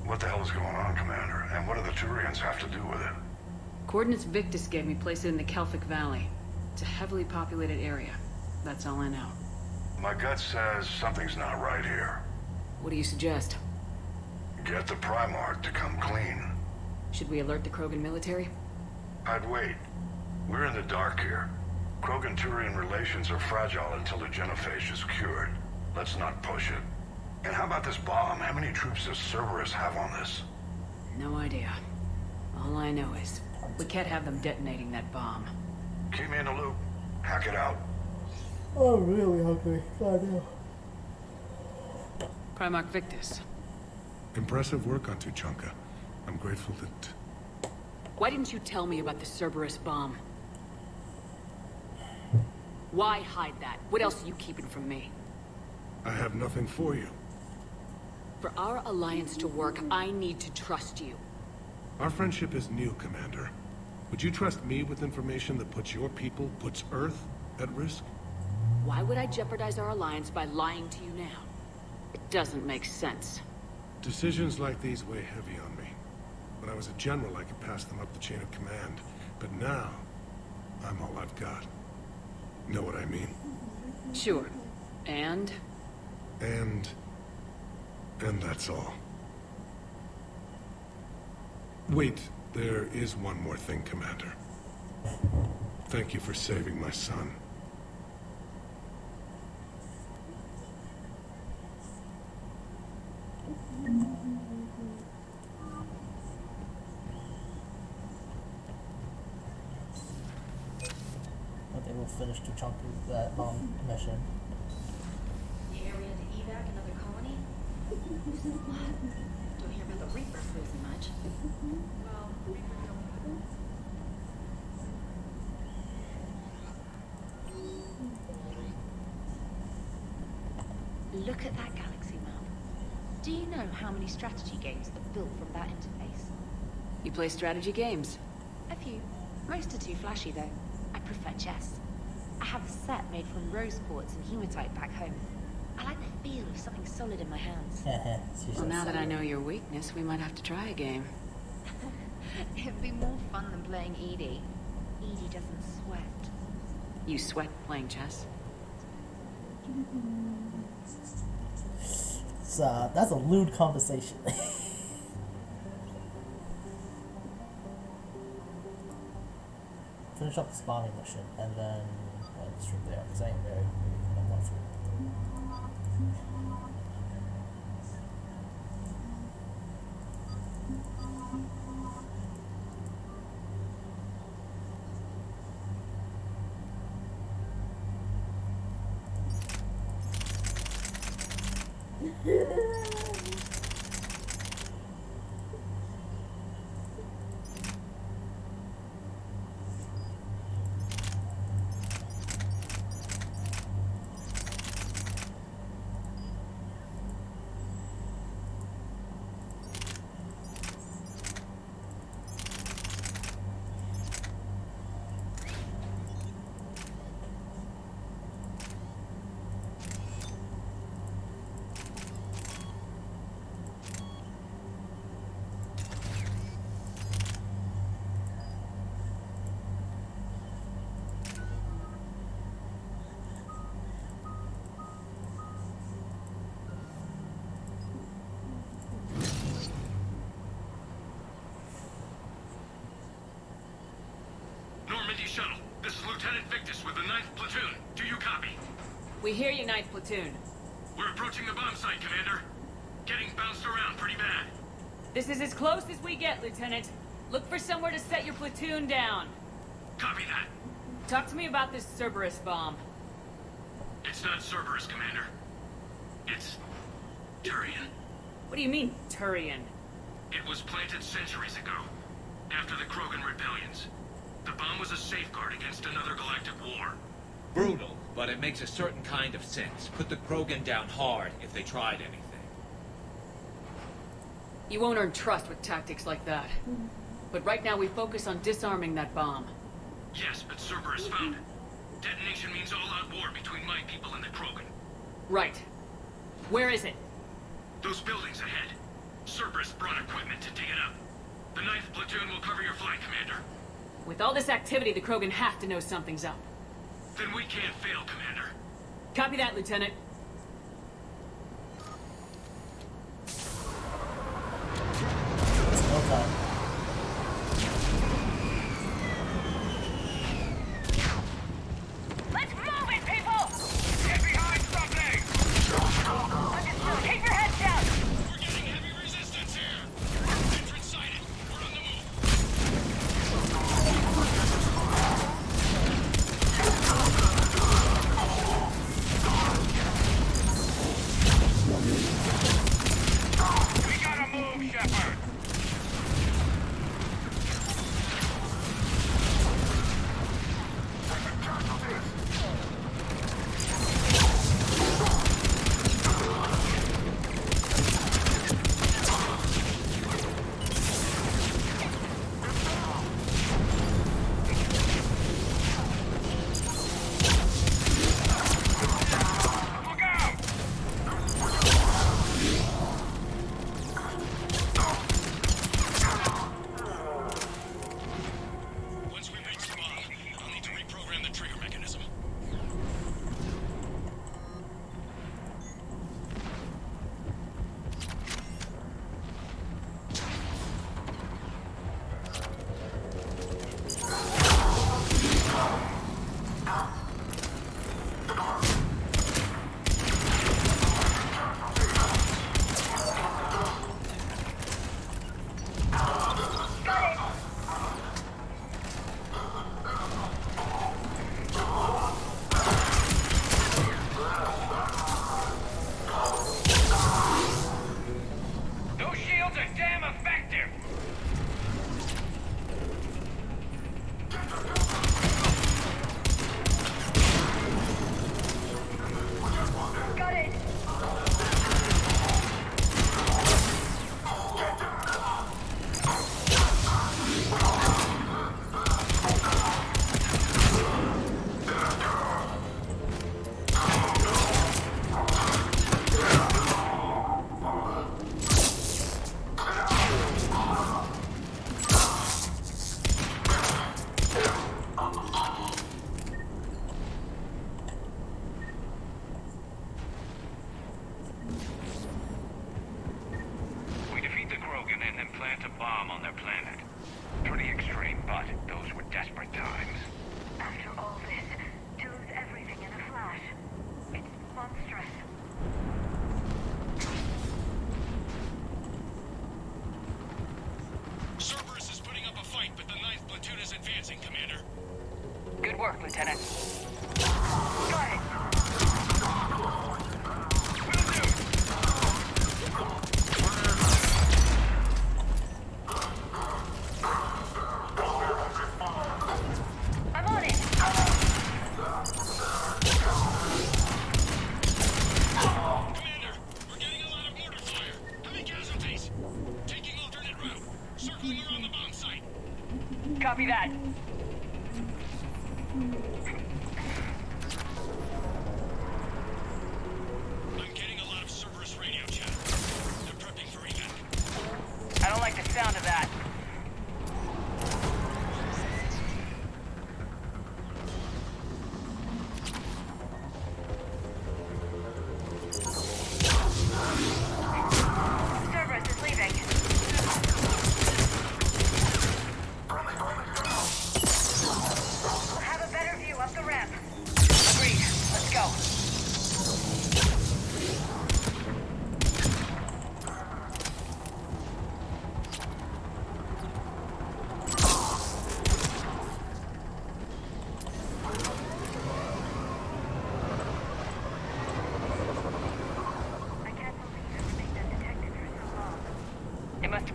What the hell is going on, Commander? And what do the Turians have to do with it? Coordinates Victus gave me place it in the Kelphic Valley. It's a heavily populated area. That's all I know. My gut says something's not right here. What do you suggest? Get the Primarch to come clean. Should we alert the Krogan military? I'd wait. We're in the dark here. Krogan-Turian relations are fragile until the genophage is cured. Let's not push it. And how about this bomb? How many troops does Cerberus have on this? No idea. All I know is, we can't have them detonating that bomb. Keep me in the loop. Hack it out. I'm really hungry. God damn. Primarch Victus. Impressive work on Tuchanka. I'm grateful that... Why didn't you tell me about the Cerberus bomb? Why hide that? What else are you keeping from me? I have nothing for you. For our alliance to work, I need to trust you. Our friendship is new, Commander. Would you trust me with information that puts your people, puts Earth, at risk? Why would I jeopardize our alliance by lying to you now? It doesn't make sense. Decisions like these weigh heavy on me. When I was a general, I could pass them up the chain of command. But now, I'm all I've got. Know what I mean? Sure. And that's all. Wait, there is one more thing, Commander. Thank you for saving my son. But they will finish Tuchanka that long mission. The area to evac another colony? Don't hear about the Reaper cruising much. Well, look at that galaxy map. Do you know how many strategy games are built from that interface? you play strategy games? A few. Most are too flashy, though. I prefer chess. I have a set made from rose quartz and hematite back home. I like the feel of something solid in my hands. Well, now that I know your weakness, we might have to try a game. It'd be more fun than playing Edie. Edie doesn't sweat. You sweat playing chess? That's a lewd conversation. Finish up the spawning mission, and then it's from there, because I ain't very no more food. Normandy Shuttle, this is Lieutenant Victus with the 9th Platoon. Do you copy? We hear you, 9th Platoon. We're approaching the bomb site, Commander. Getting bounced around pretty bad. This is as close as we get, Lieutenant. Look for somewhere to set your platoon down. Copy that. Talk to me about this Cerberus bomb. It's not Cerberus, Commander. It's Turian. What do you mean, Turian? It was planted centuries ago, after the Krogan rebellions. The bomb was a safeguard against another galactic war. Brutal, but it makes a certain kind of sense. Put the Krogan down hard if they tried anything. You won't earn trust with tactics like that. But right now we focus on disarming that bomb. Yes, but Cerberus found it. Detonation means all-out war between my people and the Krogan. Right. Where is it? Those buildings ahead. Cerberus brought equipment to dig it up. The 9th platoon will cover your flank, Commander. With all this activity, the Krogan have to know something's up. Then we can't fail, Commander. Copy that, Lieutenant. Okay. Let's move it, people! Get behind something! Understood. Keep your heads down! We're getting heavy resistance here! Entrance sighted. We're on the move. We gotta move, Shepard! Look out! Once we reach the bomb, I'll need to reprogram the trigger mechanism. Those shields are damn effective! Got it! We defeat the Krogan and then plant a bomb on their planet. Pretty extreme, but those were desperate times. After all this, to lose everything in a flash. It's monstrous. Cerberus is putting up a fight, but the 9th platoon is advancing, Commander. Good work, Lieutenant. Got it! I'm on it! Commander, we're getting a lot of mortar fire. Heavy casualties. Taking alternate route. Circling around the bomb site. Copy that. I'm getting a lot of Cerberus radio chatter. They're prepping for evac. I don't like the sound of that. Cerberus is leaving. We'll have a better view up the ramp. Agreed. Let's go.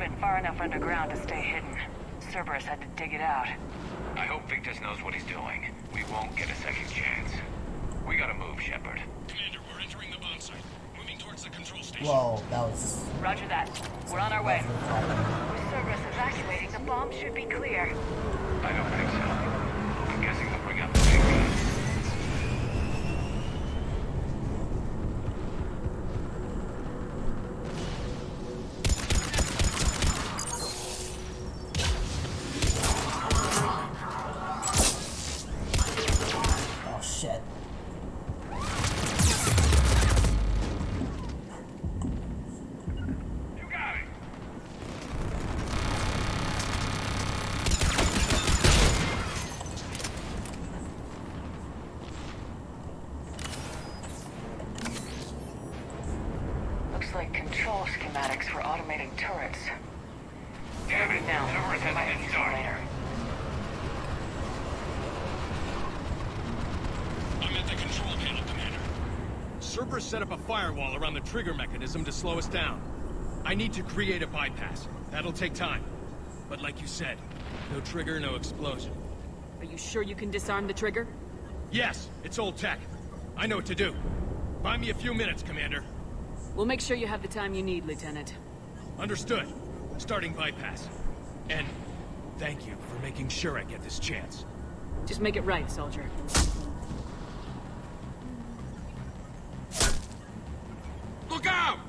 been far enough underground to stay hidden. Cerberus had to dig it out. I hope Victus knows what he's doing. We won't get a second chance. We gotta move, Shepard. Commander, we're entering the bomb site. Moving towards the control station. Whoa, that was... Roger that. We're on our way. With Cerberus evacuating, the bomb should be clear. I don't think so. I'm guessing they'll bring up the big guns. Oh, shit. Looks like control schematics for automated turrets. Damn it, now. Cerberus has Might a head use them start. later. I'm at the control panel, Commander. Cerberus set up a firewall around the trigger mechanism to slow us down. I need to create a bypass. That'll take time. But like you said, no trigger, no explosion. Are you sure you can disarm the trigger? Yes, it's old tech. I know what to do. Buy me a few minutes, Commander. We'll make sure you have the time you need, Lieutenant. Understood. Starting bypass. And thank you for making sure I get this chance. Just make it right, soldier. Look out!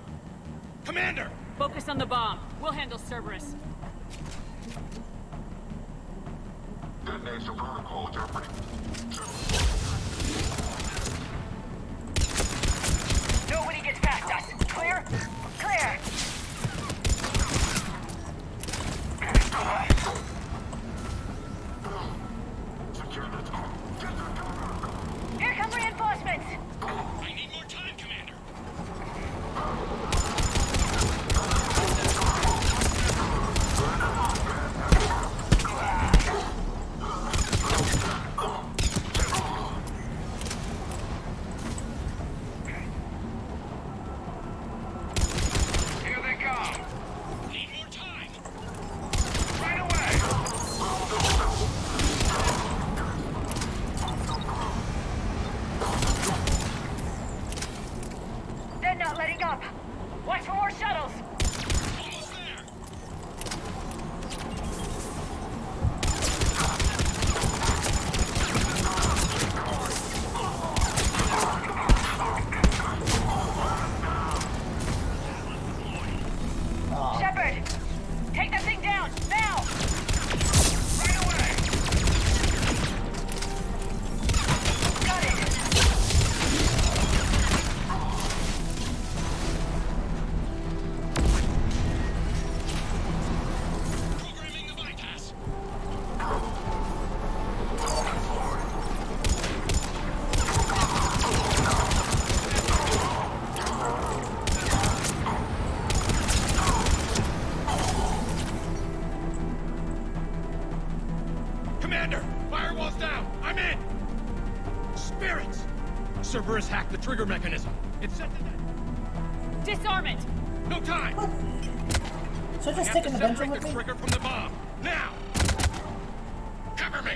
Commander! Focus on the bomb. We'll handle Cerberus. Detonation protocol interpreting. Nobody gets past us. Clear? Clear! Here come reinforcements! I need more time, Commander. Here they come! Need more time. Right away! They're not letting up! Watch for more shuttles! Almost there. Shepard! Take that thing down! Now! Right away! Got it! Programming the bypass. Commander! Firewall's down! I'm in! Spirits! Cerberus hacked the trigger mechanism. It's set to... Disarm it! No time! So I just have take to an adventure separate with the me? trigger from the bomb. Now! Cover me!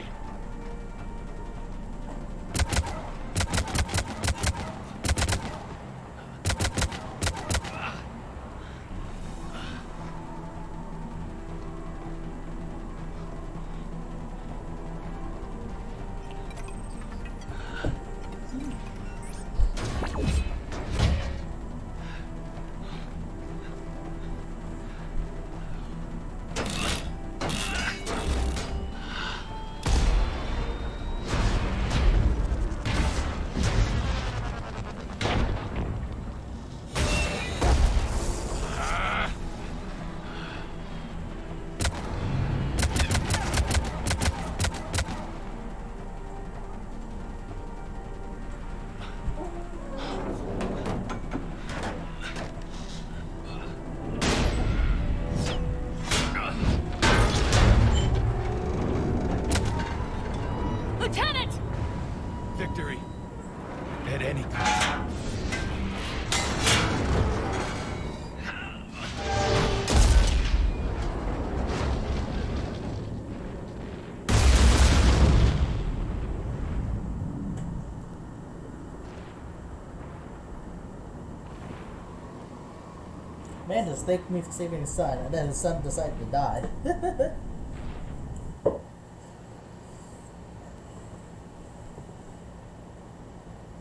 Commanders thanked me for saving his son, and then his son decided to die.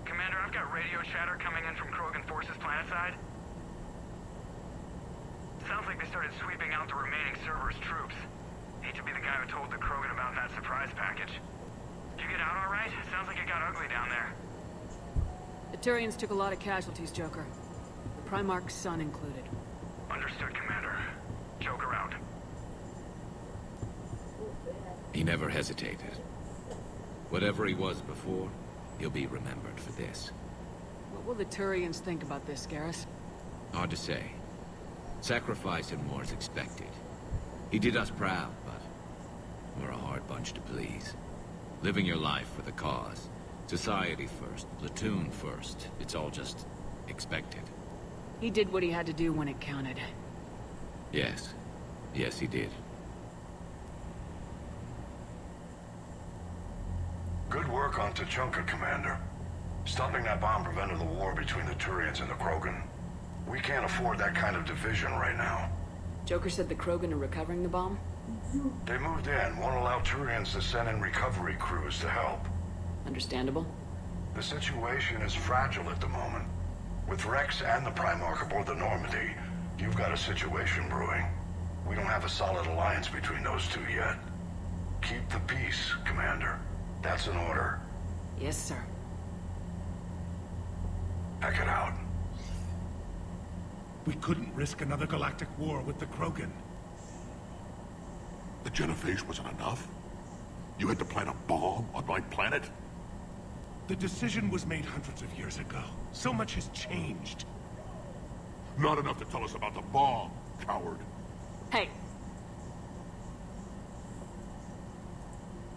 Commander, I've got radio chatter coming in from Krogan forces planetside. Sounds like they started sweeping out the remaining Cerberus troops. Hate to be the guy who told the Krogan about that surprise package. Did you get out all right? Sounds like it got ugly down there. The Turians took a lot of casualties, Joker. The Primarch's son included. Understood, Commander. Joker out. He never hesitated. Whatever he was before, he'll be remembered for this. What will the Turians think about this, Garrus? Hard to say. Sacrifice and more is expected. He did us proud, but we're a hard bunch to please. Living your life for the cause. Society first, platoon first. It's all just expected. He did what he had to do when it counted. Yes. Yes, he did. Good work on Tachanka, Commander. Stopping that bomb prevented the war between the Turians and the Krogan. We can't afford that kind of division right now. Joker said the Krogan are recovering the bomb? They moved in, won't allow Turians to send in recovery crews to help. Understandable. The situation is fragile at the moment. With Rex and the Primarch aboard the Normandy, you've got a situation brewing. We don't have a solid alliance between those two yet. Keep the peace, Commander. That's an order. Yes, sir. Pack it out. We couldn't risk another galactic war with the Krogan. The genophage wasn't enough? You had to plant a bomb on my planet? The decision was made hundreds of years ago. So much has changed. Not enough to tell us about the bomb, coward. Hey!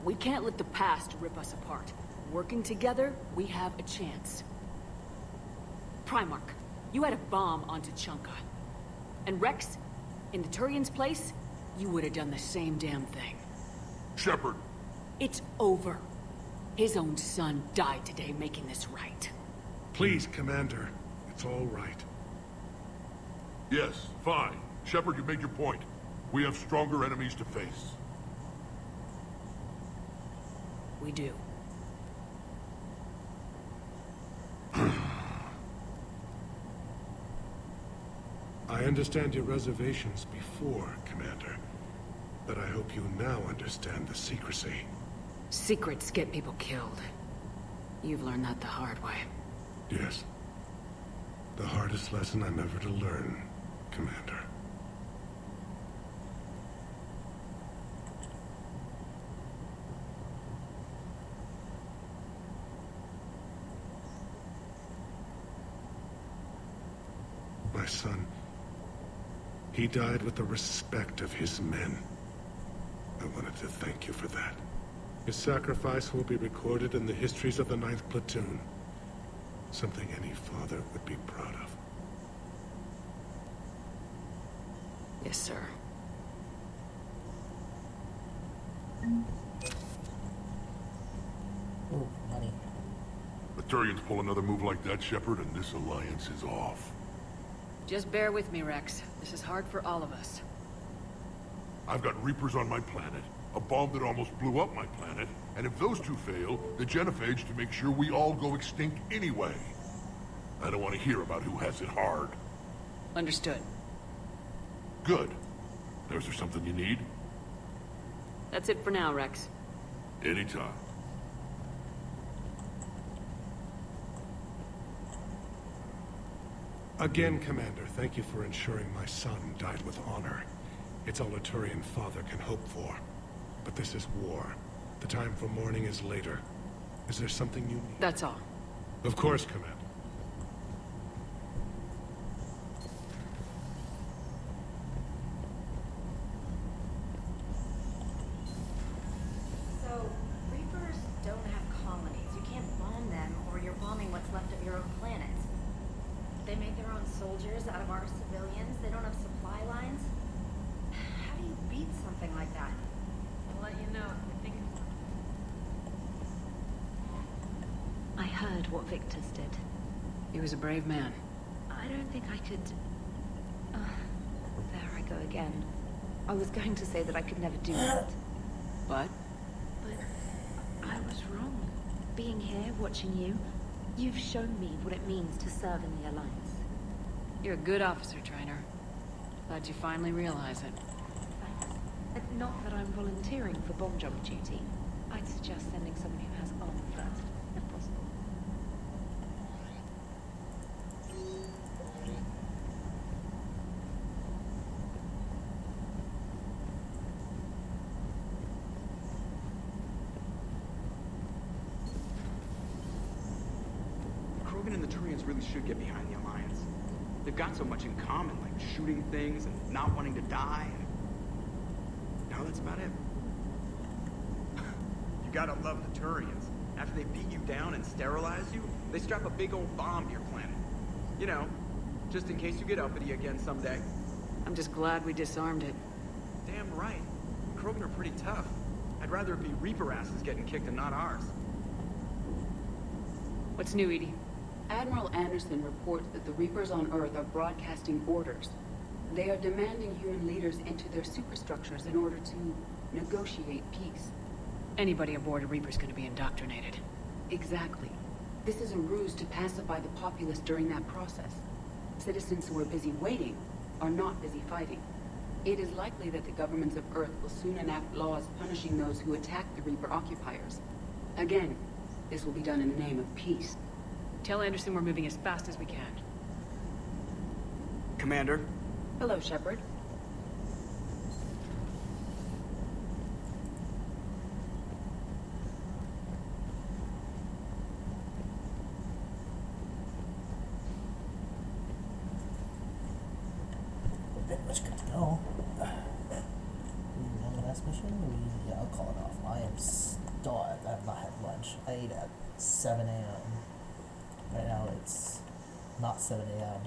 We can't let the past rip us apart. Working together, we have a chance. Primarch, you had a bomb on Tachanka. And Rex, in the Turian's place, you would have done the same damn thing. Shepard! It's over. His own son died today making this right. Please, Commander. It's all right. Yes, fine. Shepard, you made your point. We have stronger enemies to face. We do. I understand your reservations before, Commander. But I hope you now understand the secrecy. Secrets get people killed. You've learned that the hard way. Yes. The hardest lesson I'm ever to learn, Commander. My son, he died with the respect of his men. I wanted to thank you for that. His sacrifice will be recorded in the histories of the 9th Platoon. Something any father would be proud of. Yes, sir. Ooh, money. The Turians pull another move like that, Shepard, and this alliance is off. Just bear with me, Rex. This is hard for all of us. I've got Reapers on my planet, a bomb that almost blew up my planet, and if those two fail, the genophage to make sure we all go extinct anyway. I don't want to hear about who has it hard. Understood. Good. Is there something you need? That's it for now, Rex. Anytime. Again, Commander, thank you for ensuring my son died with honor. It's all a Turian father can hope for. But this is war. The time for mourning is later. Is there something you need? That's all. Of course, Commander. So, Reapers don't have colonies. You can't bomb them, or you're bombing what's left of your own planet. They make their own soldiers out of our civilians. They don't have supply lines. How do you beat something like that? I'll let you know if we think of one. I heard what Victor's did. He was a brave man. I don't think I could... go again. I was going to say that I could never do that. What? But I was wrong. Being here, watching you, you've shown me what it means to serve in the Alliance. You're a good officer, Trainer. Glad you finally realize it. Thanks. Not that I'm volunteering for bomb job duty. I'd suggest sending someone who has armor first, if possible. Krogan and the Turians really should get behind the Alliance. They've got so much in common, like shooting things and not wanting to die. Now that's about it. You gotta love the Turians. After they beat you down and sterilize you, they strap a big old bomb to your planet. You know, just in case you get uppity again someday. I'm just glad we disarmed it. Damn right. Krogan are pretty tough. I'd rather it be Reaper asses getting kicked and not ours. What's new, Edie? Admiral Anderson reports that the Reapers on Earth are broadcasting orders. They are demanding human leaders into their superstructures in order to negotiate peace. Anybody aboard a Reaper's gonna be indoctrinated. Exactly. This is a ruse to pacify the populace during that process. Citizens who are busy waiting are not busy fighting. It is likely that the governments of Earth will soon enact laws punishing those who attack the Reaper occupiers. Again, this will be done in the name of peace. Tell Anderson we're moving as fast as we can. Commander. Hello, Shepard. Bit much good to go. On the last mission, yeah, I'll call it off. I am starved. I have not had lunch. I ate at 7 a.m. Right now it's not 7 a.m.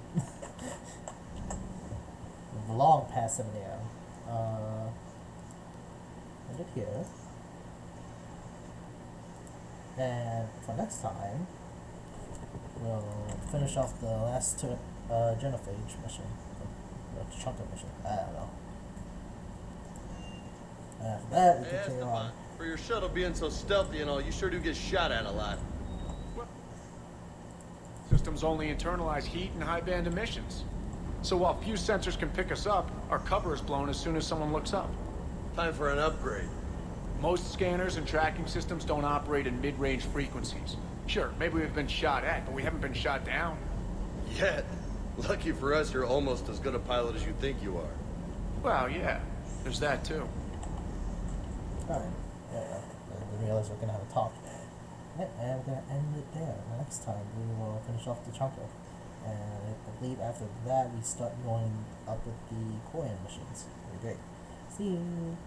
Long past 7 a.m. End it here. And for next time, we'll finish off the last two genophage mission. The chunk of mission. I don't know. After that, we continue on. For your shuttle being so stealthy and all, you sure do get shot at a lot. Systems only internalize heat and high band emissions. So while few sensors can pick us up, our cover is blown as soon as someone looks up. Time for an upgrade. Most scanners and tracking systems don't operate in mid-range frequencies. Sure, maybe we've been shot at, but we haven't been shot down. Yet. Lucky for us, you're almost as good a pilot as you think you are. Well, yeah. There's that, too. Alright. Yeah, I didn't realize we're gonna have a talk. Yeah, and we're gonna end it there. Next time, we will finish off the chunker. And I believe after that, we start going up with the Korean missions. Very great. See you!